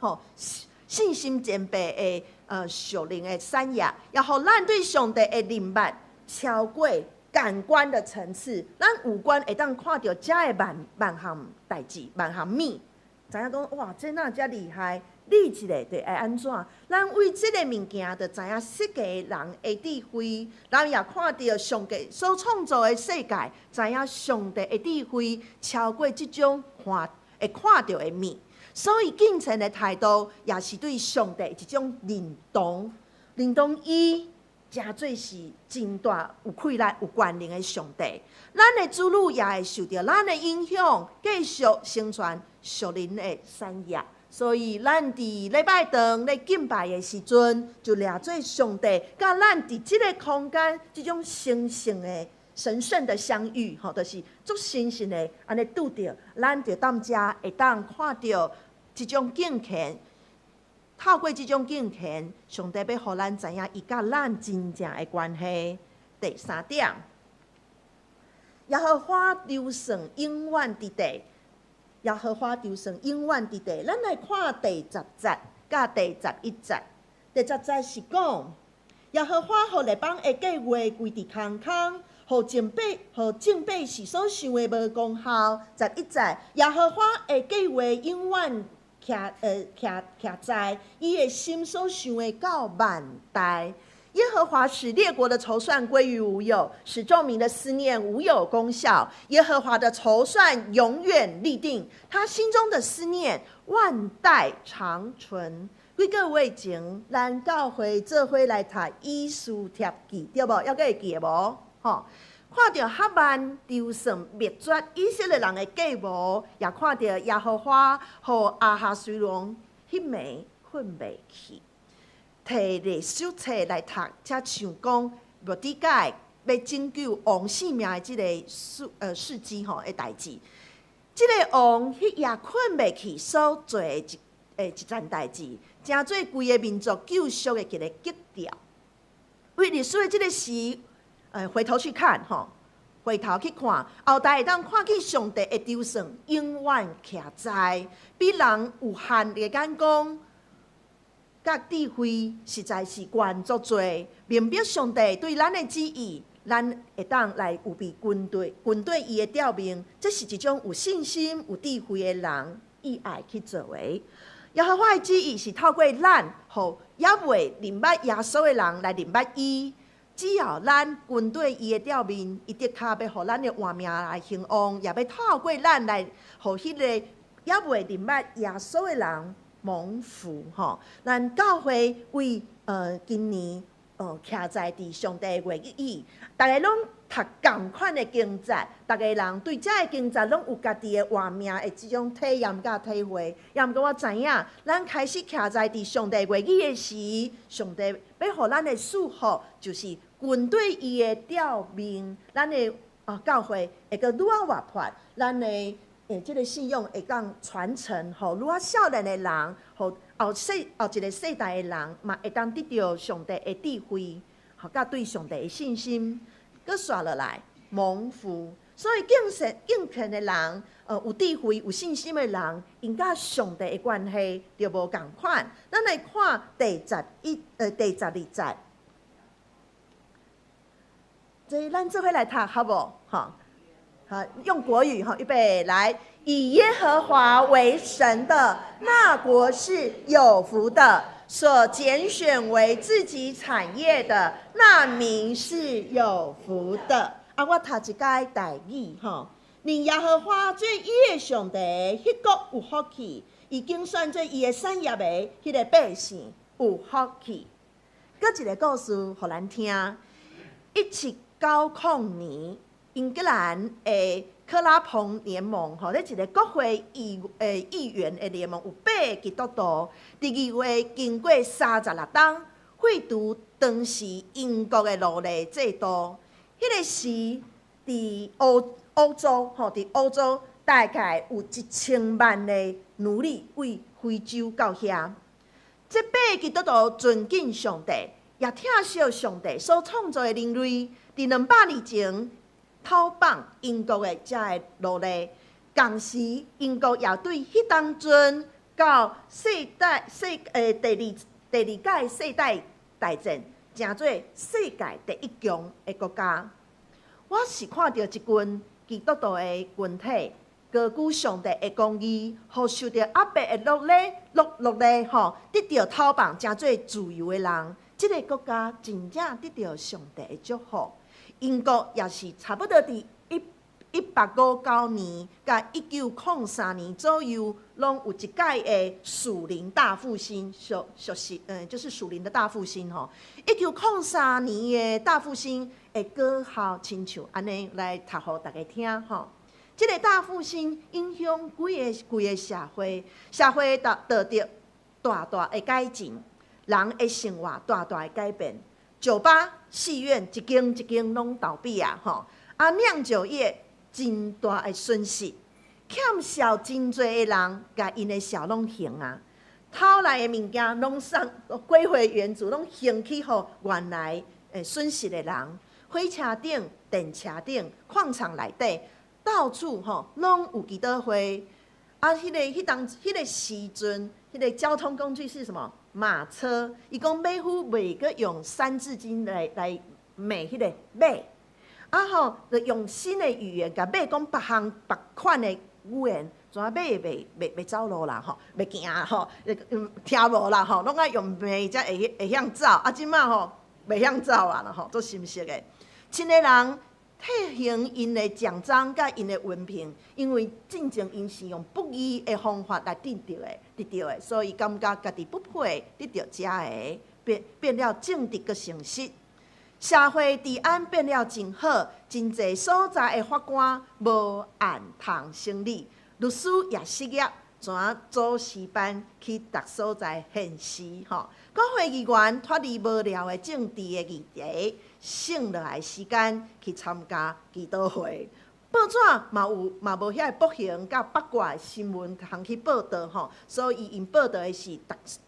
信心前辈的属灵的产业，也互咱对上帝的认捌超过感官的层次，咱五官会当看到遮的万项代志、万项物，知影讲哇，这哪遮厉害？你一个就爱安怎？咱为这个物件，就知影世界人的智慧，咱也看到上帝所创造的世界，知影上帝的智慧超过这种会看到的物。所以敬虔的态度，也是对上帝一种认同伊。真做是真大有气力、有关联的上帝，咱的子女也会受到咱的影响，继续宣传属灵的产业。所以，咱伫礼拜堂咧敬拜的时阵，就掠做上帝甲咱伫即个空间，即种神圣的相遇，就是足神圣的安尼拄着，咱就当遮会当看到即种敬虔。透过这种敬虔，上帝要互咱知影伊甲咱真正的关系。第三点，耶和华留算永远伫地，耶和华留算永远伫地。咱来看第10节甲第11节。第10节是讲，耶和华互列邦的计划归伫空空，互正百是所想的无功效。11节，耶和华的计划永远。徛在伊的心所想的到万代。耶和华使列国的筹算归于无有，使众民的思念无有功效。耶和华的筹算永远立定，他心中的思念万代长存。几个月前，咱教会做伙来读以斯帖记，对无？还阁会记得无？看到哈曼留算灭绝以色列人的计谋，也看到耶和华和亚哈随王迄暝困袂去，摕历史册来读，才想讲末底改要拯救王性命的即个事迹的代志。即个王迄夜困袂去所做的一件代志，真做规个民族救赎的一个基调。为历史的即个时。回头去看，回头去看，后代会当看见上帝的留算永远徛在，比人有限的眼光，甲智慧实在是悬足多。明白上帝对咱的旨意，咱会当来有比军队伊的调明，这是一种有信心、有智慧的人意爱去做的。耶和华的旨意是透过咱，互也未明白耶稣的人来明白伊。只要咱军队伊的调面，伊的确要互咱的活命来兴旺，也要透过咱来互迄个也未明白耶稣的人蒙福吼。咱教会为今年徛在伫上帝的愿意，大家拢读同款的经节，逐个人对遮个经节拢有家己的活命的即种体验甲体会。也毋过我知影，咱开始徛在伫上帝话语的时，上帝要互咱的祝福，就是军队伊的调命，咱的教会会阁愈啊活泼，咱的即个信仰会当传承，互愈啊少年的人，互后一个世代的人嘛会当得到上帝的智慧，吼甲对上帝的信心。搁刷落来蒙福，所以敬虔的人，有智慧、有信心的人，因甲上帝的关系就无共款。咱来看第12节，这咱做伙来读好无？哈，好，用国语哈，预备来。以耶和华为神的那国是有福的，所拣选为自己产业的那民是有福的。我读一解台语吼，令耶和华做伊的上帝，迄国有福气；已经选做伊的产业的迄个百姓有福气。搁一个故事，互咱听。1790年，英格兰的克拉蓬联盟，吼，咧一个国会议员的联盟，有8个基督徒。第2月经过36冬，废除当时英国的奴隶制度。迄个时，伫欧洲，伫欧洲大概有1000万的奴隶为非洲到遐。这8个基督徒尊敬上帝，也疼惜上帝所创造的人类。伫200年前，讨绑英国的遮个奴隶，同时英国也对迄当阵到第二届世界大战，成做世界第1强的国家。我是看到一群基督徒的群体，高举上帝的公义，互受到压迫的落力，得到讨绑，成做自由的人。这个国家真正得到上帝的祝福。英国也是差不多伫1859年甲1903年左右，拢有一届的属灵大复兴，就是属灵的大复兴吼。1903年的大复兴的果效，亲像安尼来读互大家听吼。这个大复兴影响规个社会，社会得到大的改进，人的生活大的改变。酒吧、戏院一间拢倒闭啊！酿酒业真大的损失，欠笑真侪的人，甲因的笑拢还啊。偷来的物件拢归回原主，拢还去互原来损失的人。火车顶、电车顶、矿场内底，到处拢有基督会。迄个时阵，迄个交通工具是什么？马车。伊讲马夫袂阁用3字经来骂迄个马，就用新的语言甲马讲别款的语言，怎马袂走路啦袂行听无啦拢爱用骂才会晓走。即马袂晓走啊啦做心息的，亲的人。退行因的奖章甲因的文凭，因为进前因是用不义的方法来得到的，所以感觉家己不配得到这个，变了正直个诚实。社会治安变了真好，真侪所在的法官无按通审理，律师也失业，全做时班去逐所在现实国会议员脱离无聊的政治的议题。省落来时间去参加基督会，报纸嘛无遐个不幸甲八卦的新闻通去报道所以因报道的是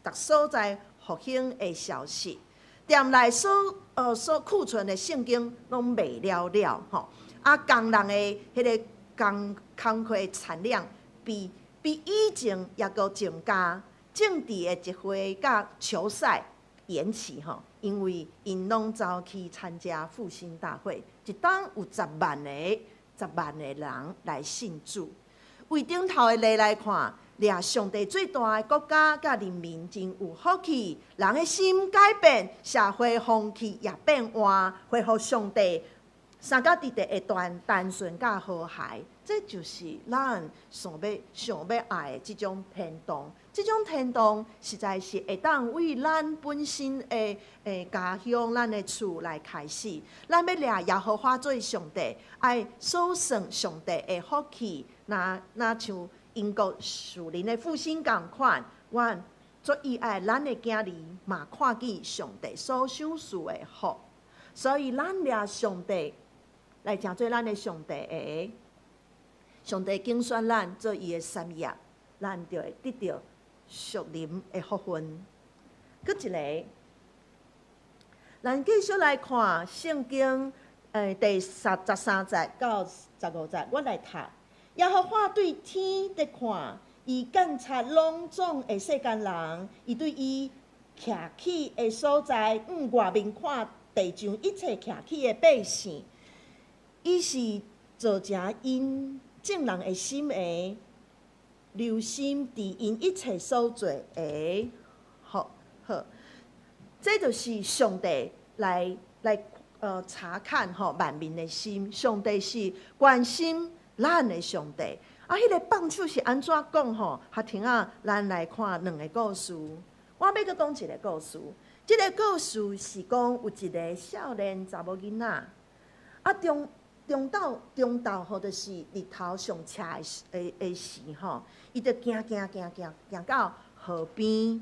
逐所在复兴的消息。店内所库存的圣经拢卖了工人的迄个工课产量比以前也阁增加。政治的集会甲球赛延期因为因拢走去参加复兴大会，一当有10万个人来信主。为顶头的例来看，掠上帝最大的国家甲人民真有福气，人的心改变，社会风气也变换，恢复上帝三角地地会单纯甲和谐，这就是咱想要爱的即种天堂。即种天堂实在是会当为咱本身的家乡、咱的厝来开始。咱要掠耶和华做上帝，爱守算上帝的福气，那像英国树林的复兴共款，阮足意爱咱的囝儿嘛看见上帝所赏赐的福。所以咱掠上帝来成做咱的上帝的，上帝拣选咱做伊的产业，咱就会得到属灵的福分。搁一个，咱继续来看圣经第13节到15节，我来读。耶和华对天在看，伊监察拢总的世间人，伊对伊徛起的所在，外面看地上一切徛起的百姓，伊是造成因正人的心的。留心伫因一切所做的，好，这就是上帝来查看万民的心。上帝是关心咱的上帝。迄个放手是安怎讲吼？学听啊，咱来看两个故事。我要阁讲一个故事。这个故事是讲有一个少年查某囡仔，中昼吼，就是日头上车的时吼，伊就行到河边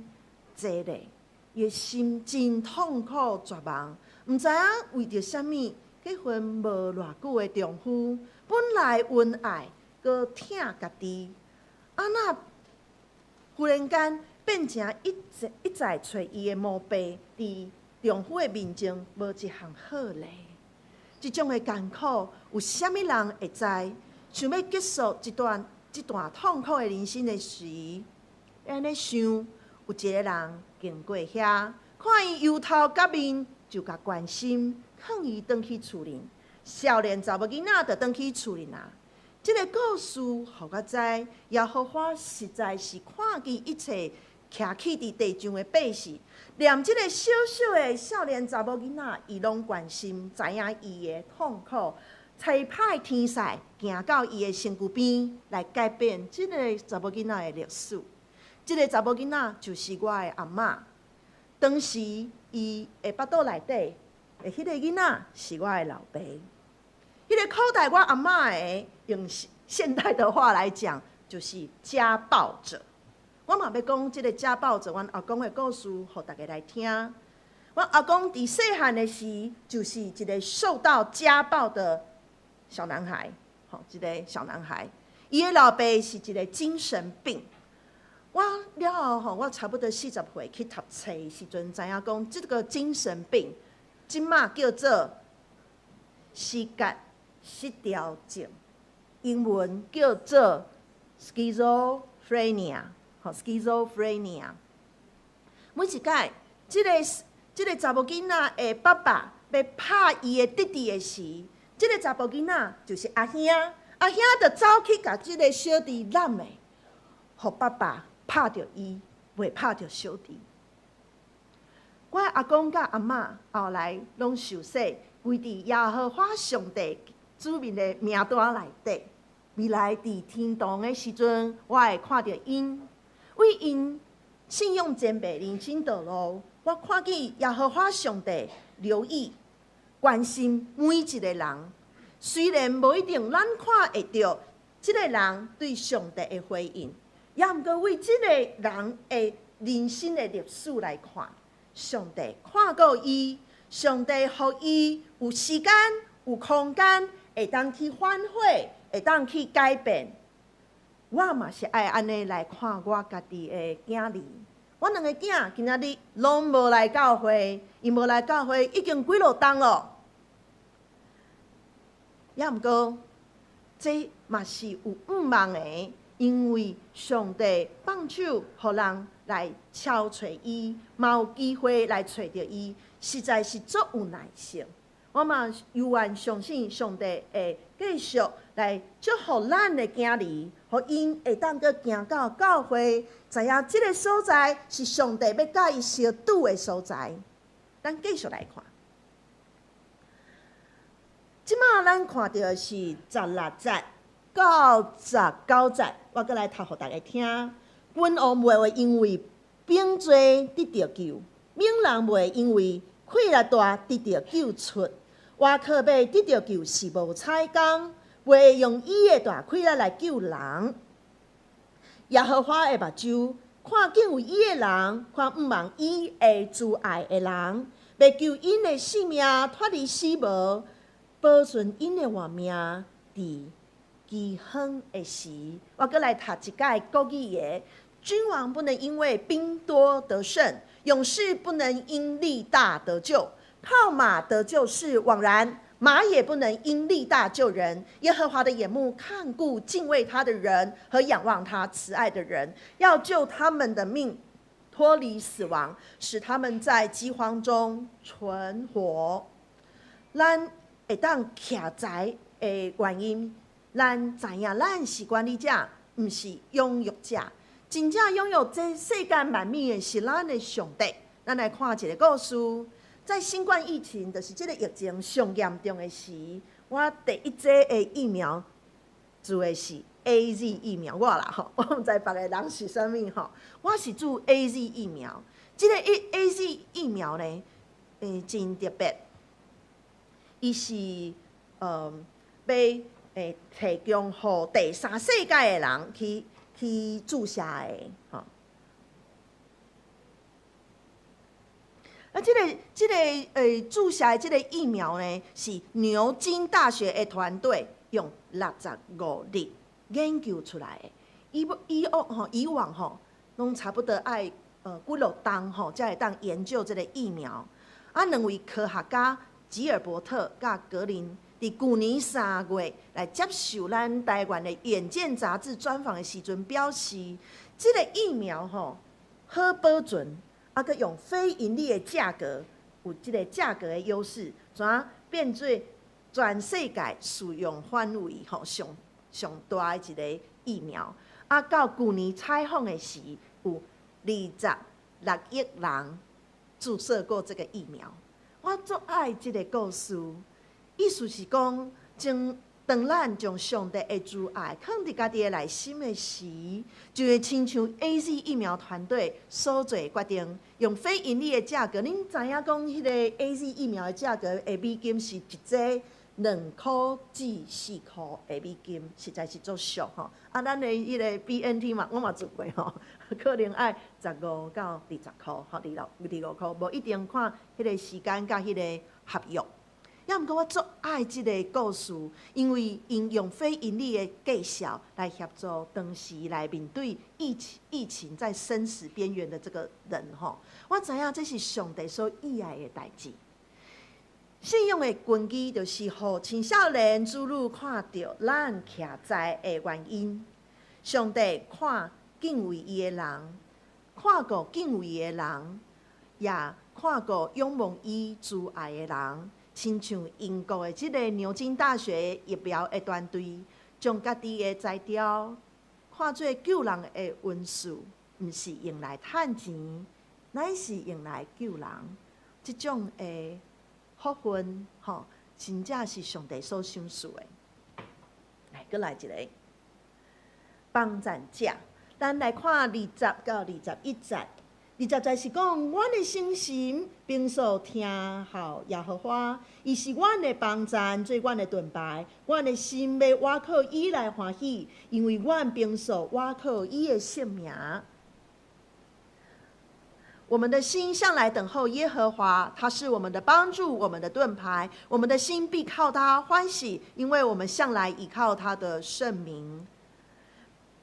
坐咧，伊的心真痛苦绝望，毋知影为着啥物，结婚无偌久的丈夫，本来恩爱，阁疼家己，那忽然间变成一再找伊的墓碑，伫丈夫的面前无一项好咧。即种的艰苦，有啥物人会知？想要结束这段痛苦的人生的时，安尼想，有一个人经过遐，看伊由头到面，就甲关心，放伊转去厝里。少年查某囡仔就转去厝里啦。这个故事，互我知，耶和华实在是看见一切徛起伫地上的百姓。连这个小小的少年查某囡仔，伊拢关心，知影伊的痛苦，差派天使行到伊的身躯边，来改变这个查某囡仔的历史。这个查某囡仔就是我的阿嬷。当时伊的腹肚内底的迄个囡仔是我的老爸。迄个口袋我阿嬷的，用现代的话来讲，就是家暴者。我嘛要讲即个家暴者，阮阿公的故事，互大家来听。阮阿公伫细汉的时，就是一个受到家暴的小男孩，一个小男孩。伊的老爸是一个精神病。我了后我差不多40岁去读册的时阵，知影讲这个精神病，即马叫做失觉失调症，英文叫做 schizophrenia。每一届，这个查某囡仔的爸爸要拍伊的弟弟的时，这个查某囡仔就是阿兄，阿兄就走去甲这个小弟揽的，互爸爸拍着伊，袂拍着小弟。我阿公甲阿嬷后来拢受洗，归伫耶和华上帝子民的名单内底。未来伫天堂的时阵，我会看到因，为因信用前辈人生道路，我看见耶和华上帝留意、关心每一个人。虽然无一定咱看会到这个人对上帝的回应，也毋过为这个人的人生的历史来看，上帝看过伊，上帝予伊有时间、有空间，会当去反悔，会当去改变。我嘛是爱安尼来看我家己的囝儿。我两个囝今仔日拢无来教会，伊无来教会已经几落冬咯。也毋过，这嘛是有毋茫的，因为上帝放手，互人来敲找伊，嘛有机会来找着伊，实在是足有耐性。我嘛犹原相信上帝会继续来祝福咱的囝儿，互因会当阁行到教会，知影这个所在是上帝要甲伊相拄的所在。咱继续来看，即马咱看到的是16节到19节，我搁来读互大家听。君王袂会因为兵罪得到救，猛人袂因为气力大得到救出。瓦克要得到救是无彩工，袂用伊的大气力来救人。耶和华的目睭看敬畏伊的人，看毋忘伊的慈爱的人，要救因的性命脱离死亡，保存因的活命伫饥荒的时。我搁来读一解国语的：君王不能因为兵多得胜，勇士不能因力大得救。靠马得救是枉然，马也不能因力大救人。耶和华的眼目看顾敬畏他的人和仰望他慈爱的人，要救他们的命脱离死亡，使他们在饥荒中存活。咱会当徛在的原因，咱知影咱是管理者，毋是拥有者。真正拥有这世间万物的是咱的上帝。咱来看一个故事。在新冠疫情，就是这个疫情上严重的时，我第一剂的疫苗注的是 AZ 疫苗，我啦吼，我毋知别个人是啥物吼，我是注 AZ 疫苗。这个 AZ 疫苗呢，真特别，伊是要提供予第三世界的人去注射的吼。这个注射的这个疫苗呢，是牛津大学的团队用65日研究出来的。以往吼，拢差不多爱几落冬吼，才会当研究这个疫苗。两位科学家吉尔伯特甲格林，伫去年3月来接受咱台湾的《远见》杂志专访的时阵表示，这个疫苗吼好保存。佮用非盈利的价格，有即个价格的优势，怎变做全世界使用范围吼上大的一个疫苗。到去年采访的时，有26亿人注射过这个疫苗。我最爱这个故事，意思是讲，当咱将上帝的慈爱放伫家己的内心的时，就会亲像 AZ 疫苗团队所做决定，用非盈利的价格。恁知影讲，迄个 AZ 疫苗的价格的美金是一剂2块至4块的美金，实在是足俗吼。咱的迄个 BNT 嘛，我嘛做过吼，可能爱15到20块，吼26块，无一定看迄个时间甲迄个合约。也毋过我足爱即个故事，因为因用非盈利的计数来协助当时来面对疫情在生死边缘的这个人吼。我知影这是上帝所喜爱的代志。信用的根基就是互青少年子女看到咱徛在的原因。上帝看敬畏伊的人，看过敬畏伊的人，也看过仰望伊慈爱的人。亲像英国的即个牛津大学疫苗的团队，将家己的材料看做救人的运输，毋是用来趁钱，乃是用来救人。即种的福分，吼，真正是上帝所赏赐的。再来一个帮赞者，咱来看20到21节。20节是讲，阮的心神平素听候耶和华，伊是阮的帮赞，做阮的盾牌。阮的心要倚靠伊来欢喜，因为阮平素倚靠伊的性命。我们的心向来等候耶和华，他是我们的帮助，我们的盾牌。我们的心必靠他欢喜，因为我们向来倚靠他的圣名。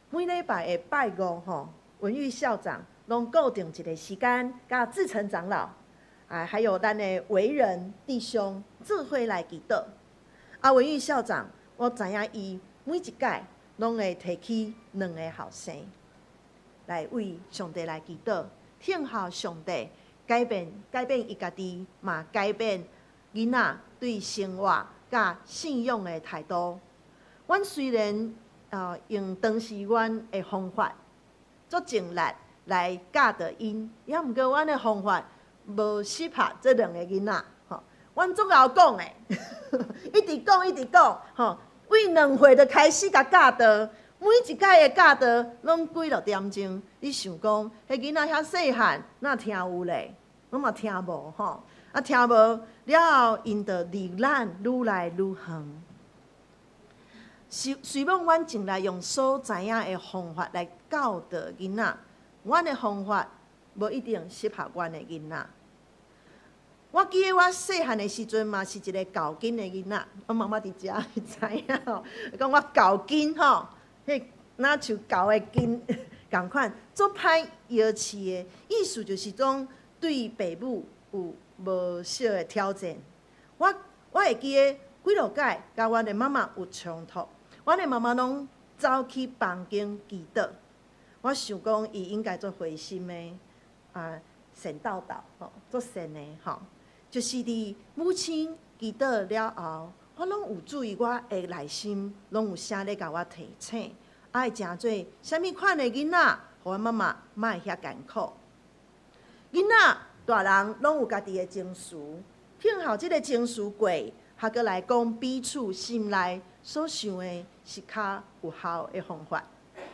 每礼拜的拜五吼，文玉校长拢固定一个时间，甲志成长老，还有咱的为人弟兄做伙来祈祷。文玉校长，我知影伊每一届拢会提起2个后生来为上帝来祈祷，听候上帝改变伊家己，嘛改变囡仔对生活甲信仰的态度。阮虽然用当时阮的方法足尽力来教导因，也毋过阮的方法无适合这2个囡仔吼。阮足敖讲诶，一直讲一直讲，吼，为2岁就开始甲教导，每一届的教导拢几落点钟。你想讲，迄囡仔遐细汉，哪听有咧？我嘛听无吼，啊听无了后，因就离咱愈来愈远。希望阮尽来用所知影的方法来教导囡仔，阮的方法无一定适合阮的囡仔。我记得我细汉的时阵嘛，是一个教囡的囡仔。我妈妈伫遮，你知影吼？讲我教囡吼，迄若像教的囡共款，做歹摇饲的，意思就是讲对爸母有无少的挑战。我会记得几落届，甲阮的妈妈有冲突，阮的妈妈拢走去房间祈祷。我想讲，伊应该做回心的善道吼，做善的吼。就是伫母亲祈祷了后，我拢有注意我的内心，拢有啥咧甲我提醒，爱诚做啥物款的囡仔，互阮妈妈莫遐艰苦。囡仔大人拢有家己的情绪，听候即个情绪过，还阁来讲彼此心内所想的是较有效的方法。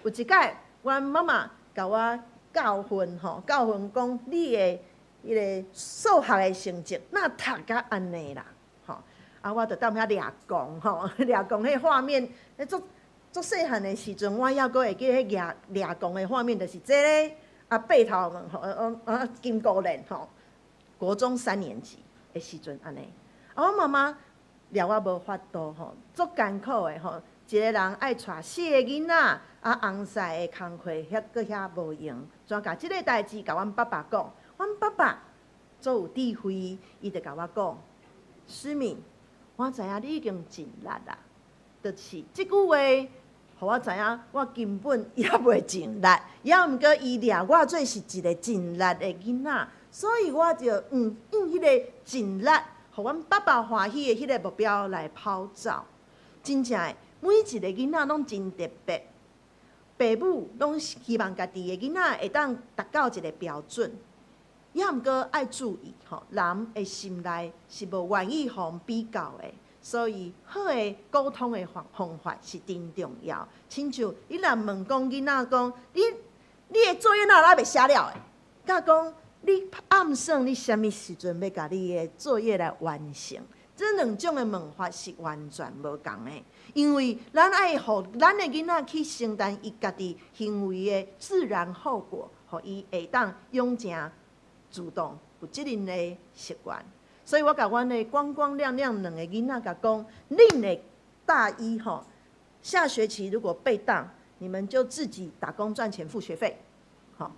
有一摆，阮妈妈甲我教训讲你的迄个数学的成绩，哪读甲安尼啦？吼，我就踮遐掠讲吼，掠讲迄画面，足细汉的时阵，我还阁会记迄掠讲的画面，就是这咧八头毛金箍链吼，国中3年级的时阵安尼。我妈妈掠我无法度吼，足艰苦的吼，一个人爱带4个囡仔，红晒的工课遐阁遐无用，怎甲即个代志甲阮爸爸讲？阮爸爸足有智慧，伊就甲我讲：“思敏，我知影你已经尽力啦。”就是即句话，互我知影我根本也袂尽力，也毋过伊掠我做是一个尽力的囡仔，所以我就用迄个尽力，互阮爸爸欢喜的迄个目标来跑走。真正的，每一个囡仔拢真特别，爸母拢希望家己的囡仔会当达到一个标准。也毋过爱注意吼，人的心内是无愿意互比较的，所以好的沟通的方法是真重要。亲像你若问讲囡仔讲，你的作业哪未写了的？甲讲你暗算你啥物时阵要甲你的作业来完成？这2种的问法是完全无共的，因为咱爱互咱的囡仔去承担伊家己行为的自然后果，互伊会当养成主动、有责任的习惯，所以我甲阮的光光亮亮2个囡仔甲讲，恁的大一吼，下学期如果被当，你们就自己打工赚钱付学费，吼，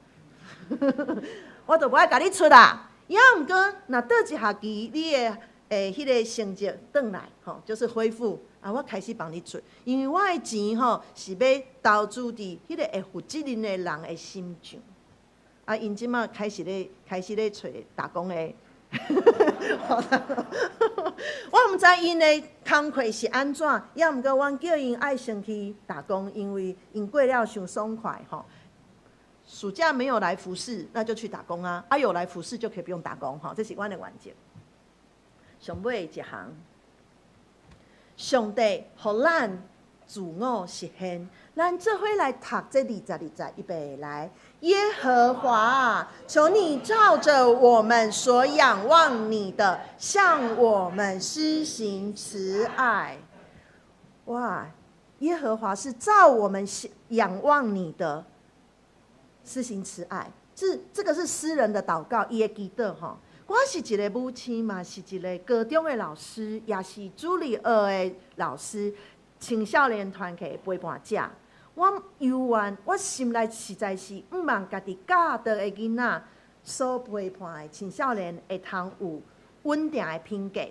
我就无爱甲你出啦。也毋过，若倒一学期你的迄个成绩转来，吼，就是恢复我开始帮你出，因为我的钱吼是要投资伫迄个会负责任的人的心上。因即马开始咧找打工的，我毋知因的工课是安怎，也毋过阮叫因爱先去打工，因为因过了伤爽快吼。暑假没有来服侍，那就去打工啊！有来服侍就可以不用打工哈，这是阮的原则。上尾一项，上帝互咱自我实现，咱做伙来读这20预备来。耶和华，求你照着我们所仰望你的，向我们施行慈爱。哇，耶和华是照我们仰望你的施行慈爱，这个是诗人的祷告，伊的祈祷哈。我是一个母亲嘛，是一个高中的老师，也是主日学的老师，青少年团体的陪伴者。我犹原，我心内实在是毋望家己教导的囡仔所陪伴的青少年会通有稳定的品格、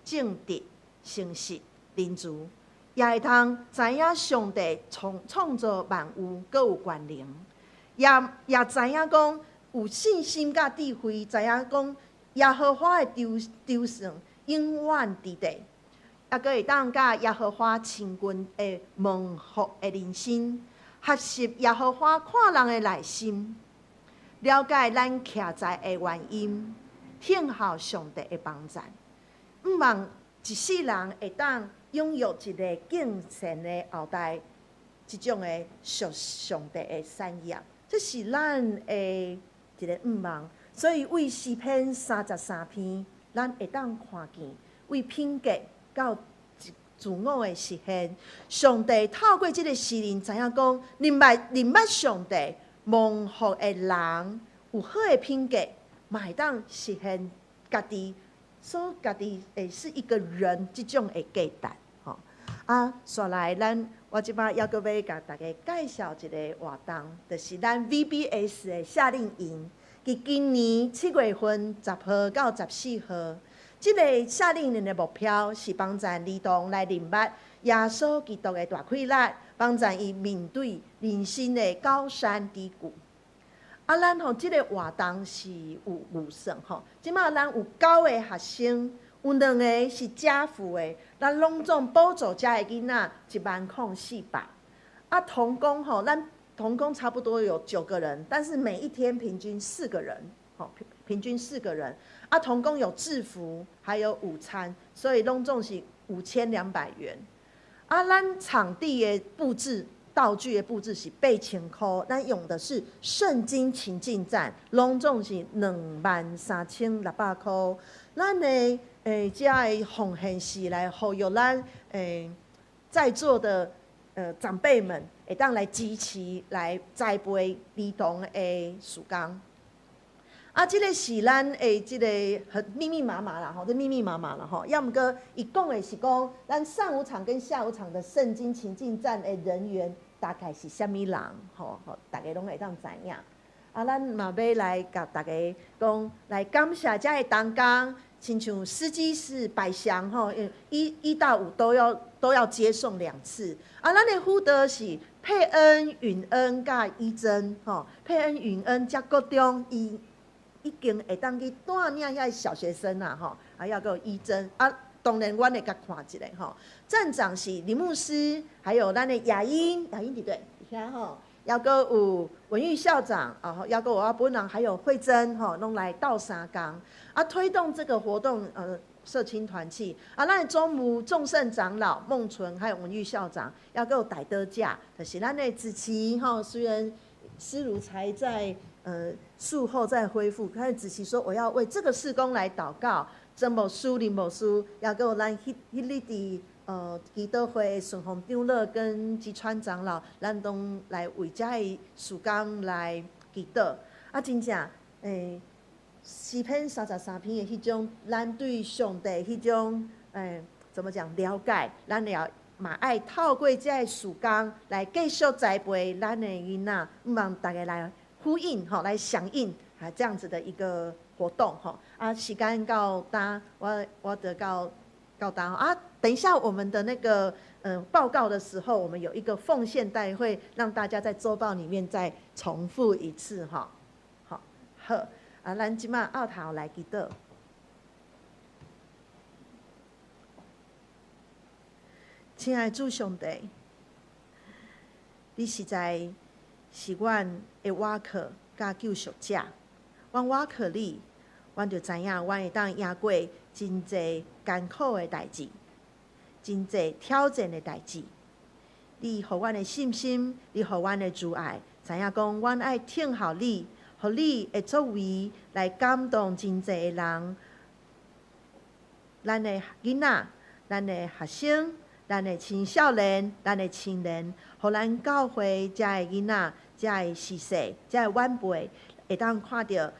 正直、诚实、仁慈，也会通知影上帝创造万物，阁有权能，也知影讲有信心甲智慧，知影讲耶和华的筹算永远伫地。也阁会当甲耶和华亲近的蒙福的人生，学习耶和华看人的内心，了解咱徛在的原因，听候上帝的帮助。毋望一世人会当拥有一个敬虔的后代，即种的属上帝的产业，这是咱的一个毋望。所以为诗篇33篇，咱会当看见，为品格到自我的实现，上帝透过这个诗人知影讲，认捌上帝，蒙福的人有好的品格，嘛会当实现家己家己会是一个人这种的价值。吼刷来我即摆还阁要甲大家介绍一个活动，就是咱 VBS 的夏令营。伫今年7月份10号到14号，这个夏令营的目标是帮助儿童来认捌耶稣基督的大快乐，帮助伊面对人生的高山低谷。咱这个活动是有预算即摆咱有9个学生，有2个是家父的，咱拢总补助遮的囡仔10400。童工咱童工差不多有9个人，但是每一天平均4个人，平均4个人。童工有制服，还有午餐，所以拢总是5200元。咱场地的布置、道具的布置是8000块，咱用的是圣经情境站，拢总是23600块。咱的这的奉献是来呼吁咱在座的长辈们。会当来支持、来栽培儿童的事工。这个是咱的这个很密密麻麻啦，这密密麻麻啦要毋过，伊讲的是讲，咱上午场跟下午场的圣经情境站的人员大概是啥物人，大家拢会当知影。咱嘛要来甲大家讲，来感谢遮的同工，亲像司机是百祥1到5都要接送2次。咱的辅导是佩恩、允恩甲依珍，佩恩、允恩遮国中，伊已经会当去带领遐小学生啦，还要个依珍。当然，阮会甲看一下站长是林牧师，还有咱的雅音对不对？遐要个有文玉校长，要个我本人还有慧珍，拢来倒3工，推动这个活动，社青团契，咱的中牧众圣长老孟纯，还有文玉校长，要个有带刀架，就是咱的子琪，虽然思如才在术后再恢复，但是子琪说我要为这个事工来祷告，曾牧师、林牧师，要个有咱迄日伫。基督会顺丰长老跟吉川长老，咱都来为遮的事工来祈祷。真正诗篇33篇的迄种，咱对上帝迄种怎么讲了解，咱嘛爱透过遮的事工来继续栽培咱的囡仔，希望大家来呼应来响应这样子的一个活动时间到呾，我得到等一下我们的那个报告的时候，我们有一个奉献大会，让大家在周报里面再重复一次好，咱即马后头来祈祷。亲爱的主上帝，你实在是阮的瓦克甲救赎者，阮瓦克你，阮就知影，阮会当赢过真侪艰苦的代志，真侪挑战的代志。你互阮的信心，你互阮的慈爱，知影讲，阮爱听候你，互你的作为来感动真侪人，咱的囡仔，咱的学生，咱的青少年，咱的青年，互咱教会遮的囡仔，遮的时势，遮的晚辈，会当看到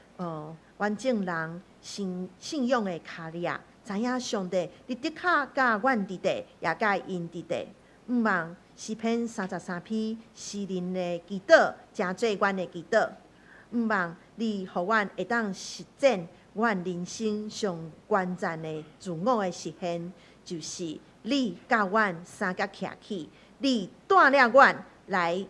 完整人信仰的脚链，知影上帝，你的确甲阮伫地，也甲因伫地。毋望诗篇33篇诗人的祈祷，成做阮的祈祷。毋望你互阮会当实践阮人生上关键的自我的实现，就是你甲阮三脚徛起，你带领阮来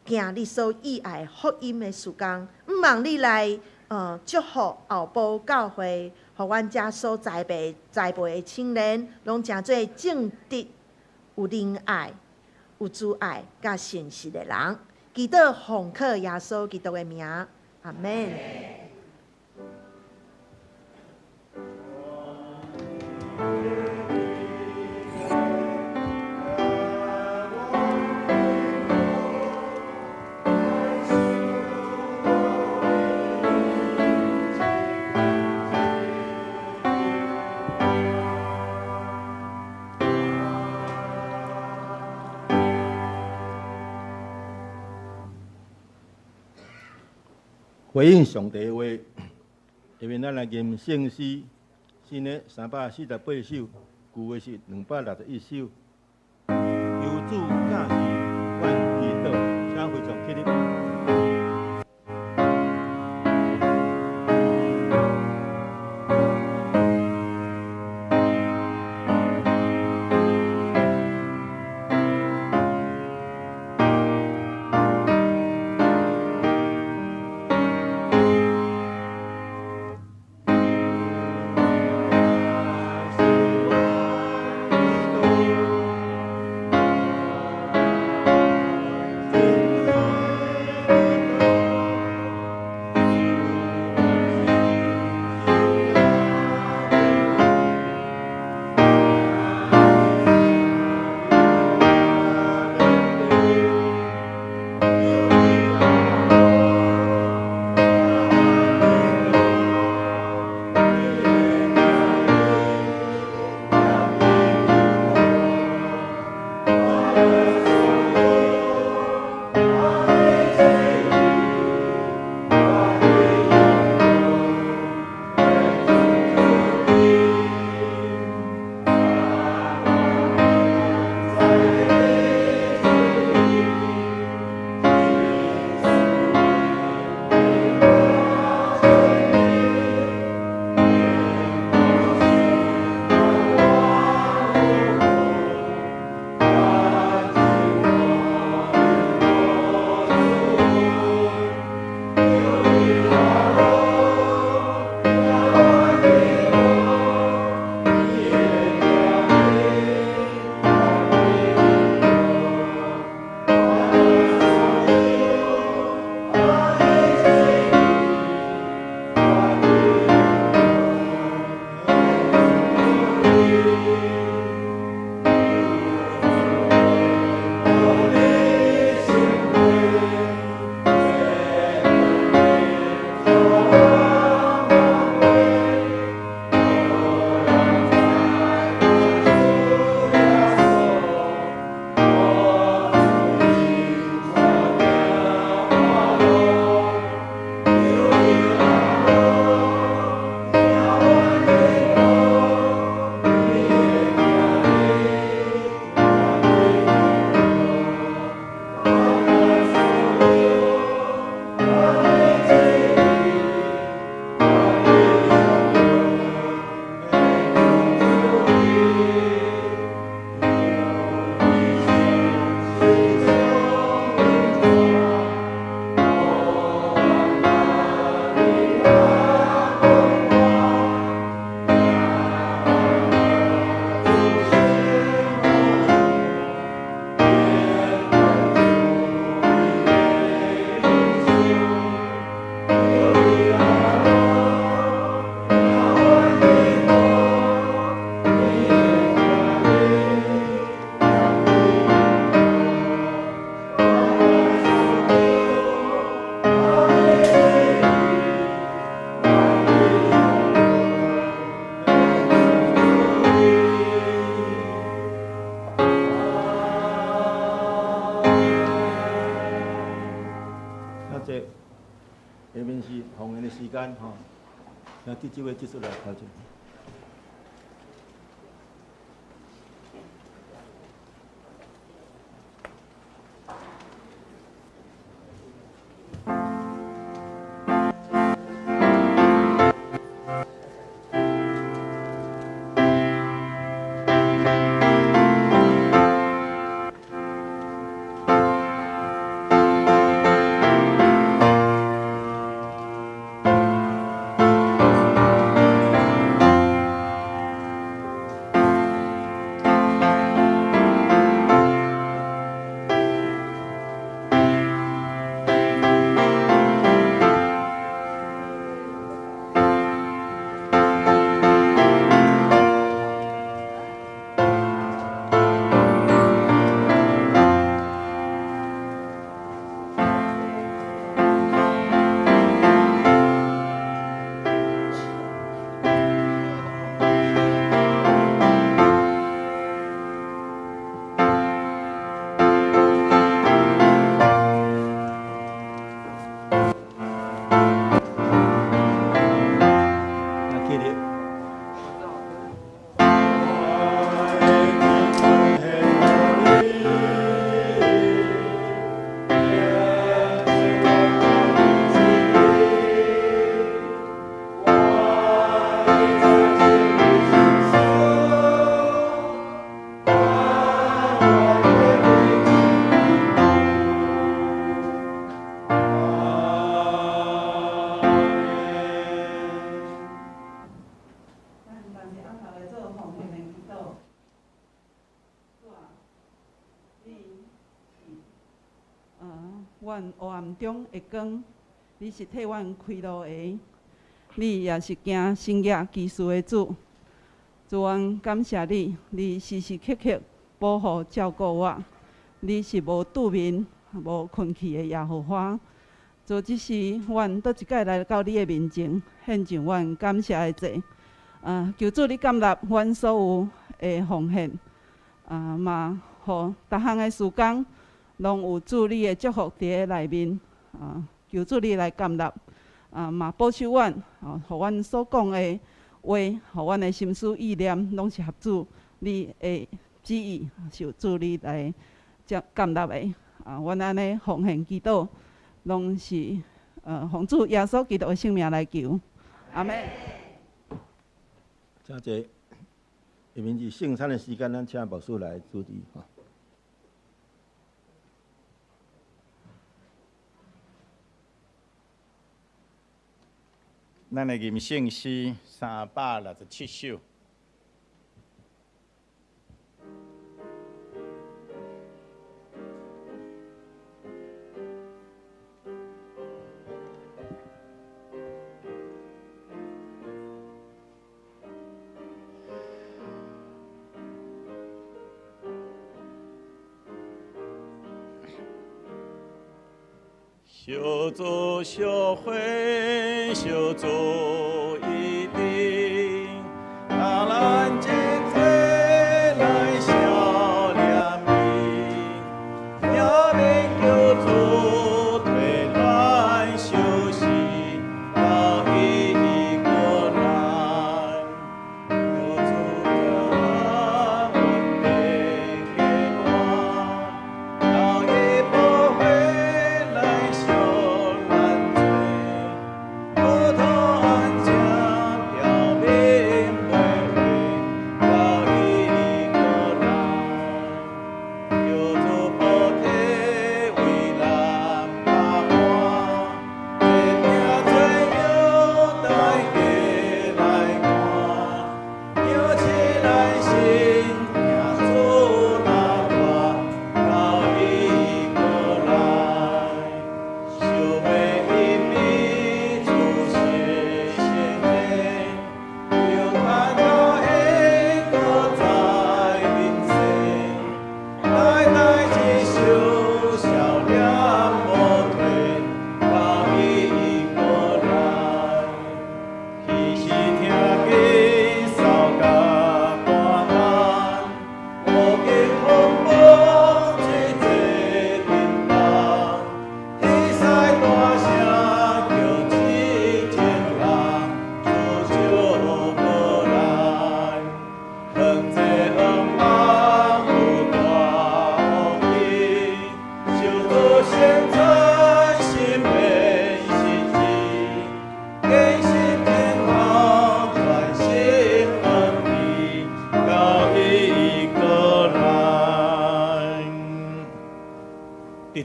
行你所喜爱福音的事工。毋望你来祝福后埔教会，互阮遮所栽培的青年，拢成做正直、有仁爱、有慈爱、甲诚实的人。祈祷奉靠耶稣基督的名，阿门。回应上帝的话，因为咱来念圣诗，新的348首，旧的是261首。求主驾是阮祈祷，请非常起立。下面是红颜的时间吼，请第几位技术来调整。阮黑暗中的光，你是替阮开路的，你也是行生业奇事的主。主，阮感谢你，你时时刻刻保护照顾我，你是无拄眠、无困去的耶和华。主，即时阮倒一摆来到你的面前，献上阮感谢的祭。求主你感纳阮所有的奉献，嘛，互逐项的事工拢有主你的祝福伫咧内面。求主你来感纳，嘛保守阮，互阮所讲的话，互阮的心思意念，拢是合主你的旨意，是主你来感纳的。阮安尼奉献祈祷，拢是奉主耶稣基督的圣名来求，阿门。请坐，下面是圣餐的时间，咱请牧师来主持。咱的吟圣诗367首。小组小会，小组一定，让咱今天来笑脸面，要命救主退乱休息，到一个人，救主的稳定给我，到一不会。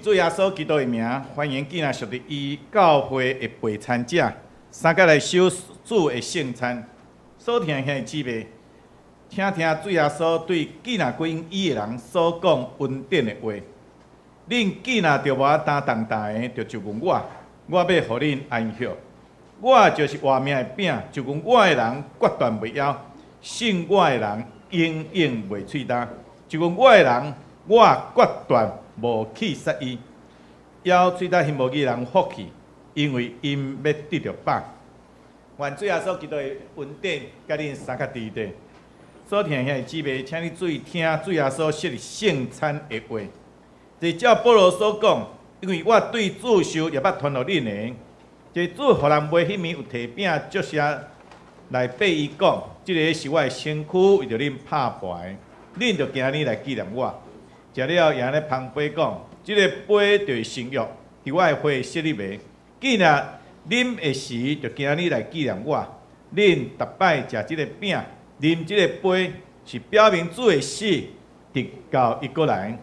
主耶稣基督的名，欢迎今仔属伫伊教会的陪餐者，三个来守主的圣餐。所听遐的姊妹，听听主耶稣对囡仔归伊的人所讲恩典的话。恁囡仔着无担重担的，着就问我，我要互恁安息。我就是活命的饼，就问我的人决断袂枵，信我的人永远袂喙焦。就问我的人，我决断无去杀伊，要喙焦幸无义人福气，因为因要得着饱。愿主耶稣基督的恩典，甲恁三脚伫地。所听遐的姊妹，请你注意听主耶稣设立圣餐的话。就照保罗所讲，因为我对主受也捌传互恁的，即主互人袂迄面有提饼祝谢来爬伊讲，即个是我的身躯，为着恁拍破的，恁着今日来纪念我。食了也咧旁杯讲，即个杯就是新约，伫我的血设立的。既然啉的时，就今日来纪念我。恁逐摆食即个饼，啉即个杯，是表明主的死，直到伊过来。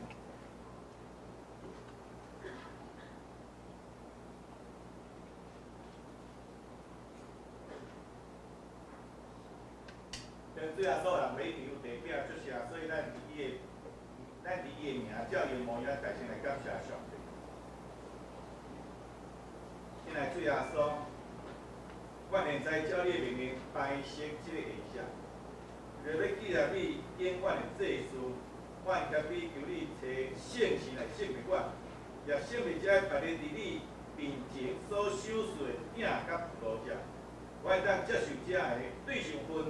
主耶稣人每场地饼祝谢，所以咱伫伊的名，照伊的模样，大声来感谢上帝。进来最后说，我现在照你的命令排成这个下下，就要记录你永远的祭事。我甲你求你找圣神来圣明我，也圣明者把你伫你面前所守事的囝甲路者，我会当接受这的对象分，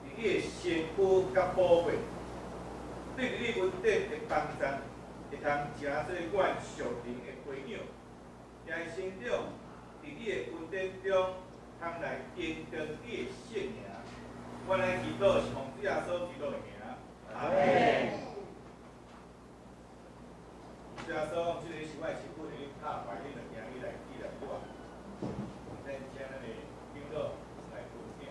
伫你的身躯甲宝贝，对伫你稳定的帮助，会通成做阮属灵的培养，也会成长伫你的稳定中，通来坚定你的性命。我来祈祷是奉主耶稣基督的名。阿门。主耶稣，这个是我的媳妇，你拍牌，你就行，你来记来我。咱请咱的领导来分享。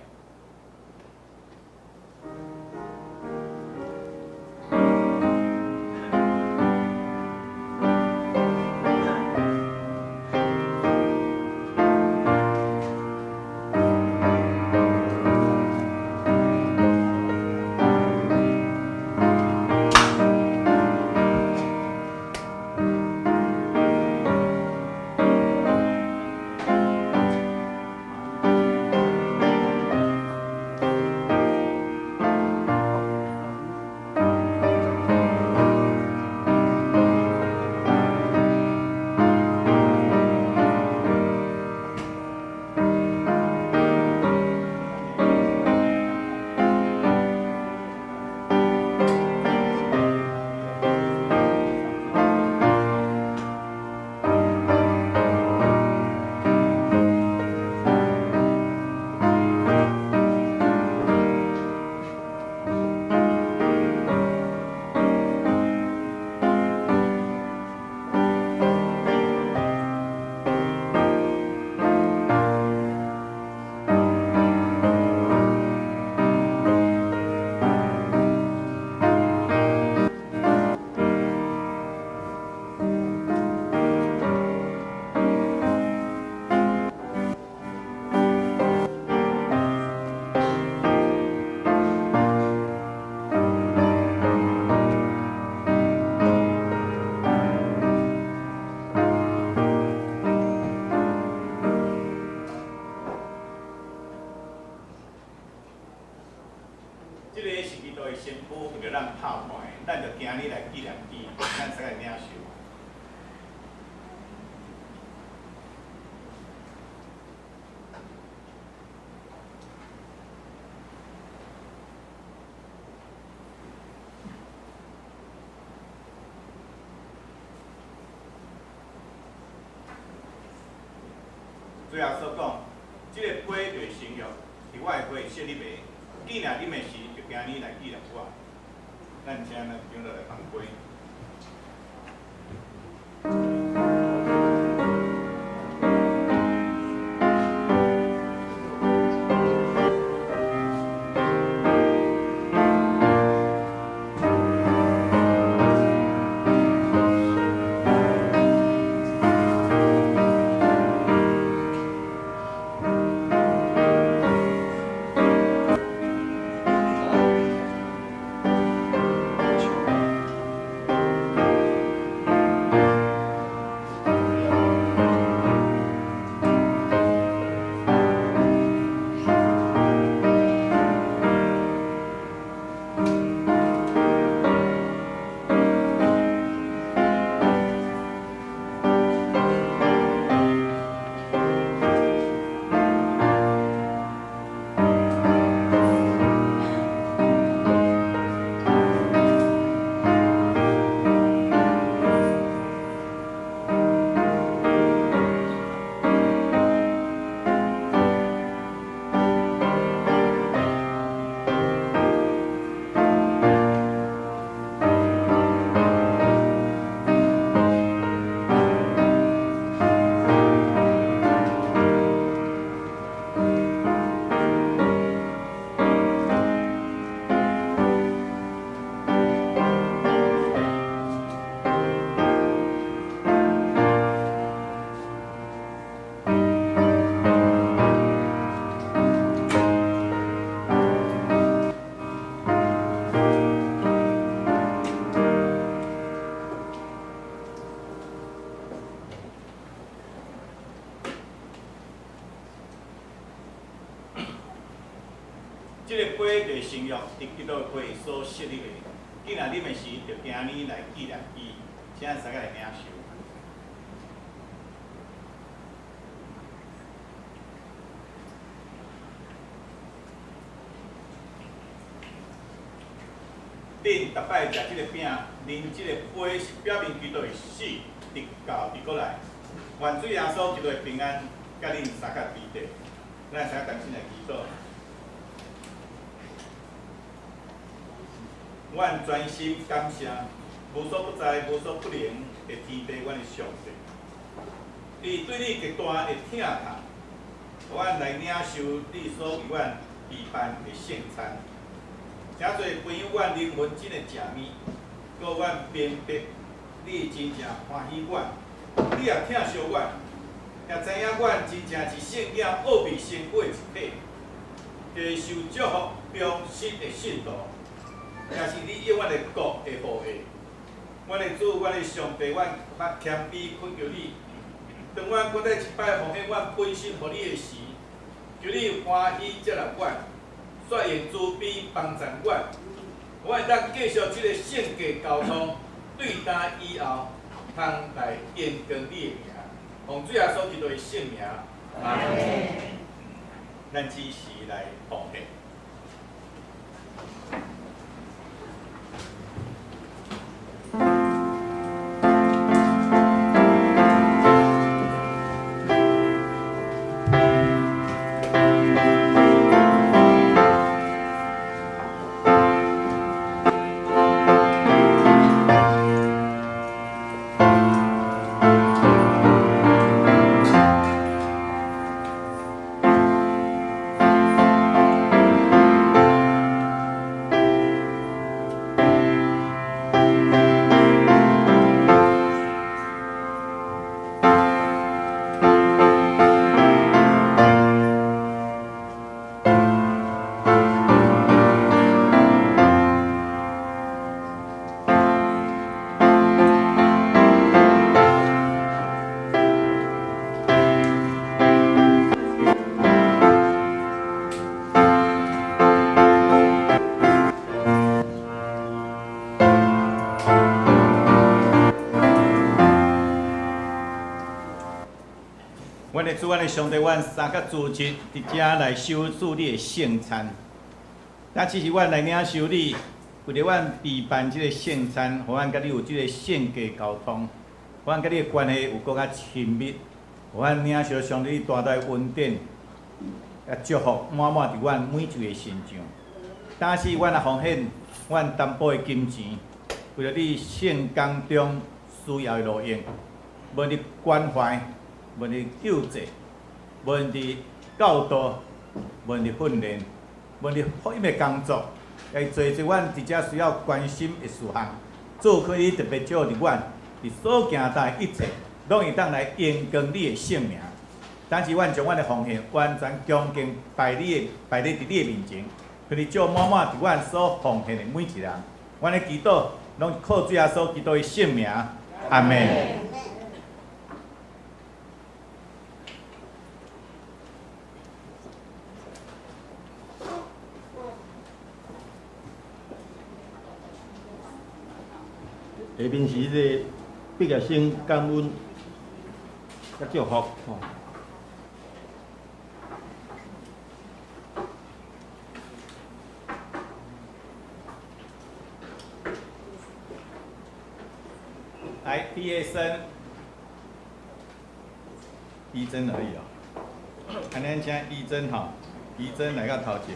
这个是基督的身躯，为着咱拍牌，咱就今日来纪念伊，咱使来领受。最后所讲，这个杯就是成约，伫我的杯设立的，纪念恁的事，就今日来纪念我。咱请咱长老来放杯。这个杯就承诺伫基督的血所设立的。既然啉的时，就今日来纪念伊，请大家来领受。恁逐摆食即个饼，啉即个杯，是表明基督的死直到伊过来。愿主耶稣基督的平安，甲恁三角伫地。咱三角同心来祈祷。阮专心感谢无所不在、无所不能的天父，阮的上帝。伊对你极大的疼痛，阮来领受你所为阮备办的圣餐。诚侪朋友，阮灵魂真的食面，搁阮明白你真正欢喜阮，你也疼惜阮，也知影阮真正是圣经奥秘成果一体，接受祝福忠实的信徒。也是你永远的国的护卫。阮的主，阮的上帝，阮较谦卑恳求你，当阮搁再一摆奉献阮本身互你的时，求你欢喜接纳阮，率用慈悲帮助阮，阮会当继续即个圣价交通，对答以后，通来验光你的名，奉主耶稣基督的圣名，阿门。咱只时来奉献。阮的主，阮的上帝，阮三角主日伫遮来守住你的圣餐。但其实阮来领受你，为着阮备办即个圣餐，互阮甲你有即个圣价交通，互阮甲你的关系有更较亲密，互阮领受上帝大大的恩典，甲祝福满满伫阮每一个身上。但是阮也奉献阮淡薄的金钱，为着你圣工中需要的路用，无你关怀。无论救济，无论教导，无论训练，无论福音的工作，来做一阮伫遮需要关心的事项，做可以特别照伫阮伫所行的一切，拢会当来验光你的圣名。但是阮将阮的奉献完全恭敬摆伫你的面前，可以照满满伫阮所奉献的每一人。阮的祈祷拢靠主耶稣基督的圣名，阿门。下面是这毕业生感恩甲祝福吼。来，毕业生，仪征而已哦。安尼请仪征吼，仪征来到头前。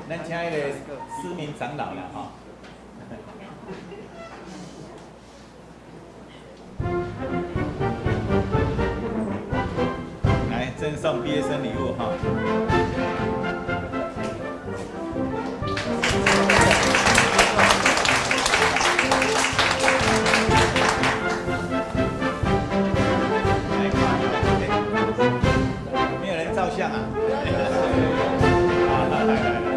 咱请迄个思明长老啦，吼。来赠送毕业生礼物哈。没有人照相啊？好，来。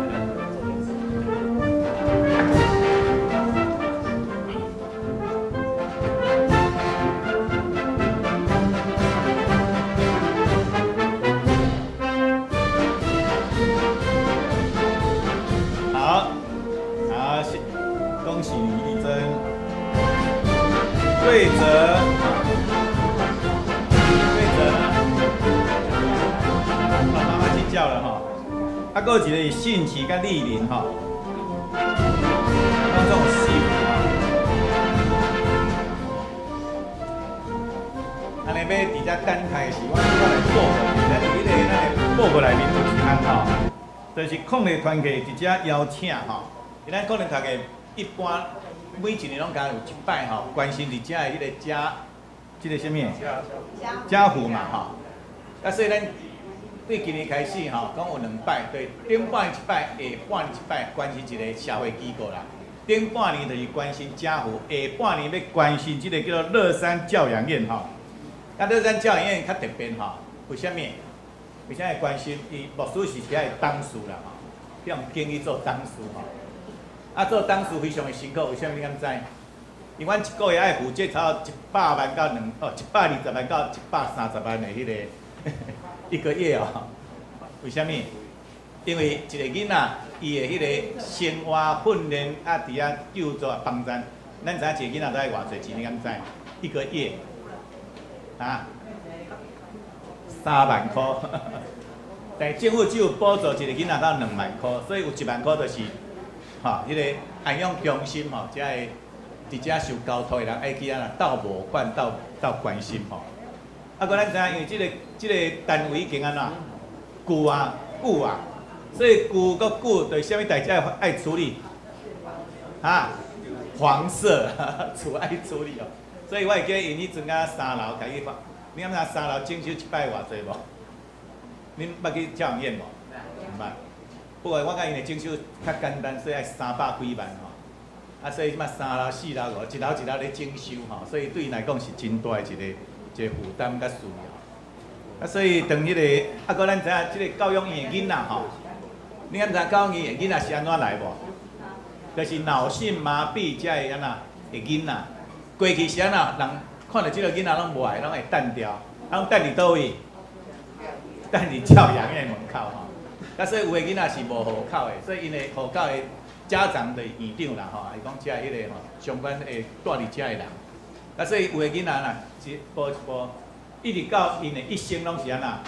恭喜你丽珍。对折，对折，妈妈去叫了哈。啊，还有一个是信奇甲丽玲哈，当这种戏哈。安尼要伫遮等待的时，我来报告，咱咱报告内面有一项哈，就是抗日团契伫遮邀请哈，咱可能大家一般。每一年拢敢有一摆吼，关心伫遮的迄个家，即个什么？家父嘛吼。啊，所以咱对今年开始吼，讲有2摆，对，顶半年一摆，下半年一摆，关心一个社会机构啦。顶半年就是关心家父，下半年要关心即个叫做乐山教养院吼。啊，乐山教养院较特别吼，为虾米？为啥会关心？伊牧师是遐的董事啦吼，叫人经理做董事吼。啊，做董事非常的辛苦，为什么你敢知？因为阮一个月爱负责差100万到120万到130万的迄个一个月哦。为什么？因为一个囡仔伊的迄个生活训练啊，伫遐救助帮咱，咱知影一个囡仔都爱偌侪钱，你敢知？一个月啊，3万块。但政府只有补助一个囡仔到2万块，所以有1万块就是。吼，迄个安养中心吼，才会伫遮受交托的人爱去啊斗募款、斗关心吼。啊，搁咱知影，因为即个单位已经安怎旧啊，所以旧搁旧，对啥物代志爱处理？啊，黄色厝爱处理哦。所以我会记因迄阵啊3楼开去发，你敢知3楼整修1摆偌济无？恁捌去教养院无？唔捌。不过我甲因的整修较简单，所以爱300几万吼。啊，所以即马3楼、4楼、5，一楼一楼咧整修吼，所以对因来讲是真大的一个负担甲需要。啊，所以当迄个啊，搁咱知影即个教养院的囡仔吼，你敢知教养院的囡仔是安怎来无？就是脑性麻痹才会安那的囡仔。过去是安那人看到即个囡仔拢无爱，拢会等掉，拢等伫倒位？等伫教养院门口吼。啊，所以有的囡仔是无户口的，所以因的户口的家长的院长啦吼，伊讲遮迄个吼相关会住伫遮的人。啊，所以有的囡仔呐，一步一步，一直到因的一生拢是安那，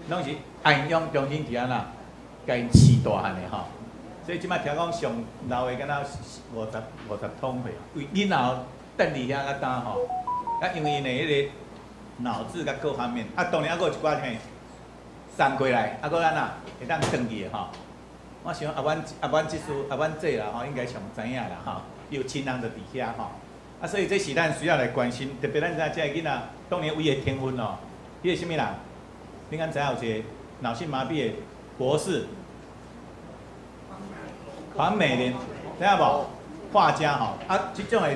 拢是安养中心伫安那，甲因饲大汉的吼。所以即摆听讲上老的敢若50通岁，为囡仔等伫遐啊当吼，啊因为因的迄个脑子甲各方面，啊当然还佫有一寡嘿。送过来，啊，搁咱啊会当转去的吼。我想阮这啦吼，应该上知影啦吼，有亲人就伫遐吼。啊，所以这是咱需要来关心，特别咱知影这个囡仔当年为的天分哦，迄个什么人？你敢知影有一个脑性麻痹的博士，黄美玲，知影无？画家吼，啊，即种的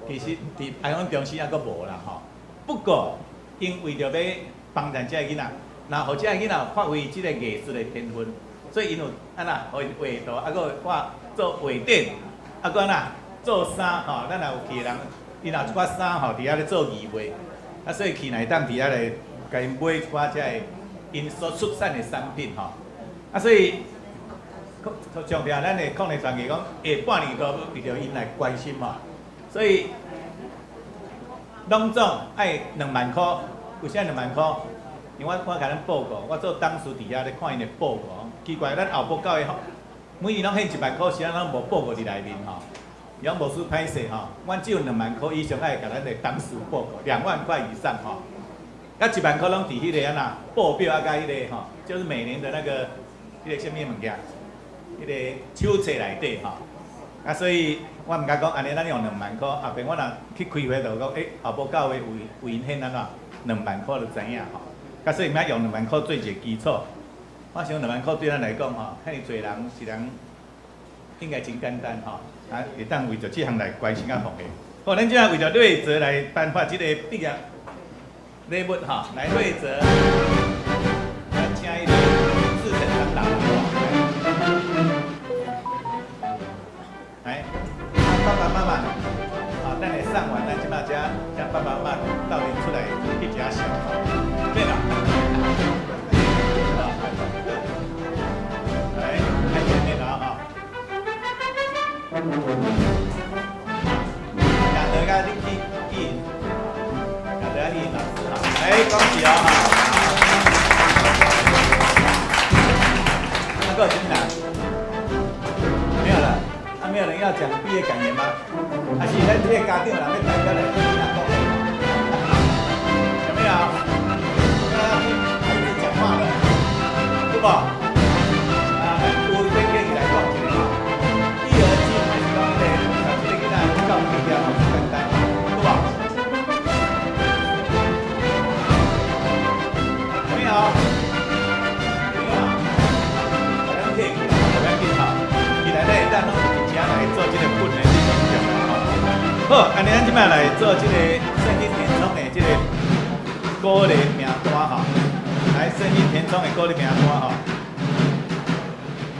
其实伫安养中心还佫无啦吼。不过因为着要帮咱这个囡仔。那或者囡仔发挥即个艺术的天分，所以因有安那画图，啊，佫画做画展，啊，佫安那做衫吼，咱也有去人，因有一寡衫吼，伫遐咧做义卖，啊，所以去内当伫遐咧，甲因买一寡即个因所出产的产品吼，啊，所以强调咱的抗日传奇讲下半年都为着因来关心嘛，所以拢总爱2万块，为啥2万块？因为我甲咱报告，我做董事伫遐咧看因的报告，奇怪，咱后报告的吼，每年拢献1万块，是咱拢无报告伫内面吼。伊讲无输歹势吼，阮只有2万块以上爱甲咱的董事报告，2万块以上吼。啊1万块拢伫迄个安那报表啊，甲迄个吼，就是每年的那个迄个什么物件，迄个手册内底吼。啊，所以我毋敢讲安尼，咱用2万块，后边我若去开会就讲，后报告的为因献安怎2万块就知影吼。啊，所以毋免用2万块做一个基础。我想2万块对咱来讲吼，遐尼侪人一人应该真简单吼，啊，会当为着这项来关心啊，奉献。好，咱即下为着瑞泽来颁发这个毕业礼物吼，来瑞泽，咱请伊个志成长老来，爸爸妈妈，好，等下上完，咱即马将爸爸妈妈到底出来一家笑。对了，来，看前面了哈。亚德甲你去印，亚德甲你老师哈，来恭喜哦哈。那个进来，没有了，没有人要讲毕业感言吗？还是咱这个家长人要代表来跟大家讲？有没有？要听孩子讲话的，对吧？有这个来讲一下。育儿经还是讲咧，像这个囡仔教育条好简单，对吧？有没有？有啊。咱可以，咱可以好，起来咧，咱拢一家来做这个本的这种项目吼。好，安尼咱即摆来做这个圣经填充的这个歌的名单吼，来圣经填充的歌的名单吼。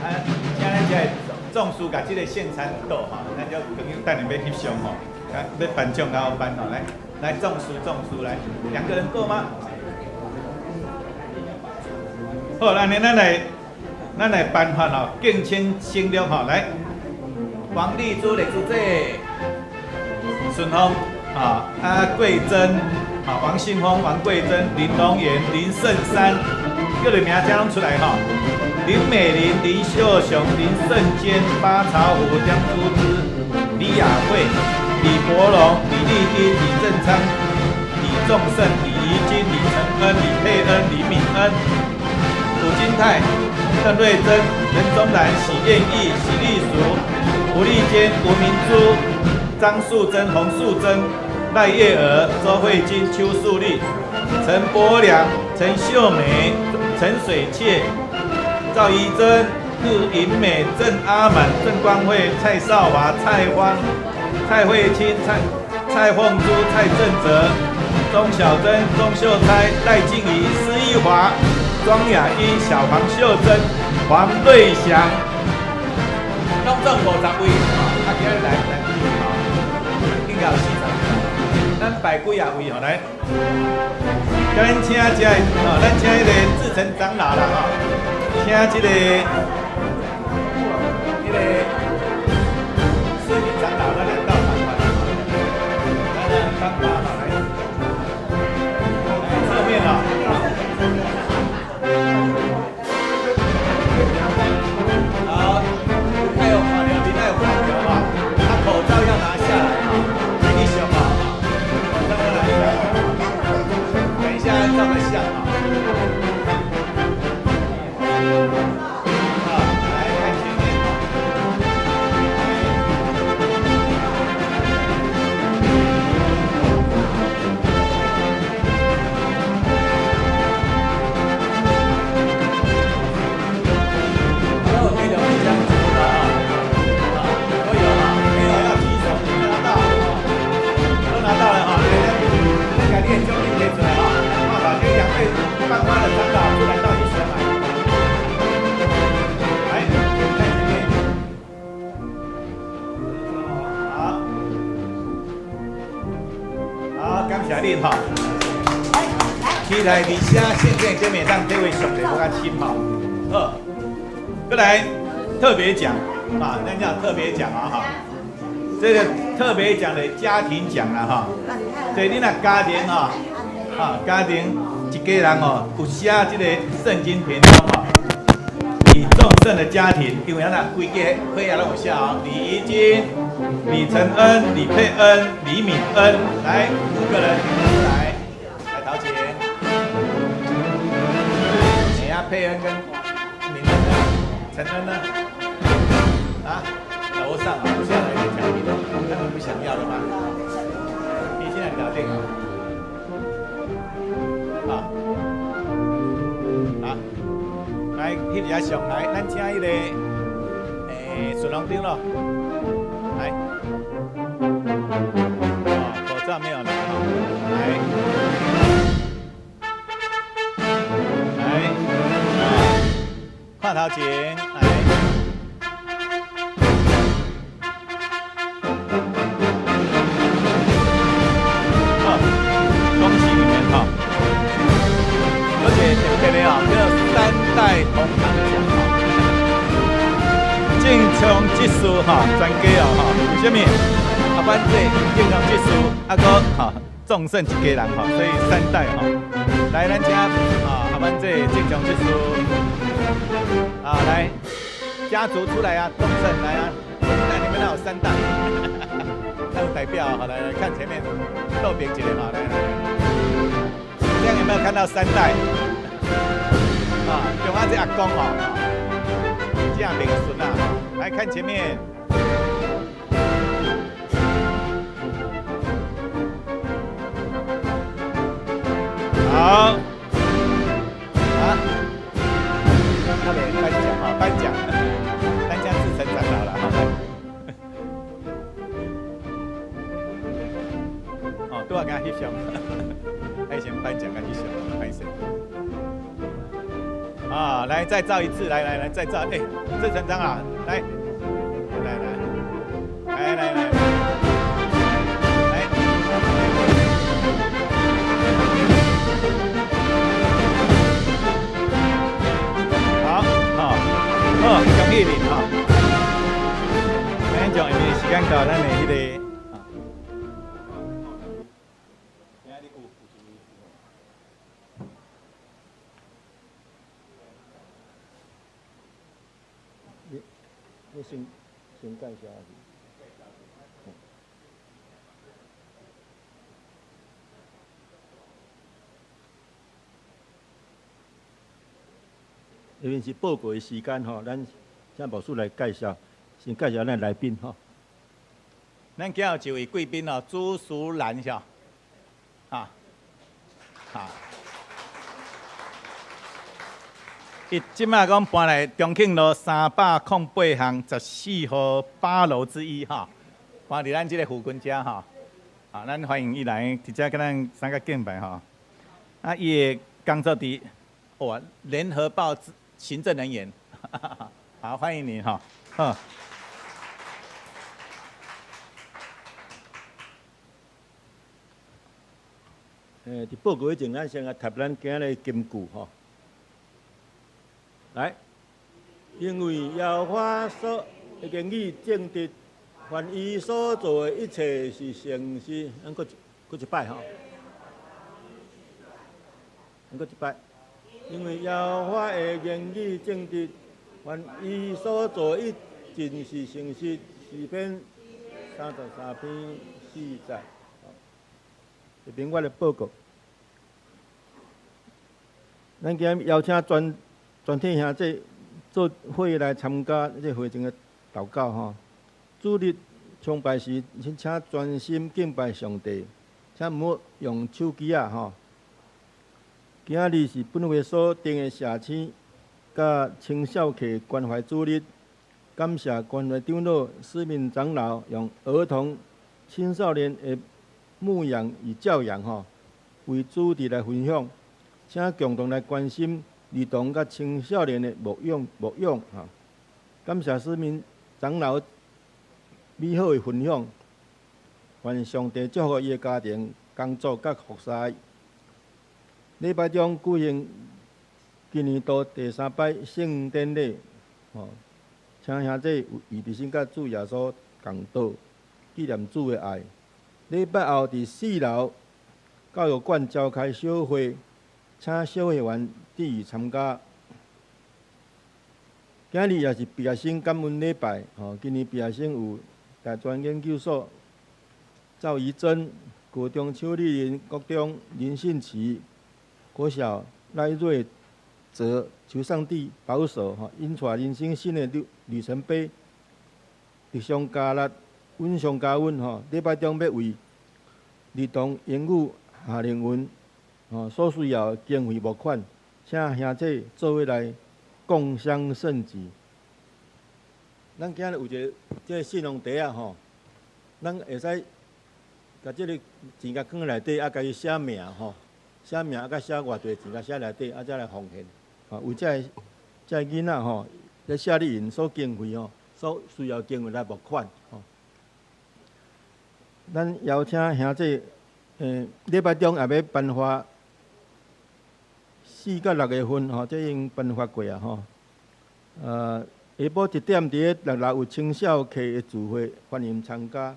啊，请咱这个总师甲这个现场倒吼，咱就朋友等下要翕相吼，要颁奖然后颁吼，来总师来，2个人够吗？好，安尼咱来颁发吼，敬请省略吼，来，王丽珠的主姐，顺丰桂珍王信峰、王桂珍、林龙源、林胜山，叫你名字拢出来吼。林美玲、林秀雄、林胜坚、巴朝虎、江珠枝、李雅慧、李博龙、李丽英、李正昌、李仲胜、李怡君、李承恩、李佩恩、李敏恩、古金泰、邓瑞珍、任宗兰、许燕义、许丽淑、胡丽坚、吴明珠、张素贞、洪素贞、赖叶娥、周慧金、邱素丽、陈柏良、陈秀梅、陈水切、赵怡珍、陆银美、郑阿满、郑光惠、蔡少华、蔡芳、蔡慧清、蔡凤珠、蔡正哲、钟小珍、钟秀才、赖静怡、施一华、庄雅英、小黄秀珍、黄瑞祥，拢总50位啊！今日来应该有40位，咱摆几啊位吼来，甲咱请这个咱请迄个志成长老啦吼，请这个市民长老咱来到场吧，咱帮他好来，侧面啊。好，太有话了，你太有话了啊！他口罩要拿下来啊，你小啊，口罩要拿下来，等一下照个相啊。好，来看前面啊。放花的长老出来到一圈来，来，看前面，好，感谢你哈。期待你下现在跟每当这位兄弟我较亲哈。好，再来特别奖啊，那叫特别奖啊哈。这个特别奖的家庭奖了哈，对你那家庭哈，家庭。一家人哦，有写这个圣经填充哦，李仲胜的家庭，因为那规家配也拢有写哦，李怡君、李承恩、李佩恩、李敏恩，来5个人来陶姐，你呀佩恩跟敏恩呢？承恩呢？啊，楼上啊，不下来的奖品，他们不想要的吗？你现在搞定了。来，翕一下相来，咱请迄个顺龙长咯，来，口罩没有拿哈，来，看头前，来，好，恭喜你们哈。而且特别啊，叫3代同堂奖哈，敬从技术哈，专家哦哈，什么？阿班这健康技术，阿哥哈众胜一家人哈，所以3代哈。来，咱请阿班这健康技术来家族出来啊，众胜来啊！那你们那有3代，那有代表好来看前面豆饼姐哈，来，这样有没有看到3代？用阿这阿公这样名孙来看前面。好，他们颁奖，颁奖自成长老了都要跟他翕相，还先颁奖跟翕相，拍摄。来再照一次，来再照，自成长啊，来。恭喜你哈！咱将因为时间到，咱的迄个你先介绍下。因为是报告的时间吼，咱请牧师来介绍，先介绍咱来宾吼。咱今有一位贵宾哦，朱淑兰是伊即马讲搬来重庆路308巷14号8楼之一哈，搬伫咱即个附近遮哈。咱欢迎伊来，直接跟咱3个敬拜哈。伊的工作伫联合报行政人员，好，欢迎您哈。伫报告以前，咱先来读咱今日金句吼。来，因为耶和华所言语正直，凡伊所做的一切是诚实。咱搁一摆吼，咱搁一摆。因为耶和华的言语正直，凡伊所做一尽是诚实。诗篇33篇4节。这边我来报告。咱今日邀请全体兄弟做会来参加这会前的祷告吼。主日崇拜时，请专心敬拜上帝，请毋好用手机吼。今日是本会所定的社青甲青少客关怀主日，感谢关怀长老、市民长老用儿童、青少年的牧养与教养为主题来分享，请共同来关心儿童甲青少年的牧养感谢市民长老美好的分享，愿上帝祝福伊的家庭、工作甲服侍。礼拜中举行今年度第3摆圣典礼，请兄弟预备心甲主耶稣共祷，纪念主的爱。礼拜后伫4楼教育馆召开小会，请小会员踮踰参加。今日也是毕业生感恩礼拜，今年毕业生有大专研究所赵怡珍、国中邱丽玲、国中林信琪。国小赖瑞泽，求上帝保守因带人生新的里程碑，力上加力，稳上加稳礼拜中要为儿童英语、夏令文所需要的经费募款，请兄弟做伙来共襄盛举。咱今日有一个信用袋咱会使甲这个钱甲放内底，甲伊写名写名甲写偌济钱，甲写内底，再来奉献。为这囡仔咧夏令营所经费所需要经费来募款咱邀请兄弟，礼拜中也要颁发4到6月份这已经颁发过啊下晡1点，伫个6有青少客的聚会，欢迎参加。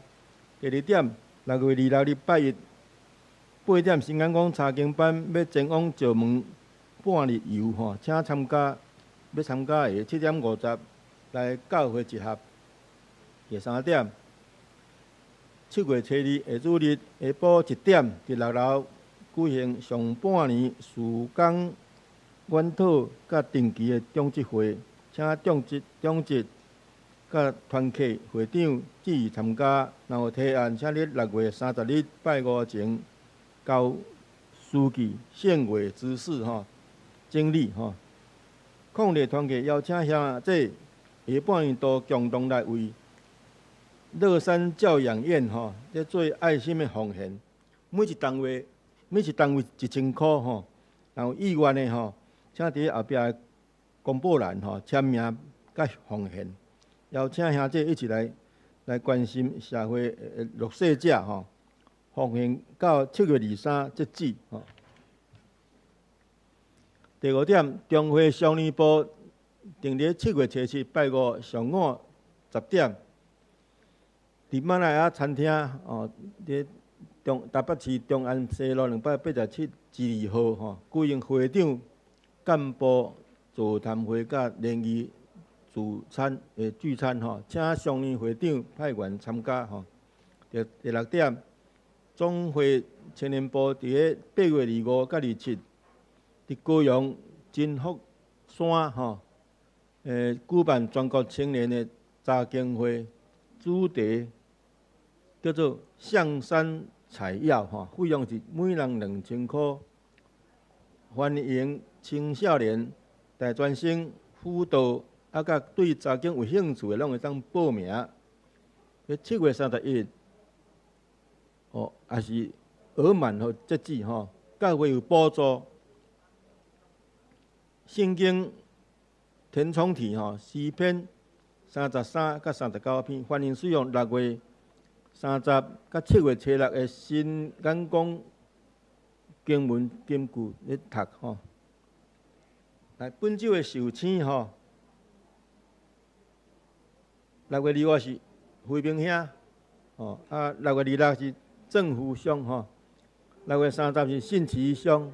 第2点，6月26日拜一8点，新安宫查经班要前往石门半日游吼，请参加。要参加的7点50来教会集合。第3点，7月初2下主日下晡1点，伫6楼举行上半年事工检讨甲定期的中职会，请中职甲团契会长致意参加。然后提案，请伫6月30日拜5前交书记献月之事整理抗日团结邀请兄弟下半年都共同来为乐山教养院咧做爱心的奉献，每一单位1000块然后意愿的请伫后壁的公布栏签名甲奉献，邀请兄弟一起来关心社会的弱势者奉献到7月23截止第5点，中华少年部定伫7月初7拜5上午10点，伫马来亚餐厅伫台北市中安西路287之2號舉行會長幹部座談會甲聯誼聚餐請少年會長派員參加第6點，中會青年部伫8月25甲27。伫高雄金福山舉辦全國青年的查經會，主題叫做象山採藥費用是每人2000塊，歡迎青少年、大專生、輔導甲對查經有興趣的，攏會當報名。7月31也是額滿截止教會有補助。聖經填充題詩篇33甲39篇，歡迎使用6月30甲7月初6的新眼光經文金句咧讀來本周的受請6月25是惠明兄6月26是鄭富兄6月30是信奇兄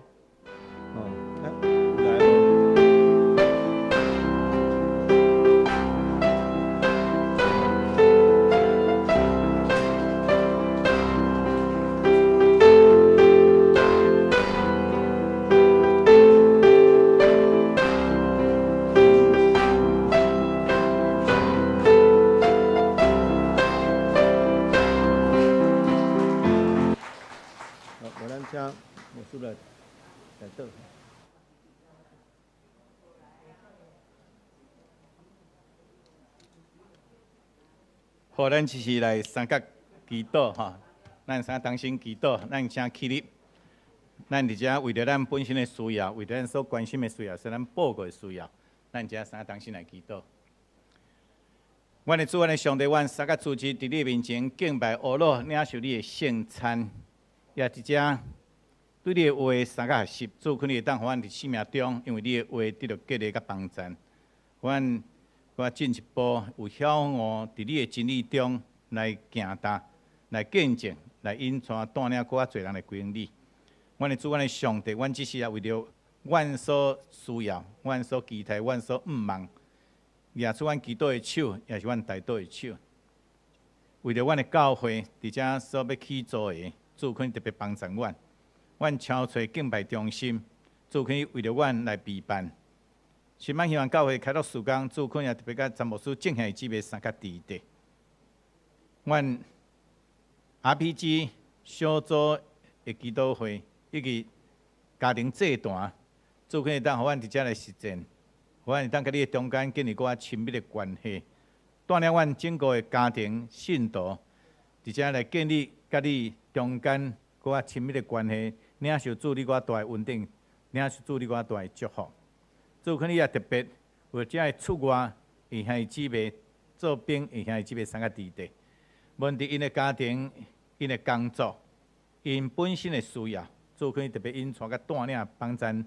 好，咱就是来三角祈祷咱三同心祈祷，咱请起立。咱伫遮为着咱本身的需要，为着咱所关心的需要，是咱报告的需要，咱遮三同心来祈祷。阮的主，阮的上帝，阮三角主持伫你面前敬拜阿罗，领受你的圣餐，也伫遮对你的话三角学习，主，肯你会当互阮伫生命中，因为你的话得到激励甲帮助。阮进一步有晓悟伫你的真理中来行踏、来见证、来引传带领更较侪人来归向你。阮的主，阮的上帝，阮只是也为着阮所需要、阮所期待、阮所毋望，举出阮祈祷的手，也是阮代祷的手。为着阮的教会伫遮所要起做的，主可以特别帮助阮。阮超找敬拜中心，主可以为着阮来备办。希望教会开拓时间，主可以也特别甲詹姆斯正向姊妹三角伫地。阮 RPG 小组的祈祷会以及家庭祭坛，主可以当互阮伫遮来实践，互阮当甲你的中间建立更亲密的关系，带领阮整个的家庭信徒伫遮来建立甲你中间更较亲密的关系，领受主你更大的稳定，领受主你更大的祝福。主可能也特别为遮的出外弟兄姊妹做兵，弟兄姊妹三个伫地，无论伫因的家庭、因的工作、因本身的需要，主可以特别引带甲带领帮助看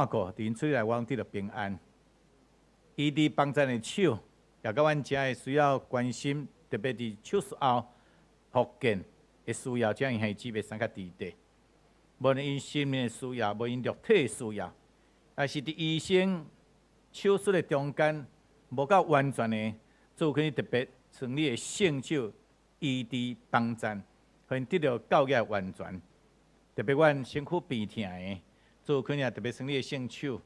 顾，伫因出来往得到平安。伊伫帮咱的手，也甲阮遮的需要关心，特别伫手术后复健的需要，遮因兄姊妹三较伫地。无论因心灵的需要，无因肉体的需要，也是伫医生手术的中间无够完全的，做可以特别从你的圣手医治帮咱，互因得到教育的完全。特别阮身躯病痛的，做可能特别从你的圣手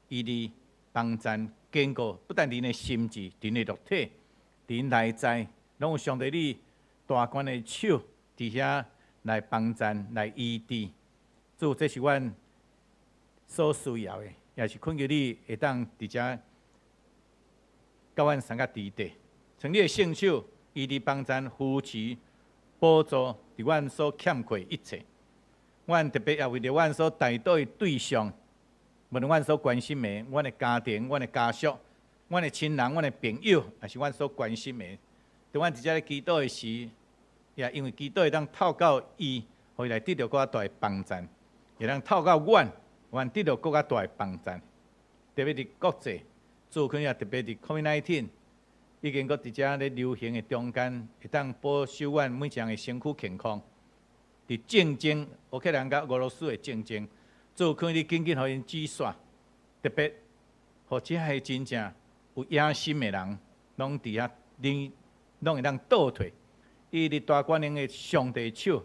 医治帮咱坚固，不但恁的心智，恁的肉体，恁内在，拢有上帝你大官的手伫遐来帮咱来医治。主，这是阮所需要的，也是恳求你会当伫遮甲阮三个伫地，从你的圣手伊伫帮咱扶持、补助伫阮所欠缺一切。阮特别也为着阮所带倒的对象，无论阮所关心的，阮的家庭、阮的家属、阮的亲人、阮的朋友，也是阮所关心的。当阮伫遮咧祈祷的时，也因为祈祷会当透过伊，互伊来得到更大的帮助。也通透过阮得到更加大的帮助，特别伫国际，做可能也特别伫 COVID-19 已经搁伫遮咧流行的中间，会当保守阮每一项的身躯健康。伫战争，乌克兰甲俄罗斯的战争，做可能你紧紧互因止煞，特别互遮个真正有野心的人，拢伫遐，拢会当倒退，伊伫大观音的上帝手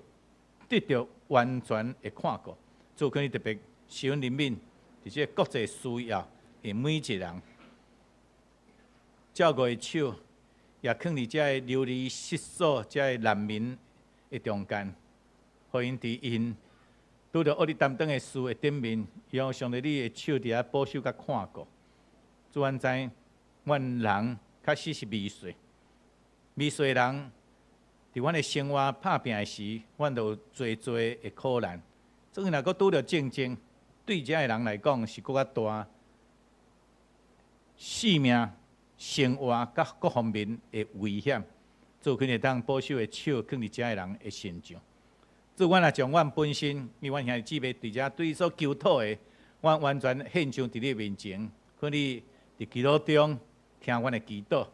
得到完全的看顾。做可能特别是阮人民，伫即个国际需要的每一个人，照顾的手也放伫遮个流离失所、遮个难民的中间，互因伫因拄着恶力担当的事的顶面，让上帝你的手伫遐保守甲看顾。主阮知，阮人确实是未遂，未遂的人伫阮的生活拍拼的时，阮就有多的苦难。总然若阁拄着战争，对遮个人来讲是更较大性命、生活甲各方面的危险。做可能会当保守的手放伫遮个人的身上。主，阮也将阮本身，因为阮兄弟姊妹伫遮对所求讨的，阮完全献上伫你面前，可你伫祈祷中听阮的祈祷，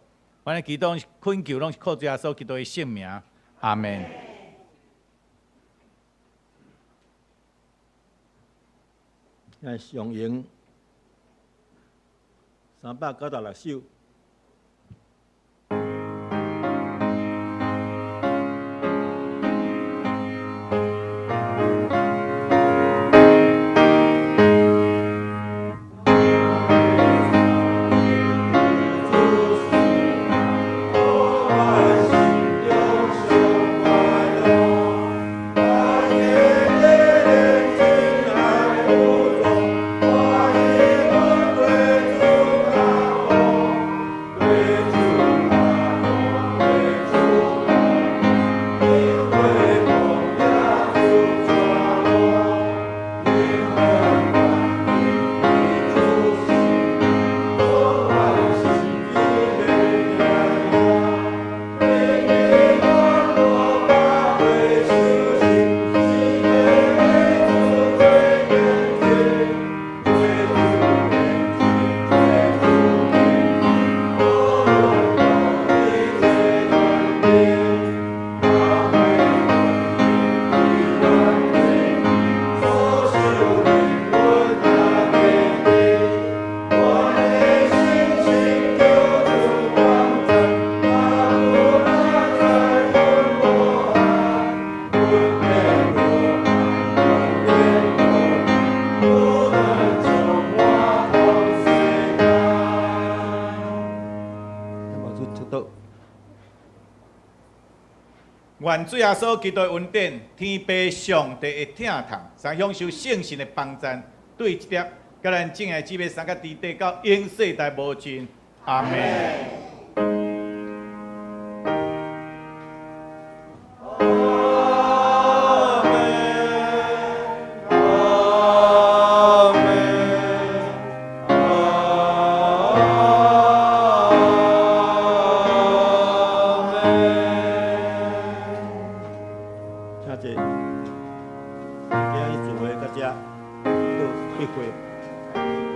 阮的祈祷恳求拢是靠主耶稣基督的圣名，阿门。现上映396首。愿主耶稣基督的恩典，天父上帝的疼痛，常享受圣神的帮助，对这点，甲咱敬爱姊妹三个伫地到永世代无尽。阿门。谢谢，今日聚会到这，到闭会。